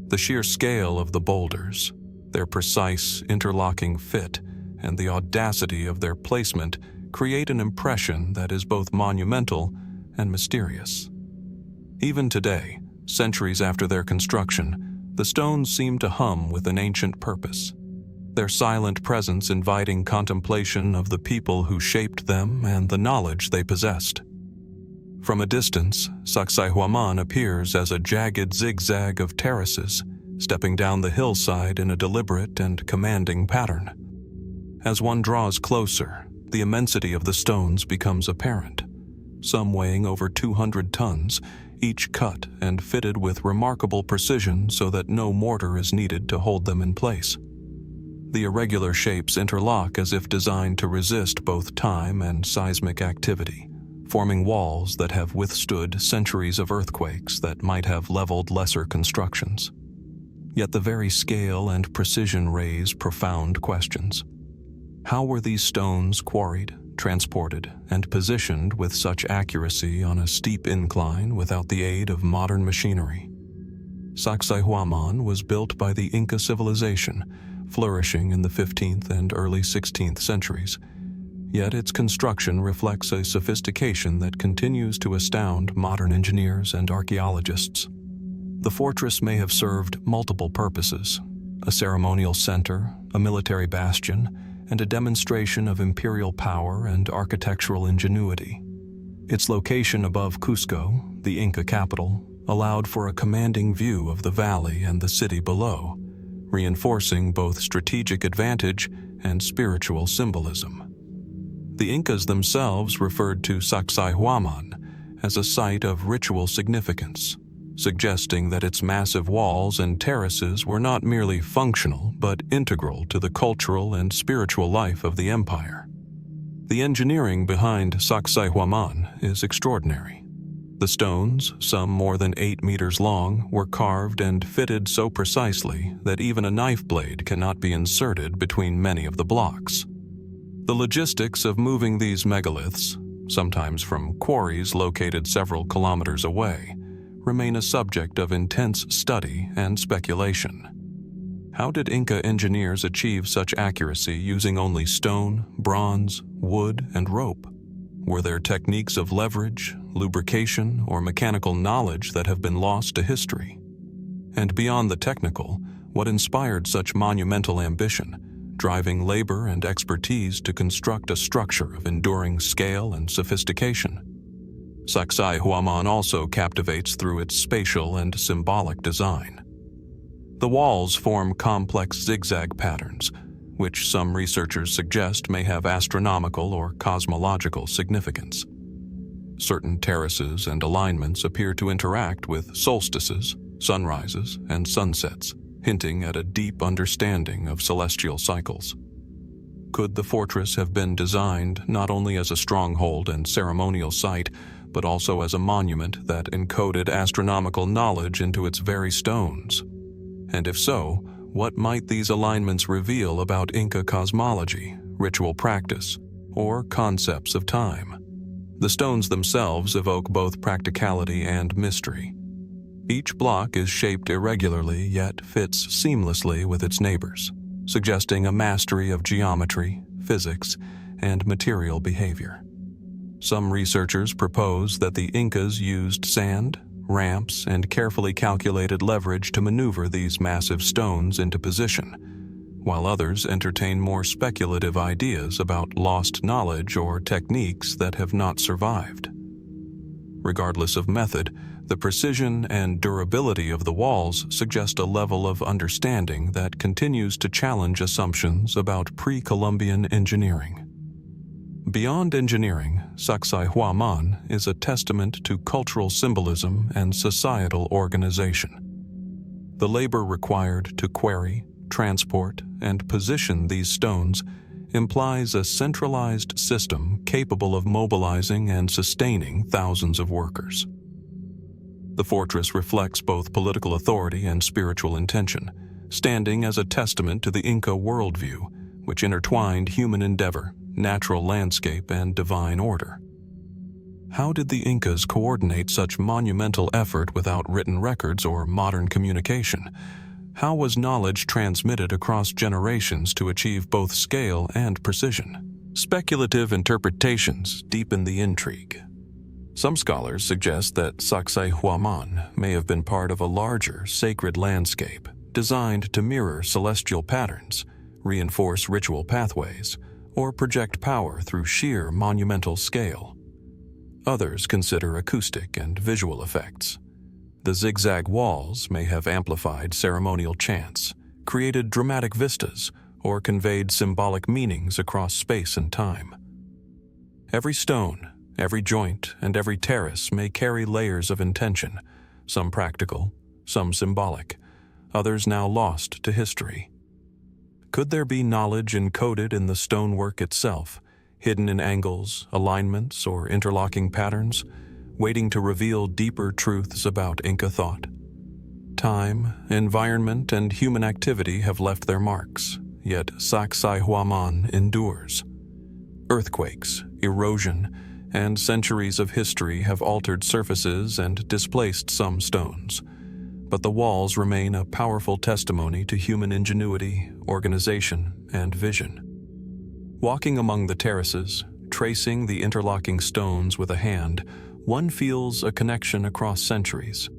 The sheer scale of the boulders, their precise interlocking fit, and the audacity of their placement create an impression that is both monumental and mysterious. Even today, centuries after their construction, the stones seem to hum with an ancient purpose, their silent presence inviting contemplation of the people who shaped them and the knowledge they possessed. From a distance, Sacsayhuamán appears as a jagged zigzag of terraces, stepping down the hillside in a deliberate and commanding pattern. As one draws closer, the immensity of the stones becomes apparent, some weighing over 200 tons, each cut and fitted with remarkable precision so that no mortar is needed to hold them in place. The irregular shapes interlock as if designed to resist both time and seismic activity, forming walls that have withstood centuries of earthquakes that might have leveled lesser constructions. Yet the very scale and precision raise profound questions. How were these stones quarried, transported, and positioned with such accuracy on a steep incline without the aid of modern machinery? Sacsayhuamán was built by the Inca civilization, flourishing in the 15th and early 16th centuries. Yet its construction reflects a sophistication that continues to astound modern engineers and archaeologists. The fortress may have served multiple purposes: a ceremonial center, a military bastion, and a demonstration of imperial power and architectural ingenuity. Its location above Cusco, the Inca capital, allowed for a commanding view of the valley and the city below, reinforcing both strategic advantage and spiritual symbolism. The Incas themselves referred to Sacsayhuamán as a site of ritual significance, suggesting that its massive walls and terraces were not merely functional but integral to the cultural and spiritual life of the empire. The engineering behind Sacsayhuamán is extraordinary. The stones, some more than 8 meters long, were carved and fitted so precisely that even a knife blade cannot be inserted between many of the blocks. The logistics of moving these megaliths, sometimes from quarries located several kilometers away, remain a subject of intense study and speculation. How did Inca engineers achieve such accuracy using only stone, bronze, wood, and rope? Were there techniques of leverage, lubrication, or mechanical knowledge that have been lost to history? And beyond the technical, what inspired such monumental ambition, driving labor and expertise to construct a structure of enduring scale and sophistication? Sacsayhuamán also captivates through its spatial and symbolic design. The walls form complex zigzag patterns, which some researchers suggest may have astronomical or cosmological significance. Certain terraces and alignments appear to interact with solstices, sunrises, and sunsets, hinting at a deep understanding of celestial cycles. Could the fortress have been designed not only as a stronghold and ceremonial site, but also as a monument that encoded astronomical knowledge into its very stones? And if so, what might these alignments reveal about Inca cosmology, ritual practice, or concepts of time? The stones themselves evoke both practicality and mystery. Each block is shaped irregularly yet fits seamlessly with its neighbors, suggesting a mastery of geometry, physics, and material behavior. Some researchers propose that the Incas used sand, ramps, and carefully calculated leverage to maneuver these massive stones into position, while others entertain more speculative ideas about lost knowledge or techniques that have not survived. Regardless of method, the precision and durability of the walls suggest a level of understanding that continues to challenge assumptions about pre-Columbian engineering. Beyond engineering, Sacsayhuamán is a testament to cultural symbolism and societal organization. The labor required to quarry, transport, and position these stones implies a centralized system capable of mobilizing and sustaining thousands of workers. The fortress reflects both political authority and spiritual intention, standing as a testament to the Inca worldview, which intertwined human endeavor, natural landscape, and divine order. How did the Incas coordinate such monumental effort without written records or modern communication? How was knowledge transmitted across generations to achieve both scale and precision? Speculative interpretations deepen the intrigue. Some scholars suggest that Sacsayhuamán may have been part of a larger, sacred landscape designed to mirror celestial patterns, reinforce ritual pathways, or project power through sheer monumental scale. Others consider acoustic and visual effects. The zigzag walls may have amplified ceremonial chants, created dramatic vistas, or conveyed symbolic meanings across space and time. Every stone, every joint, and every terrace may carry layers of intention, some practical, some symbolic, others now lost to history. Could there be knowledge encoded in the stonework itself, hidden in angles, alignments, or interlocking patterns, waiting to reveal deeper truths about Inca thought? Time, environment, and human activity have left their marks, yet Sacsayhuamán endures. Earthquakes, erosion, and centuries of history have altered surfaces and displaced some stones, but the walls remain a powerful testimony to human ingenuity, organization, and vision. Walking among the terraces, tracing the interlocking stones with a hand, one feels a connection across centuries.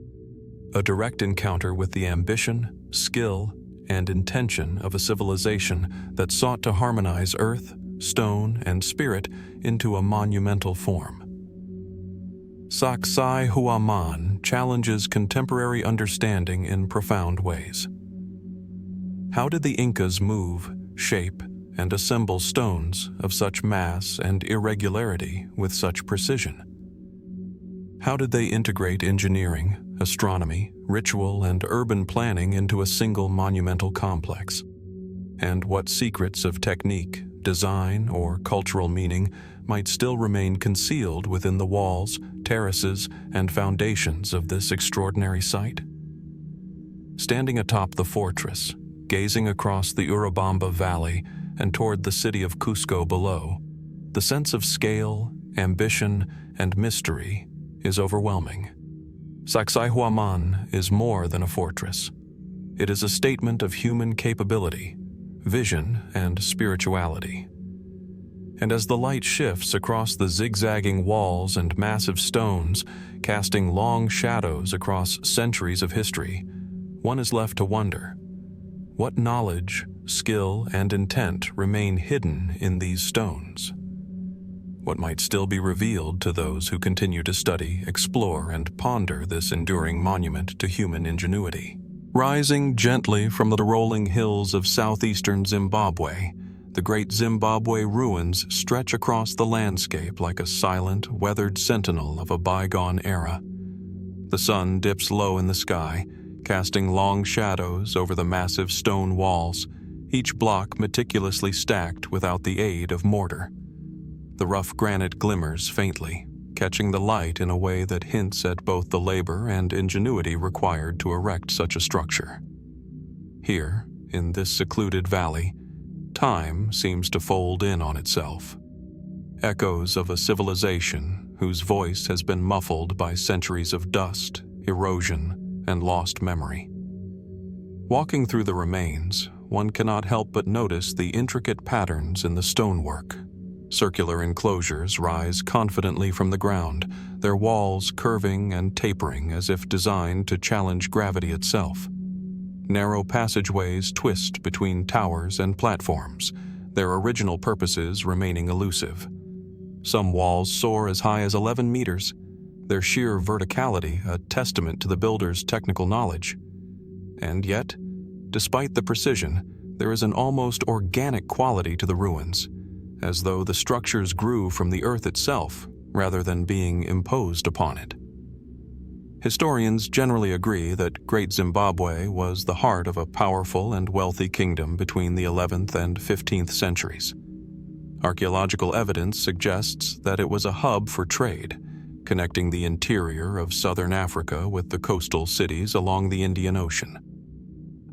A direct encounter with the ambition, skill, and intention of a civilization that sought to harmonize earth, stone, and spirit into a monumental form. Sacsayhuamán challenges contemporary understanding in profound ways. How did the Incas move, shape, and assemble stones of such mass and irregularity with such precision? How did they integrate engineering, astronomy, ritual, and urban planning into a single monumental complex? And what secrets of technique, design, or cultural meaning might still remain concealed within the walls, terraces, and foundations of this extraordinary site? Standing atop the fortress, gazing across the Urubamba Valley and toward the city of Cusco below, the sense of scale, ambition, and mystery is overwhelming. Sacsayhuamán is more than a fortress. It is a statement of human capability, vision, and spirituality. And as the light shifts across the zigzagging walls and massive stones, casting long shadows across centuries of history, one is left to wonder, what knowledge, skill, and intent remain hidden in these stones? What might still be revealed to those who continue to study, explore, and ponder this enduring monument to human ingenuity? Rising gently from the rolling hills of southeastern Zimbabwe, the great Zimbabwe ruins stretch across the landscape like a silent, weathered sentinel of a bygone era. The sun dips low in the sky, casting long shadows over the massive stone walls, each block meticulously stacked without the aid of mortar. The rough granite glimmers faintly, catching the light in a way that hints at both the labor and ingenuity required to erect such a structure. Here, in this secluded valley, time seems to fold in on itself. Echoes of a civilization whose voice has been muffled by centuries of dust, erosion, and lost memory. Walking through the remains, one cannot help but notice the intricate patterns in the stonework. Circular enclosures rise confidently from the ground, their walls curving and tapering as if designed to challenge gravity itself. Narrow passageways twist between towers and platforms, their original purposes remaining elusive. Some walls soar as high as 11 meters, their sheer verticality a testament to the builder's technical knowledge. And yet, despite the precision, there is an almost organic quality to the ruins, as though the structures grew from the earth itself rather than being imposed upon it. Historians generally agree that Great Zimbabwe was the heart of a powerful and wealthy kingdom between the 11th and 15th centuries. Archaeological evidence suggests that it was a hub for trade, connecting the interior of southern Africa with the coastal cities along the Indian Ocean.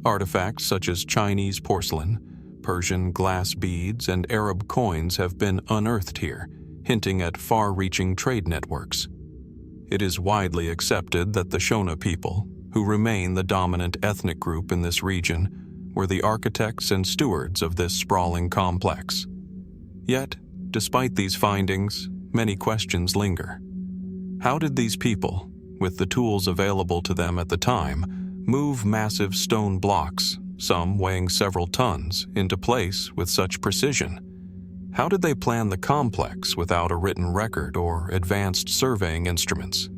Artifacts such as Chinese porcelain, Persian glass beads, and Arab coins have been unearthed here, hinting at far-reaching trade networks. It is widely accepted that the Shona people, who remain the dominant ethnic group in this region, were the architects and stewards of this sprawling complex. Yet, despite these findings, many questions linger. How did these people, with the tools available to them at the time, move massive stone blocks, some weighing several tons, into place with such precision? How did they plan the complex without a written record or advanced surveying instruments?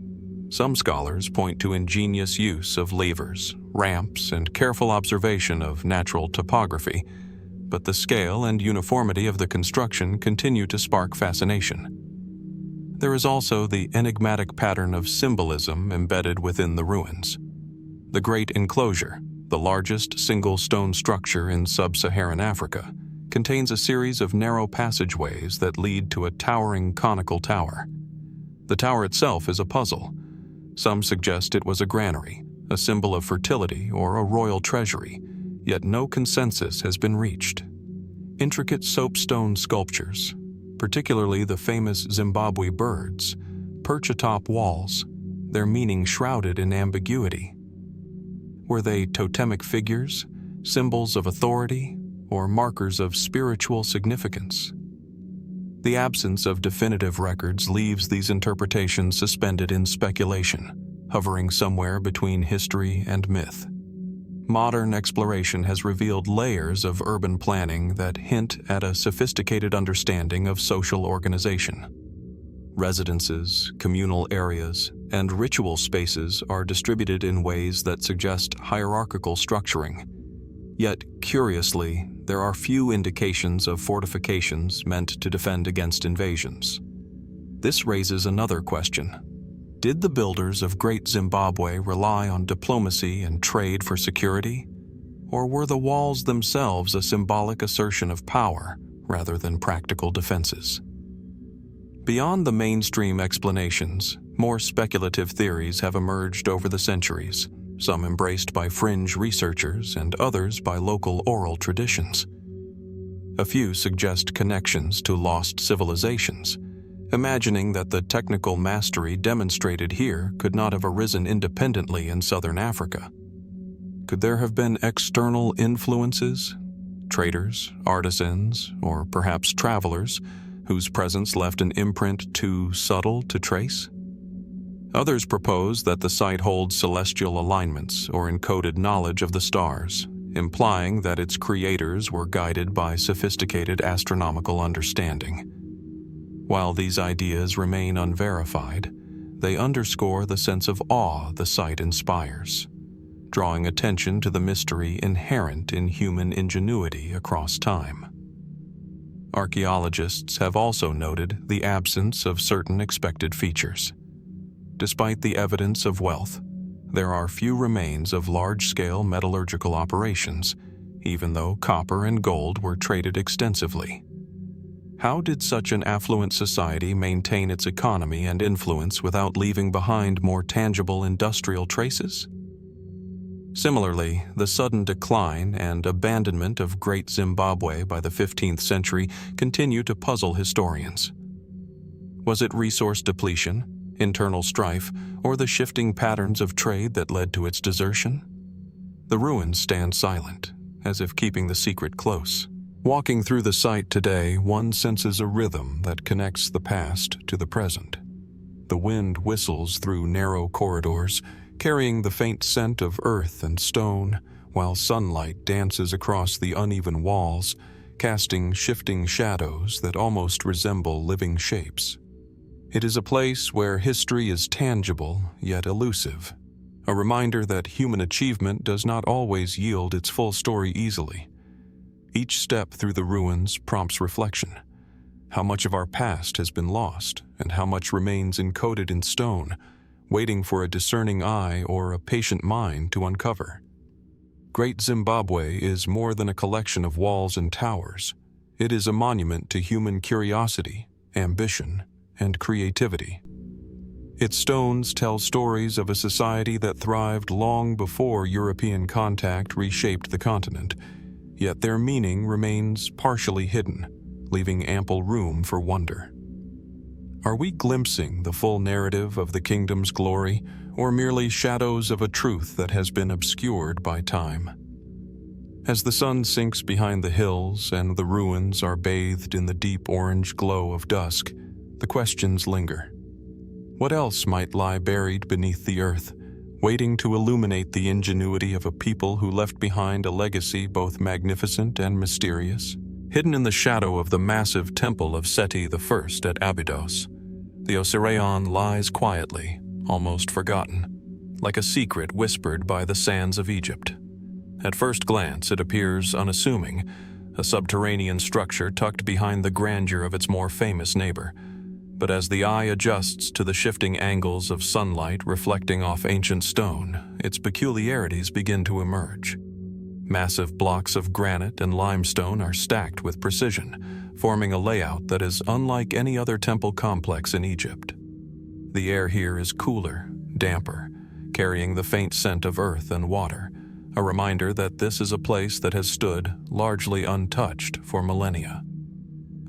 Some scholars point to ingenious use of levers, ramps, and careful observation of natural topography, but the scale and uniformity of the construction continue to spark fascination. There is also the enigmatic pattern of symbolism embedded within the ruins. The Great Enclosure, the largest single stone structure in sub-Saharan Africa, contains a series of narrow passageways that lead to a towering conical tower. The tower itself is a puzzle. Some suggest it was a granary, a symbol of fertility or a royal treasury, yet no consensus has been reached. Intricate soapstone sculptures, particularly the famous Zimbabwe birds, perch atop walls, their meaning shrouded in ambiguity. Were they totemic figures, symbols of authority, or markers of spiritual significance? The absence of definitive records leaves these interpretations suspended in speculation, hovering somewhere between history and myth. Modern exploration has revealed layers of urban planning that hint at a sophisticated understanding of social organization. Residences, communal areas, and ritual spaces are distributed in ways that suggest hierarchical structuring. Yet, curiously, there are few indications of fortifications meant to defend against invasions. This raises another question. Did the builders of Great Zimbabwe rely on diplomacy and trade for security? Or were the walls themselves a symbolic assertion of power rather than practical defenses? Beyond the mainstream explanations, more speculative theories have emerged over the centuries, some embraced by fringe researchers and others by local oral traditions. A few suggest connections to lost civilizations, imagining that the technical mastery demonstrated here could not have arisen independently in southern Africa. Could there have been external influences, traders, artisans, or perhaps travelers, whose presence left an imprint too subtle to trace? Others propose that the site holds celestial alignments or encoded knowledge of the stars, implying that its creators were guided by sophisticated astronomical understanding. While these ideas remain unverified, they underscore the sense of awe the site inspires, drawing attention to the mystery inherent in human ingenuity across time. Archaeologists have also noted the absence of certain expected features. Despite the evidence of wealth, there are few remains of large-scale metallurgical operations, even though copper and gold were traded extensively. How did such an affluent society maintain its economy and influence without leaving behind more tangible industrial traces? Similarly, the sudden decline and abandonment of Great Zimbabwe by the 15th century continue to puzzle historians. Was it resource depletion, internal strife, or the shifting patterns of trade that led to its desertion? The ruins stand silent, as if keeping the secret close. Walking through the site today, one senses a rhythm that connects the past to the present. The wind whistles through narrow corridors, carrying the faint scent of earth and stone, while sunlight dances across the uneven walls, casting shifting shadows that almost resemble living shapes. It is a place where history is tangible yet elusive, a reminder that human achievement does not always yield its full story easily. Each step through the ruins prompts reflection. How much of our past has been lost, and how much remains encoded in stone, waiting for a discerning eye or a patient mind to uncover. Great Zimbabwe is more than a collection of walls and towers. It is a monument to human curiosity, ambition, and creativity. Its stones tell stories of a society that thrived long before European contact reshaped the continent, yet their meaning remains partially hidden, leaving ample room for wonder. Are we glimpsing the full narrative of the kingdom's glory, or merely shadows of a truth that has been obscured by time? As the sun sinks behind the hills and the ruins are bathed in the deep orange glow of dusk, the questions linger. What else might lie buried beneath the earth, waiting to illuminate the ingenuity of a people who left behind a legacy both magnificent and mysterious? Hidden in the shadow of the massive temple of Seti I at Abydos, the Osirion lies quietly, almost forgotten, like a secret whispered by the sands of Egypt. At first glance, it appears unassuming, a subterranean structure tucked behind the grandeur of its more famous neighbor. But as the eye adjusts to the shifting angles of sunlight reflecting off ancient stone, its peculiarities begin to emerge. Massive blocks of granite and limestone are stacked with precision, forming a layout that is unlike any other temple complex in Egypt. The air here is cooler, damper, carrying the faint scent of earth and water, a reminder that this is a place that has stood largely untouched for millennia.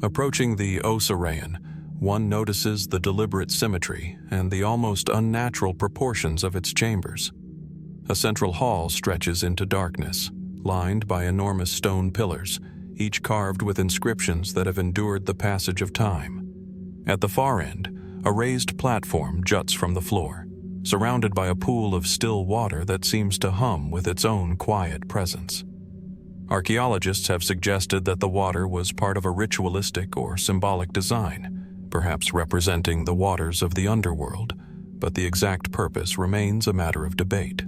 Approaching the Osirian, one notices the deliberate symmetry and the almost unnatural proportions of its chambers. A central hall stretches into darkness, lined by enormous stone pillars, each carved with inscriptions that have endured the passage of time. At the far end, a raised platform juts from the floor, surrounded by a pool of still water that seems to hum with its own quiet presence. Archaeologists have suggested that the water was part of a ritualistic or symbolic design, perhaps representing the waters of the underworld, but the exact purpose remains a matter of debate.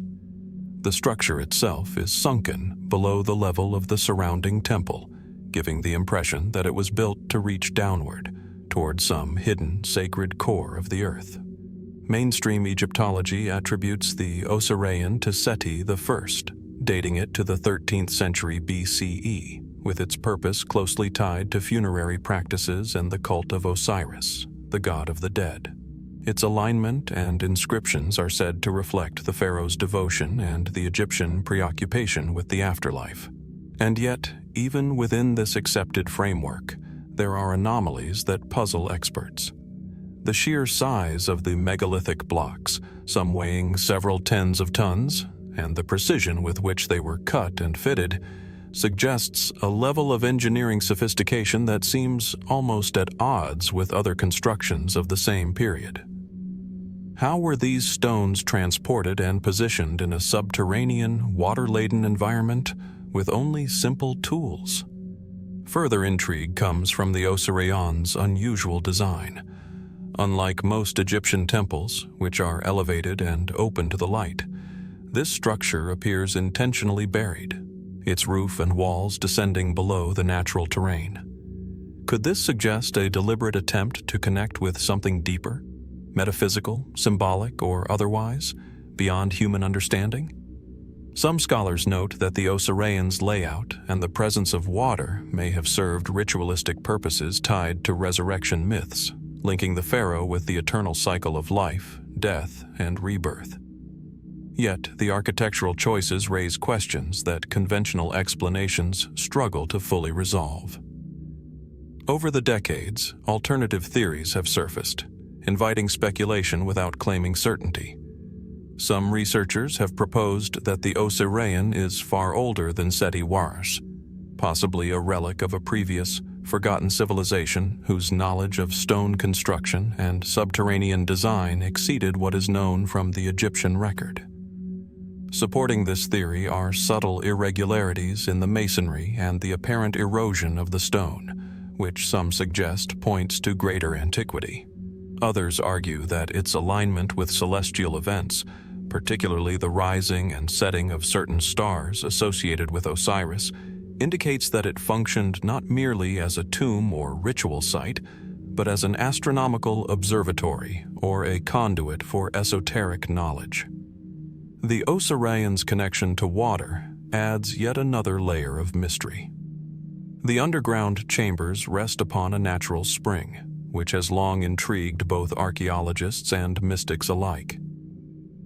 The structure itself is sunken below the level of the surrounding temple, giving the impression that it was built to reach downward, toward some hidden sacred core of the earth. Mainstream Egyptology attributes the Osirian to Seti I, dating it to the 13th century BCE, with its purpose closely tied to funerary practices and the cult of Osiris, the god of the dead. Its alignment and inscriptions are said to reflect the pharaoh's devotion and the Egyptian preoccupation with the afterlife. And yet, even within this accepted framework, there are anomalies that puzzle experts. The sheer size of the megalithic blocks, some weighing several tens of tons, and the precision with which they were cut and fitted, suggests a level of engineering sophistication that seems almost at odds with other constructions of the same period. How were these stones transported and positioned in a subterranean, water-laden environment with only simple tools? Further intrigue comes from the Osirian's unusual design. Unlike most Egyptian temples, which are elevated and open to the light, this structure appears intentionally buried, its roof and walls descending below the natural terrain. Could this suggest a deliberate attempt to connect with something deeper, metaphysical, symbolic, or otherwise, beyond human understanding? Some scholars note that the Osirian's layout and the presence of water may have served ritualistic purposes tied to resurrection myths, linking the pharaoh with the eternal cycle of life, death, and rebirth. Yet, the architectural choices raise questions that conventional explanations struggle to fully resolve. Over the decades, alternative theories have surfaced, inviting speculation without claiming certainty. Some researchers have proposed that the Osirian is far older than Seti I, possibly a relic of a previous, forgotten civilization whose knowledge of stone construction and subterranean design exceeded what is known from the Egyptian record. Supporting this theory are subtle irregularities in the masonry and the apparent erosion of the stone, which some suggest points to greater antiquity. Others argue that its alignment with celestial events, particularly the rising and setting of certain stars associated with Osiris, indicates that it functioned not merely as a tomb or ritual site, but as an astronomical observatory or a conduit for esoteric knowledge. The Osirian's connection to water adds yet another layer of mystery. The underground chambers rest upon a natural spring, which has long intrigued both archaeologists and mystics alike.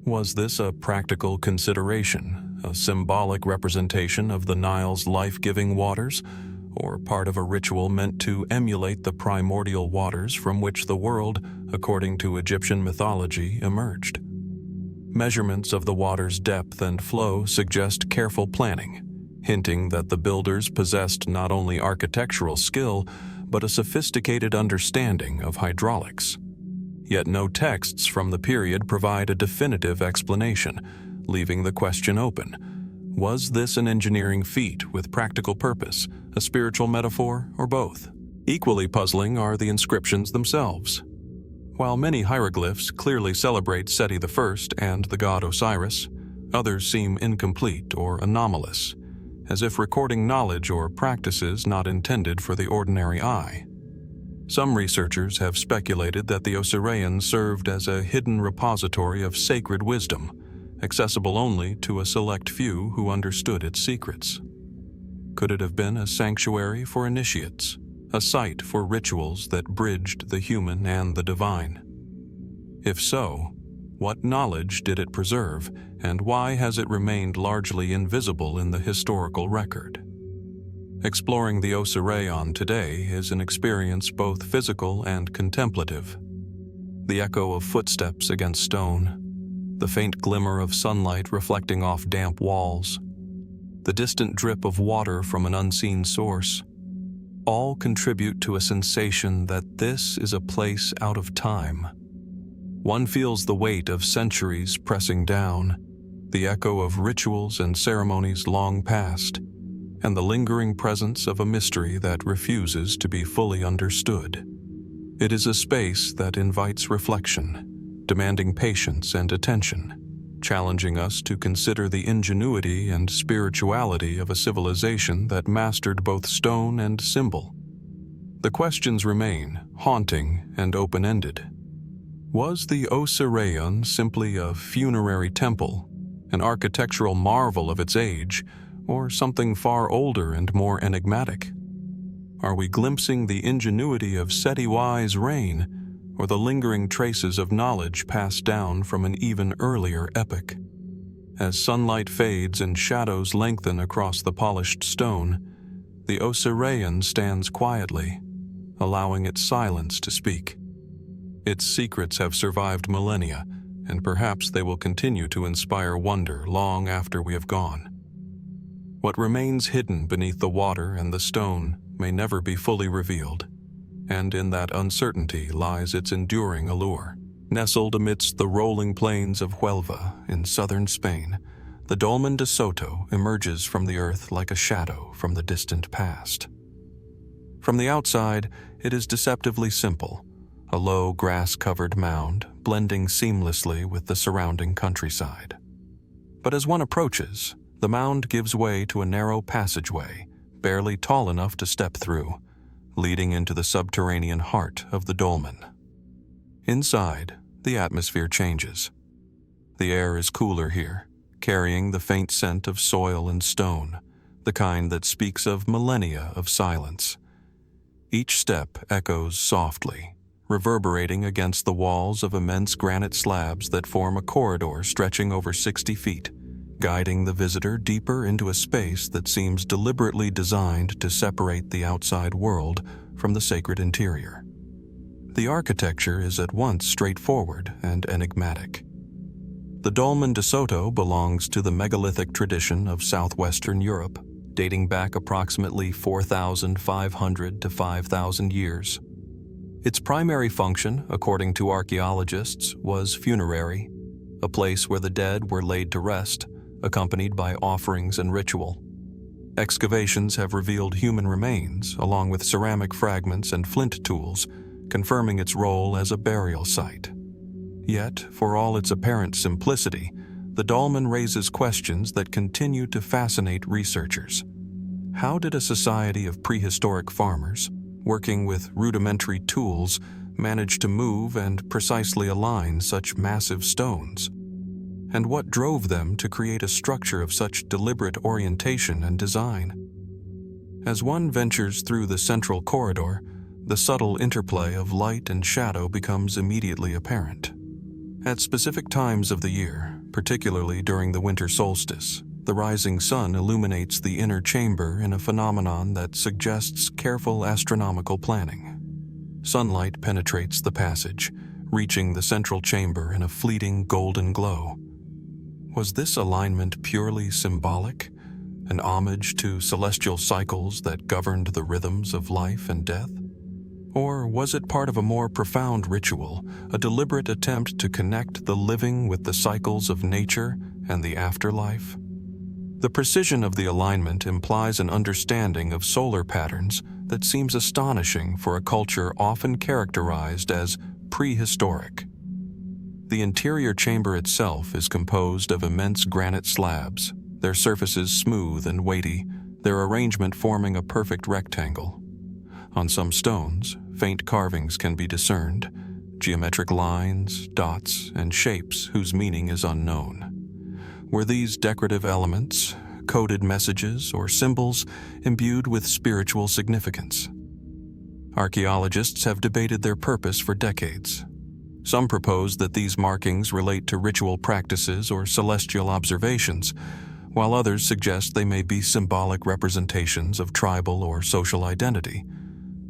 Was this a practical consideration, a symbolic representation of the Nile's life-giving waters, or part of a ritual meant to emulate the primordial waters from which the world, according to Egyptian mythology, emerged? Measurements of the water's depth and flow suggest careful planning, hinting that the builders possessed not only architectural skill, but a sophisticated understanding of hydraulics. Yet no texts from the period provide a definitive explanation, leaving the question open. Was this an engineering feat with practical purpose, a spiritual metaphor, or both? Equally puzzling are the inscriptions themselves. While many hieroglyphs clearly celebrate Seti I and the god Osiris, others seem incomplete or anomalous, as if recording knowledge or practices not intended for the ordinary eye. Some researchers have speculated that the Osirian served as a hidden repository of sacred wisdom, accessible only to a select few who understood its secrets. Could it have been a sanctuary for initiates, a site for rituals that bridged the human and the divine? If so, What knowledge did it preserve, and why has it remained largely invisible in the historical record? Exploring the Osiraion today is an experience both physical and contemplative. The echo of footsteps against stone, the faint glimmer of sunlight reflecting off damp walls, the distant drip of water from an unseen source, all contribute to a sensation that this is a place out of time. One feels the weight of centuries pressing down, the echo of rituals and ceremonies long past, and the lingering presence of a mystery that refuses to be fully understood. It is a space that invites reflection, demanding patience and attention, challenging us to consider the ingenuity and spirituality of a civilization that mastered both stone and symbol. The questions remain, haunting and open-ended. Was the Osiraion simply a funerary temple, an architectural marvel of its age, or something far older and more enigmatic? Are we glimpsing the ingenuity of Setiwai's reign, or the lingering traces of knowledge passed down from an even earlier epoch? As sunlight fades and shadows lengthen across the polished stone, the Osiraion stands quietly, allowing its silence to speak. Its secrets have survived millennia, and perhaps they will continue to inspire wonder long after we have gone. What remains hidden beneath the water and the stone may never be fully revealed, and in that uncertainty lies its enduring allure. Nestled amidst the rolling plains of Huelva in southern Spain, the Dolmen de Soto emerges from the earth like a shadow from the distant past. From the outside, it is deceptively simple, a low grass-covered mound blending seamlessly with the surrounding countryside. But as one approaches, the mound gives way to a narrow passageway, barely tall enough to step through, leading into the subterranean heart of the dolmen. Inside, the atmosphere changes. The air is cooler here, carrying the faint scent of soil and stone, the kind that speaks of millennia of silence. Each step echoes softly, reverberating against the walls of immense granite slabs that form a corridor stretching over 60 feet, guiding the visitor deeper into a space that seems deliberately designed to separate the outside world from the sacred interior. The architecture is at once straightforward and enigmatic. The Dolmen de Soto belongs to the megalithic tradition of southwestern Europe, dating back approximately 4,500 to 5,000 years. Its primary function, according to archaeologists, was funerary, a place where the dead were laid to rest, accompanied by offerings and ritual. Excavations have revealed human remains, along with ceramic fragments and flint tools, confirming its role as a burial site. Yet, for all its apparent simplicity, the dolmen raises questions that continue to fascinate researchers. How did a society of prehistoric farmers, working with rudimentary tools, manage to move and precisely align such massive stones? And what drove them to create a structure of such deliberate orientation and design? As one ventures through the central corridor, the subtle interplay of light and shadow becomes immediately apparent. At specific times of the year, particularly during the winter solstice, the rising sun illuminates the inner chamber in a phenomenon that suggests careful astronomical planning. Sunlight penetrates the passage, reaching the central chamber in a fleeting golden glow. Was this alignment purely symbolic, an homage to celestial cycles that governed the rhythms of life and death? Or was it part of a more profound ritual, a deliberate attempt to connect the living with the cycles of nature and the afterlife? The precision of the alignment implies an understanding of solar patterns that seems astonishing for a culture often characterized as prehistoric. The interior chamber itself is composed of immense granite slabs, their surfaces smooth and weighty, their arrangement forming a perfect rectangle. On some stones, faint carvings can be discerned, geometric lines, dots, and shapes whose meaning is unknown. Were these decorative elements, coded messages, or symbols imbued with spiritual significance? Archaeologists have debated their purpose for decades. Some propose that these markings relate to ritual practices or celestial observations, while others suggest they may be symbolic representations of tribal or social identity.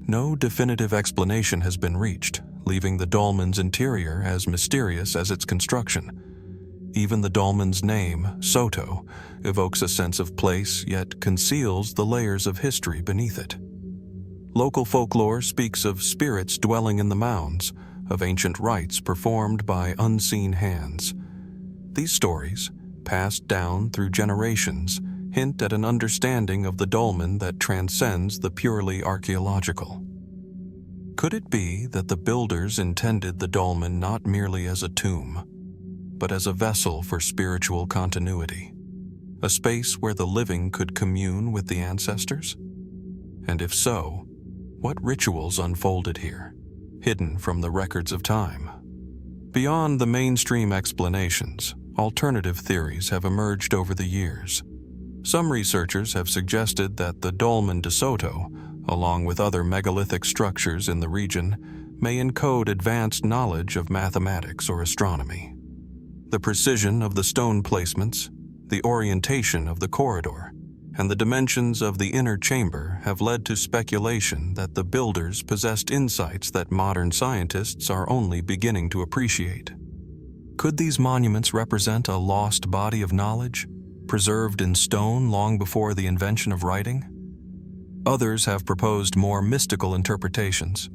No definitive explanation has been reached, leaving the dolmen's interior as mysterious as its construction. Even the dolmen's name, Soto, evokes a sense of place yet conceals the layers of history beneath it. Local folklore speaks of spirits dwelling in the mounds, of ancient rites performed by unseen hands. These stories, passed down through generations, hint at an understanding of the dolmen that transcends the purely archaeological. Could it be that the builders intended the dolmen not merely as a tomb, but as a vessel for spiritual continuity, a space where the living could commune with the ancestors? And if so, what rituals unfolded here, hidden from the records of time? Beyond the mainstream explanations, alternative theories have emerged over the years. Some researchers have suggested that the Dolmen de Soto, along with other megalithic structures in the region, may encode advanced knowledge of mathematics or astronomy. The precision of the stone placements, the orientation of the corridor, and the dimensions of the inner chamber have led to speculation that the builders possessed insights that modern scientists are only beginning to appreciate. Could these monuments represent a lost body of knowledge, preserved in stone long before the invention of writing? Others have proposed more mystical interpretations,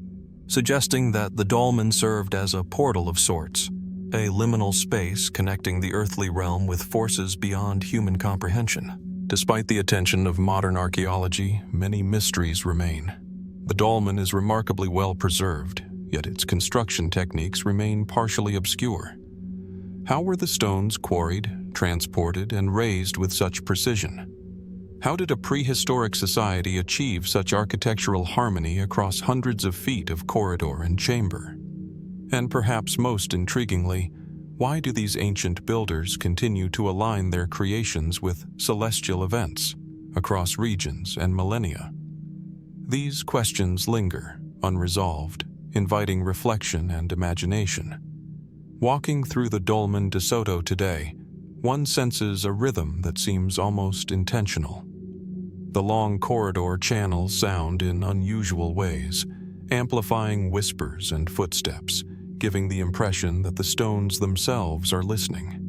suggesting that the dolmen served as a portal of sorts, a liminal space connecting the earthly realm with forces beyond human comprehension. Despite the attention of modern archaeology, many mysteries remain. The dolmen is remarkably well preserved, yet its construction techniques remain partially obscure. How were the stones quarried, transported, and raised with such precision? How did a prehistoric society achieve such architectural harmony across hundreds of feet of corridor and chamber? And perhaps most intriguingly, why do these ancient builders continue to align their creations with celestial events across regions and millennia? These questions linger, unresolved, inviting reflection and imagination. Walking through the Dolmen de Soto today, one senses a rhythm that seems almost intentional. The long corridor channels sound in unusual ways, amplifying whispers and footsteps, giving the impression that the stones themselves are listening.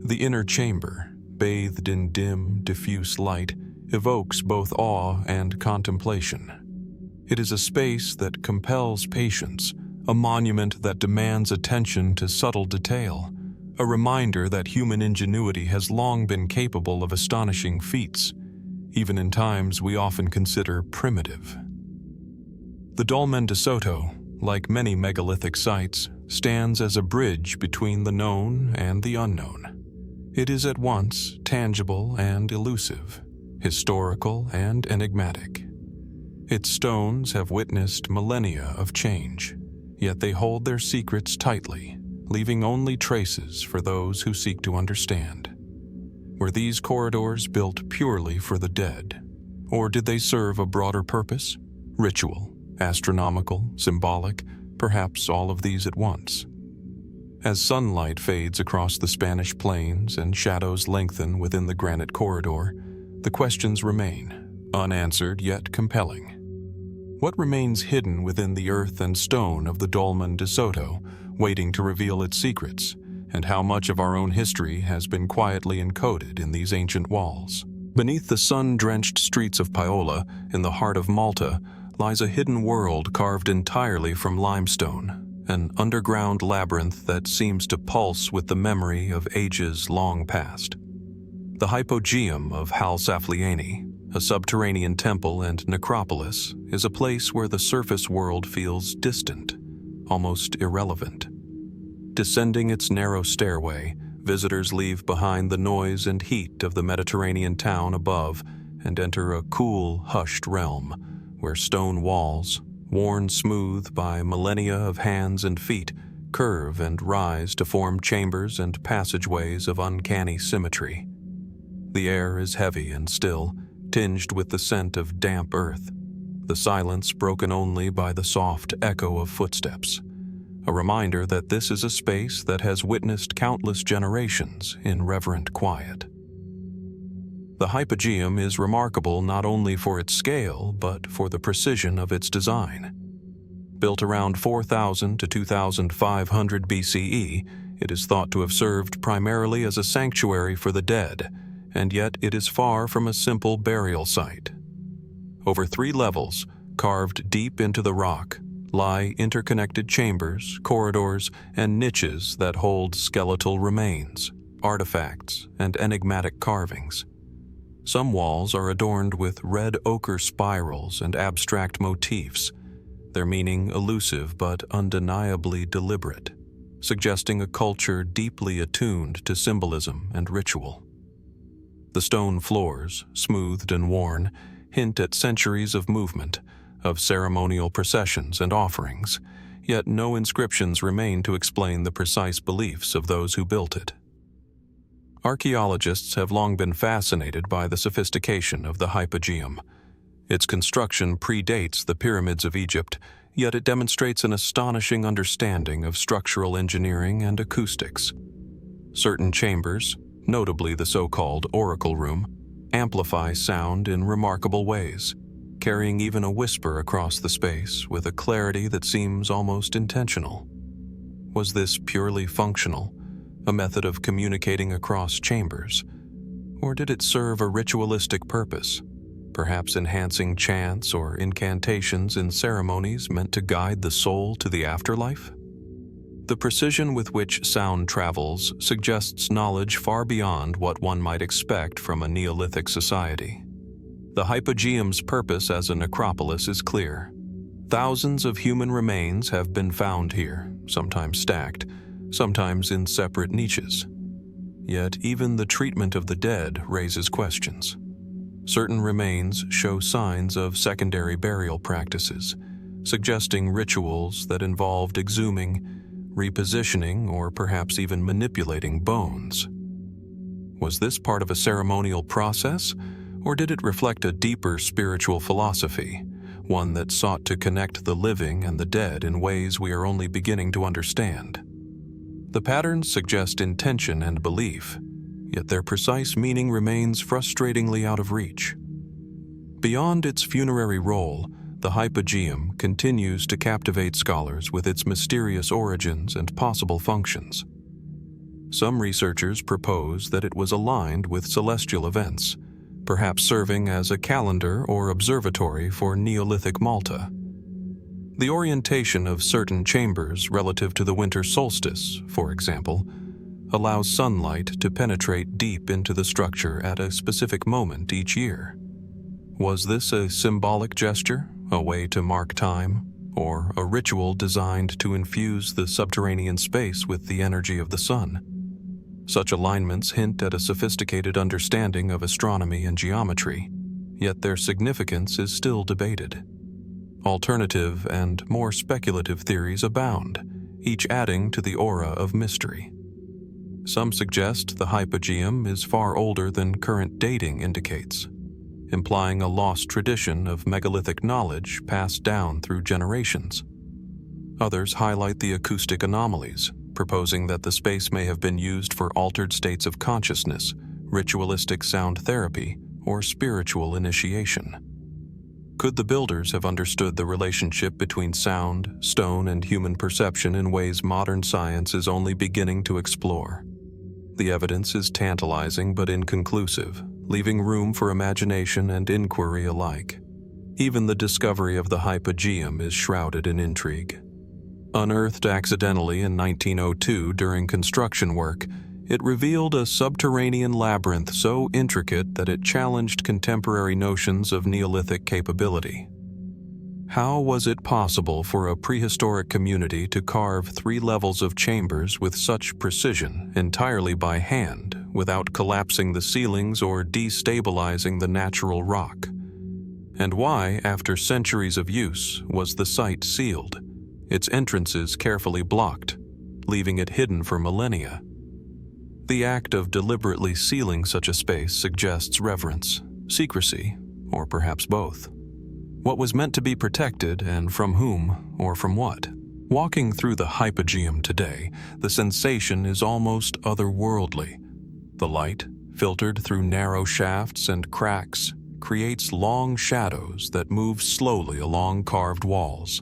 The inner chamber, bathed in dim, diffuse light, evokes both awe and contemplation. It is a space that compels patience, a monument that demands attention to subtle detail, a reminder that human ingenuity has long been capable of astonishing feats, even in times we often consider primitive. The Dolmen de Soto, like many megalithic sites, stands as a bridge between the known and the unknown. It is at once tangible and elusive, historical and enigmatic. Its stones have witnessed millennia of change, yet they hold their secrets tightly, leaving only traces for those who seek to understand. Were these corridors built purely for the dead, or did they serve a broader purpose? Ritual, astronomical, symbolic, perhaps all of these at once. As sunlight fades across the Spanish plains and shadows lengthen within the granite corridor, the questions remain, unanswered yet compelling. What remains hidden within the earth and stone of the Dolmen de Soto, waiting to reveal its secrets, and how much of our own history has been quietly encoded in these ancient walls? Beneath the sun-drenched streets of Paola, in the heart of Malta, lies a hidden world carved entirely from limestone, an underground labyrinth that seems to pulse with the memory of ages long past. The Hypogeum of Ħal-Saflieni, a subterranean temple and necropolis, is a place where the surface world feels distant, almost irrelevant. Descending its narrow stairway, visitors leave behind the noise and heat of the Mediterranean town above and enter a cool, hushed realm, where stone walls, worn smooth by millennia of hands and feet, curve and rise to form chambers and passageways of uncanny symmetry. The air is heavy and still, tinged with the scent of damp earth, the silence broken only by the soft echo of footsteps. a reminder that this is a space that has witnessed countless generations in reverent quiet. The Hypogeum is remarkable not only for its scale, but for the precision of its design. Built around 4000 to 2500 BCE, it is thought to have served primarily as a sanctuary for the dead, and yet it is far from a simple burial site. Over 3 levels, carved deep into the rock, lie interconnected chambers, corridors, and niches that hold skeletal remains, artifacts, and enigmatic carvings. Some walls are adorned with red ochre spirals and abstract motifs, their meaning elusive but undeniably deliberate, suggesting a culture deeply attuned to symbolism and ritual. The stone floors, smoothed and worn, hint at centuries of movement, of ceremonial processions and offerings, yet no inscriptions remain to explain the precise beliefs of those who built it. Archaeologists have long been fascinated by the sophistication of the Hypogeum. Its construction predates the pyramids of Egypt, yet it demonstrates an astonishing understanding of structural engineering and acoustics. Certain chambers, notably the so-called oracle room, amplify sound in remarkable ways, carrying even a whisper across the space with a clarity that seems almost intentional. Was this purely functional, a method of communicating across chambers, or did it serve a ritualistic purpose, perhaps enhancing chants or incantations in ceremonies meant to guide the soul to the afterlife? The precision with which sound travels suggests knowledge far beyond what one might expect from a Neolithic society. The Hypogeum's purpose as a necropolis is clear. Thousands of human remains have been found here, sometimes stacked, sometimes in separate niches. Yet even the treatment of the dead raises questions. Certain remains show signs of secondary burial practices, suggesting rituals that involved exhuming, repositioning, or perhaps even manipulating bones. Was this part of a ceremonial process, or did it reflect a deeper spiritual philosophy, one that sought to connect the living and the dead in ways we are only beginning to understand? The patterns suggest intention and belief, yet their precise meaning remains frustratingly out of reach. Beyond its funerary role, the Hypogeum continues to captivate scholars with its mysterious origins and possible functions. Some researchers propose that it was aligned with celestial events, perhaps serving as a calendar or observatory for Neolithic Malta. The orientation of certain chambers relative to the winter solstice, for example, allows sunlight to penetrate deep into the structure at a specific moment each year. Was this a symbolic gesture, a way to mark time, or a ritual designed to infuse the subterranean space with the energy of the sun? Such alignments hint at a sophisticated understanding of astronomy and geometry, yet their significance is still debated. Alternative and more speculative theories abound, each adding to the aura of mystery. Some suggest the Hypogeum is far older than current dating indicates, implying a lost tradition of megalithic knowledge passed down through generations. Others highlight the acoustic anomalies, proposing that the space may have been used for altered states of consciousness, ritualistic sound therapy, or spiritual initiation. Could the builders have understood the relationship between sound, stone, and human perception in ways modern science is only beginning to explore? The evidence is tantalizing but inconclusive, leaving room for imagination and inquiry alike. Even the discovery of the Hypogeum is shrouded in intrigue. Unearthed accidentally in 1902 during construction work, it revealed a subterranean labyrinth so intricate that it challenged contemporary notions of Neolithic capability. How was it possible for a prehistoric community to carve 3 levels of chambers with such precision entirely by hand, without collapsing the ceilings or destabilizing the natural rock? And why, after centuries of use, was the site sealed, its entrances carefully blocked, leaving it hidden for millennia? The act of deliberately sealing such a space suggests reverence, secrecy, or perhaps both. What was meant to be protected, and from whom, or from what? Walking through the Hypogeum today, the sensation is almost otherworldly. The light, filtered through narrow shafts and cracks, creates long shadows that move slowly along carved walls.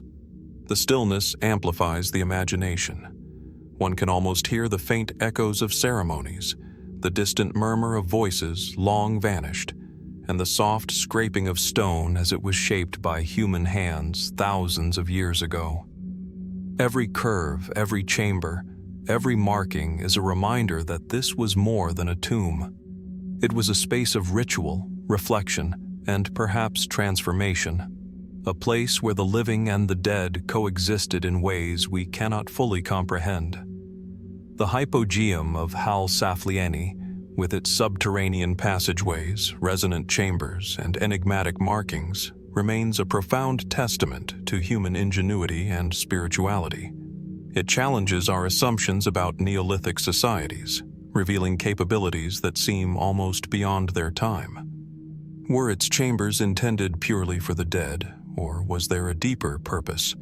The stillness amplifies the imagination. One can almost hear the faint echoes of ceremonies, the distant murmur of voices long vanished, and the soft scraping of stone as it was shaped by human hands thousands of years ago. Every curve, every chamber, every marking is a reminder that this was more than a tomb. It was a space of ritual, reflection, and perhaps transformation. A place where the living and the dead coexisted in ways we cannot fully comprehend. The Hypogeum of Ħal-Saflieni, with its subterranean passageways, resonant chambers, and enigmatic markings, remains a profound testament to human ingenuity and spirituality. It challenges our assumptions about Neolithic societies, revealing capabilities that seem almost beyond their time. Were its chambers intended purely for the dead, or was there a deeper purpose,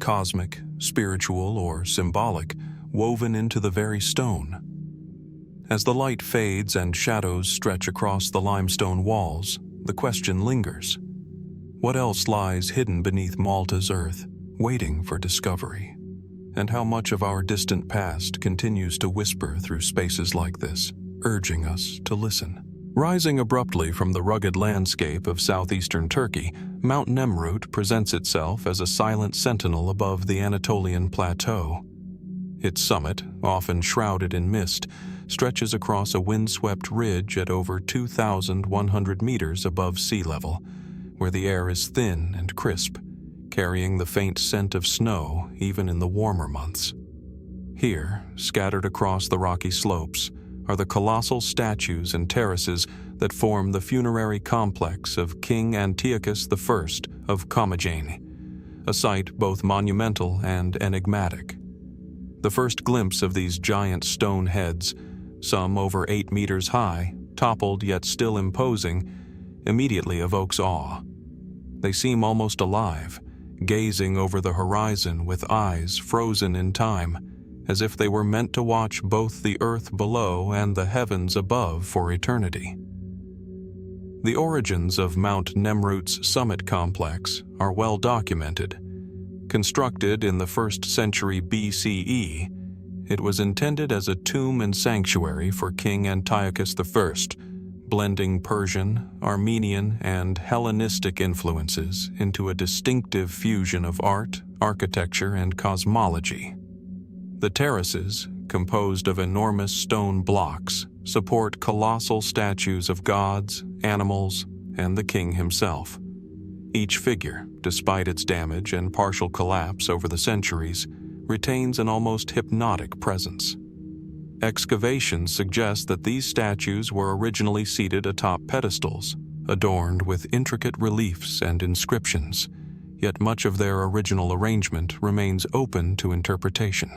cosmic, spiritual, or symbolic, woven into the very stone? As the light fades and shadows stretch across the limestone walls, the question lingers. What else lies hidden beneath Malta's earth, waiting for discovery? And how much of our distant past continues to whisper through spaces like this, urging us to listen? Rising abruptly from the rugged landscape of southeastern Turkey, Mount Nemrut presents itself as a silent sentinel above the Anatolian plateau. Its summit, often shrouded in mist, stretches across a windswept ridge at over 2,100 meters above sea level, where the air is thin and crisp, carrying the faint scent of snow even in the warmer months. Here, scattered across the rocky slopes, are the colossal statues and terraces that form the funerary complex of King Antiochus I of Commagene, a site both monumental and enigmatic. The first glimpse of these giant stone heads, some over 8 meters high, toppled yet still imposing, immediately evokes awe. They seem almost alive, gazing over the horizon with eyes frozen in time, as if they were meant to watch both the earth below and the heavens above for eternity. The origins of Mount Nemrut's summit complex are well documented. Constructed in the 1st century BCE, it was intended as a tomb and sanctuary for King Antiochus I, blending Persian, Armenian, and Hellenistic influences into a distinctive fusion of art, architecture, and cosmology. The terraces, composed of enormous stone blocks, support colossal statues of gods, animals, and the king himself. Each figure, despite its damage and partial collapse over the centuries, retains an almost hypnotic presence. Excavations suggest that these statues were originally seated atop pedestals, adorned with intricate reliefs and inscriptions, yet much of their original arrangement remains open to interpretation.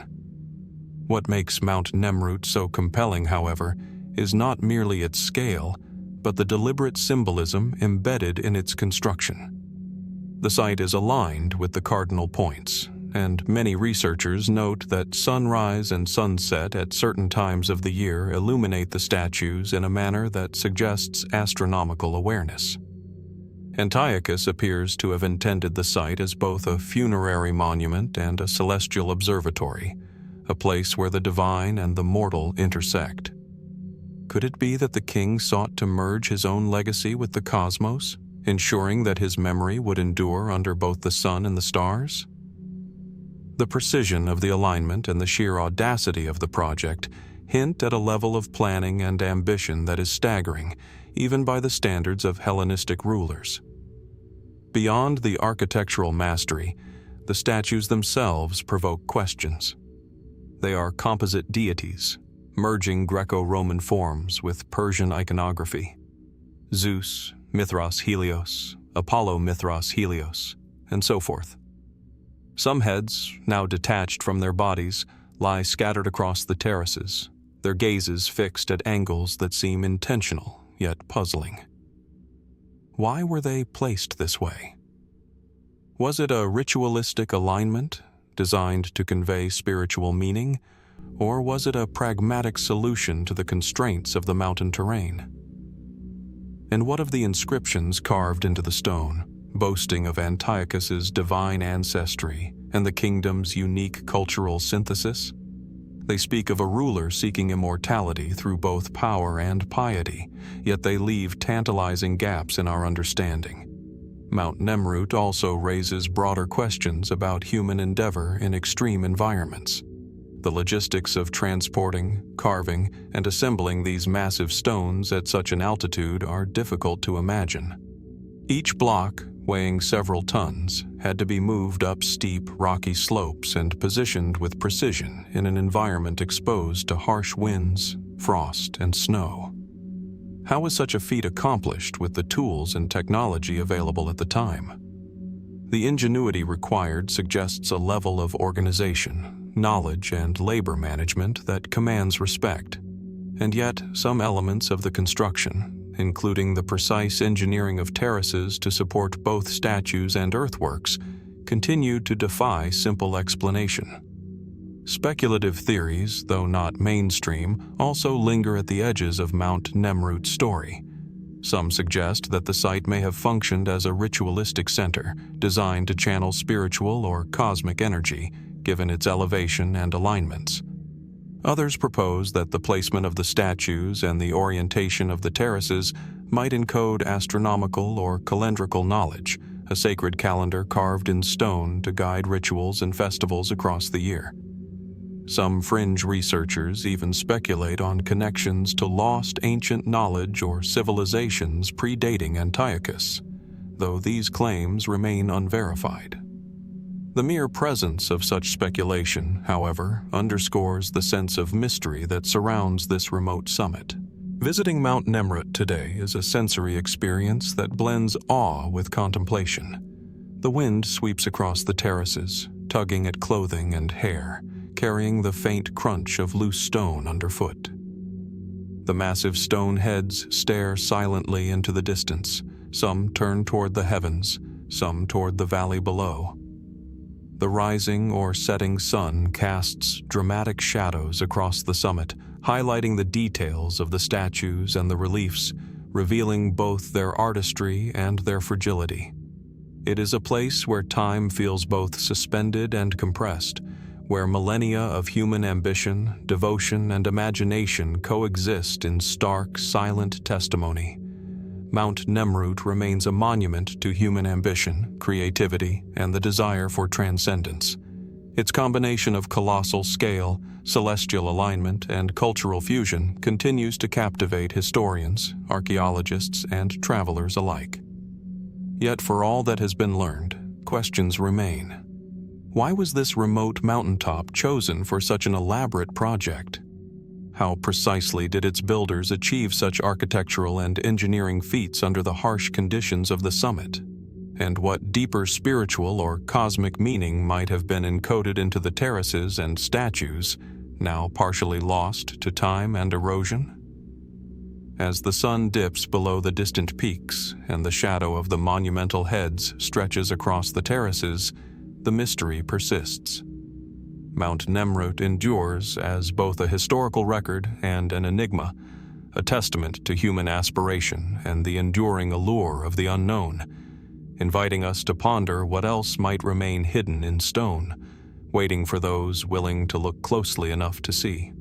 What makes Mount Nemrut so compelling, however, is not merely its scale, but the deliberate symbolism embedded in its construction. The site is aligned with the cardinal points, and many researchers note that sunrise and sunset at certain times of the year illuminate the statues in a manner that suggests astronomical awareness. Antiochus appears to have intended the site as both a funerary monument and a celestial observatory, a place where the divine and the mortal intersect. Could it be that the king sought to merge his own legacy with the cosmos, ensuring that his memory would endure under both the sun and the stars? The precision of the alignment and the sheer audacity of the project hint at a level of planning and ambition that is staggering, even by the standards of Hellenistic rulers. Beyond the architectural mastery, the statues themselves provoke questions. They are composite deities, merging Greco-Roman forms with Persian iconography. Zeus, Mithras Helios, Apollo Mithras Helios, and so forth. Some heads, now detached from their bodies, lie scattered across the terraces, their gazes fixed at angles that seem intentional yet puzzling. Why were they placed this way? Was it a ritualistic alignment, designed to convey spiritual meaning, or was it a pragmatic solution to the constraints of the mountain terrain? And what of the inscriptions carved into the stone, boasting of Antiochus's divine ancestry and the kingdom's unique cultural synthesis? They speak of a ruler seeking immortality through both power and piety, yet they leave tantalizing gaps in our understanding. Mount Nemrut also raises broader questions about human endeavor in extreme environments. The logistics of transporting, carving, and assembling these massive stones at such an altitude are difficult to imagine. Each block, weighing several tons, had to be moved up steep, rocky slopes and positioned with precision in an environment exposed to harsh winds, frost, and snow. How was such a feat accomplished with the tools and technology available at the time? The ingenuity required suggests a level of organization, knowledge, and labor management that commands respect. And yet, some elements of the construction, including the precise engineering of terraces to support both statues and earthworks, continued to defy simple explanation. Speculative theories, though not mainstream, also linger at the edges of Mount Nemrut's story. Some suggest that the site may have functioned as a ritualistic center, designed to channel spiritual or cosmic energy, given its elevation and alignments. Others propose that the placement of the statues and the orientation of the terraces might encode astronomical or calendrical knowledge, a sacred calendar carved in stone to guide rituals and festivals across the year. Some fringe researchers even speculate on connections to lost ancient knowledge or civilizations predating Antiochus, though these claims remain unverified. The mere presence of such speculation, however, underscores the sense of mystery that surrounds this remote summit. Visiting Mount Nemrut today is a sensory experience that blends awe with contemplation. The wind sweeps across the terraces, tugging at clothing and hair, carrying the faint crunch of loose stone underfoot. The massive stone heads stare silently into the distance, some turn toward the heavens, some toward the valley below. The rising or setting sun casts dramatic shadows across the summit, highlighting the details of the statues and the reliefs, revealing both their artistry and their fragility. It is a place where time feels both suspended and compressed, where millennia of human ambition, devotion, and imagination coexist in stark, silent testimony. Mount Nemrut remains a monument to human ambition, creativity, and the desire for transcendence. Its combination of colossal scale, celestial alignment, and cultural fusion continues to captivate historians, archaeologists, and travelers alike. Yet for all that has been learned, questions remain. Why was this remote mountaintop chosen for such an elaborate project? How precisely did its builders achieve such architectural and engineering feats under the harsh conditions of the summit? And what deeper spiritual or cosmic meaning might have been encoded into the terraces and statues, now partially lost to time and erosion? As the sun dips below the distant peaks and the shadow of the monumental heads stretches across the terraces, the mystery persists. Mount Nemrut endures as both a historical record and an enigma, a testament to human aspiration and the enduring allure of the unknown, inviting us to ponder what else might remain hidden in stone, waiting for those willing to look closely enough to see.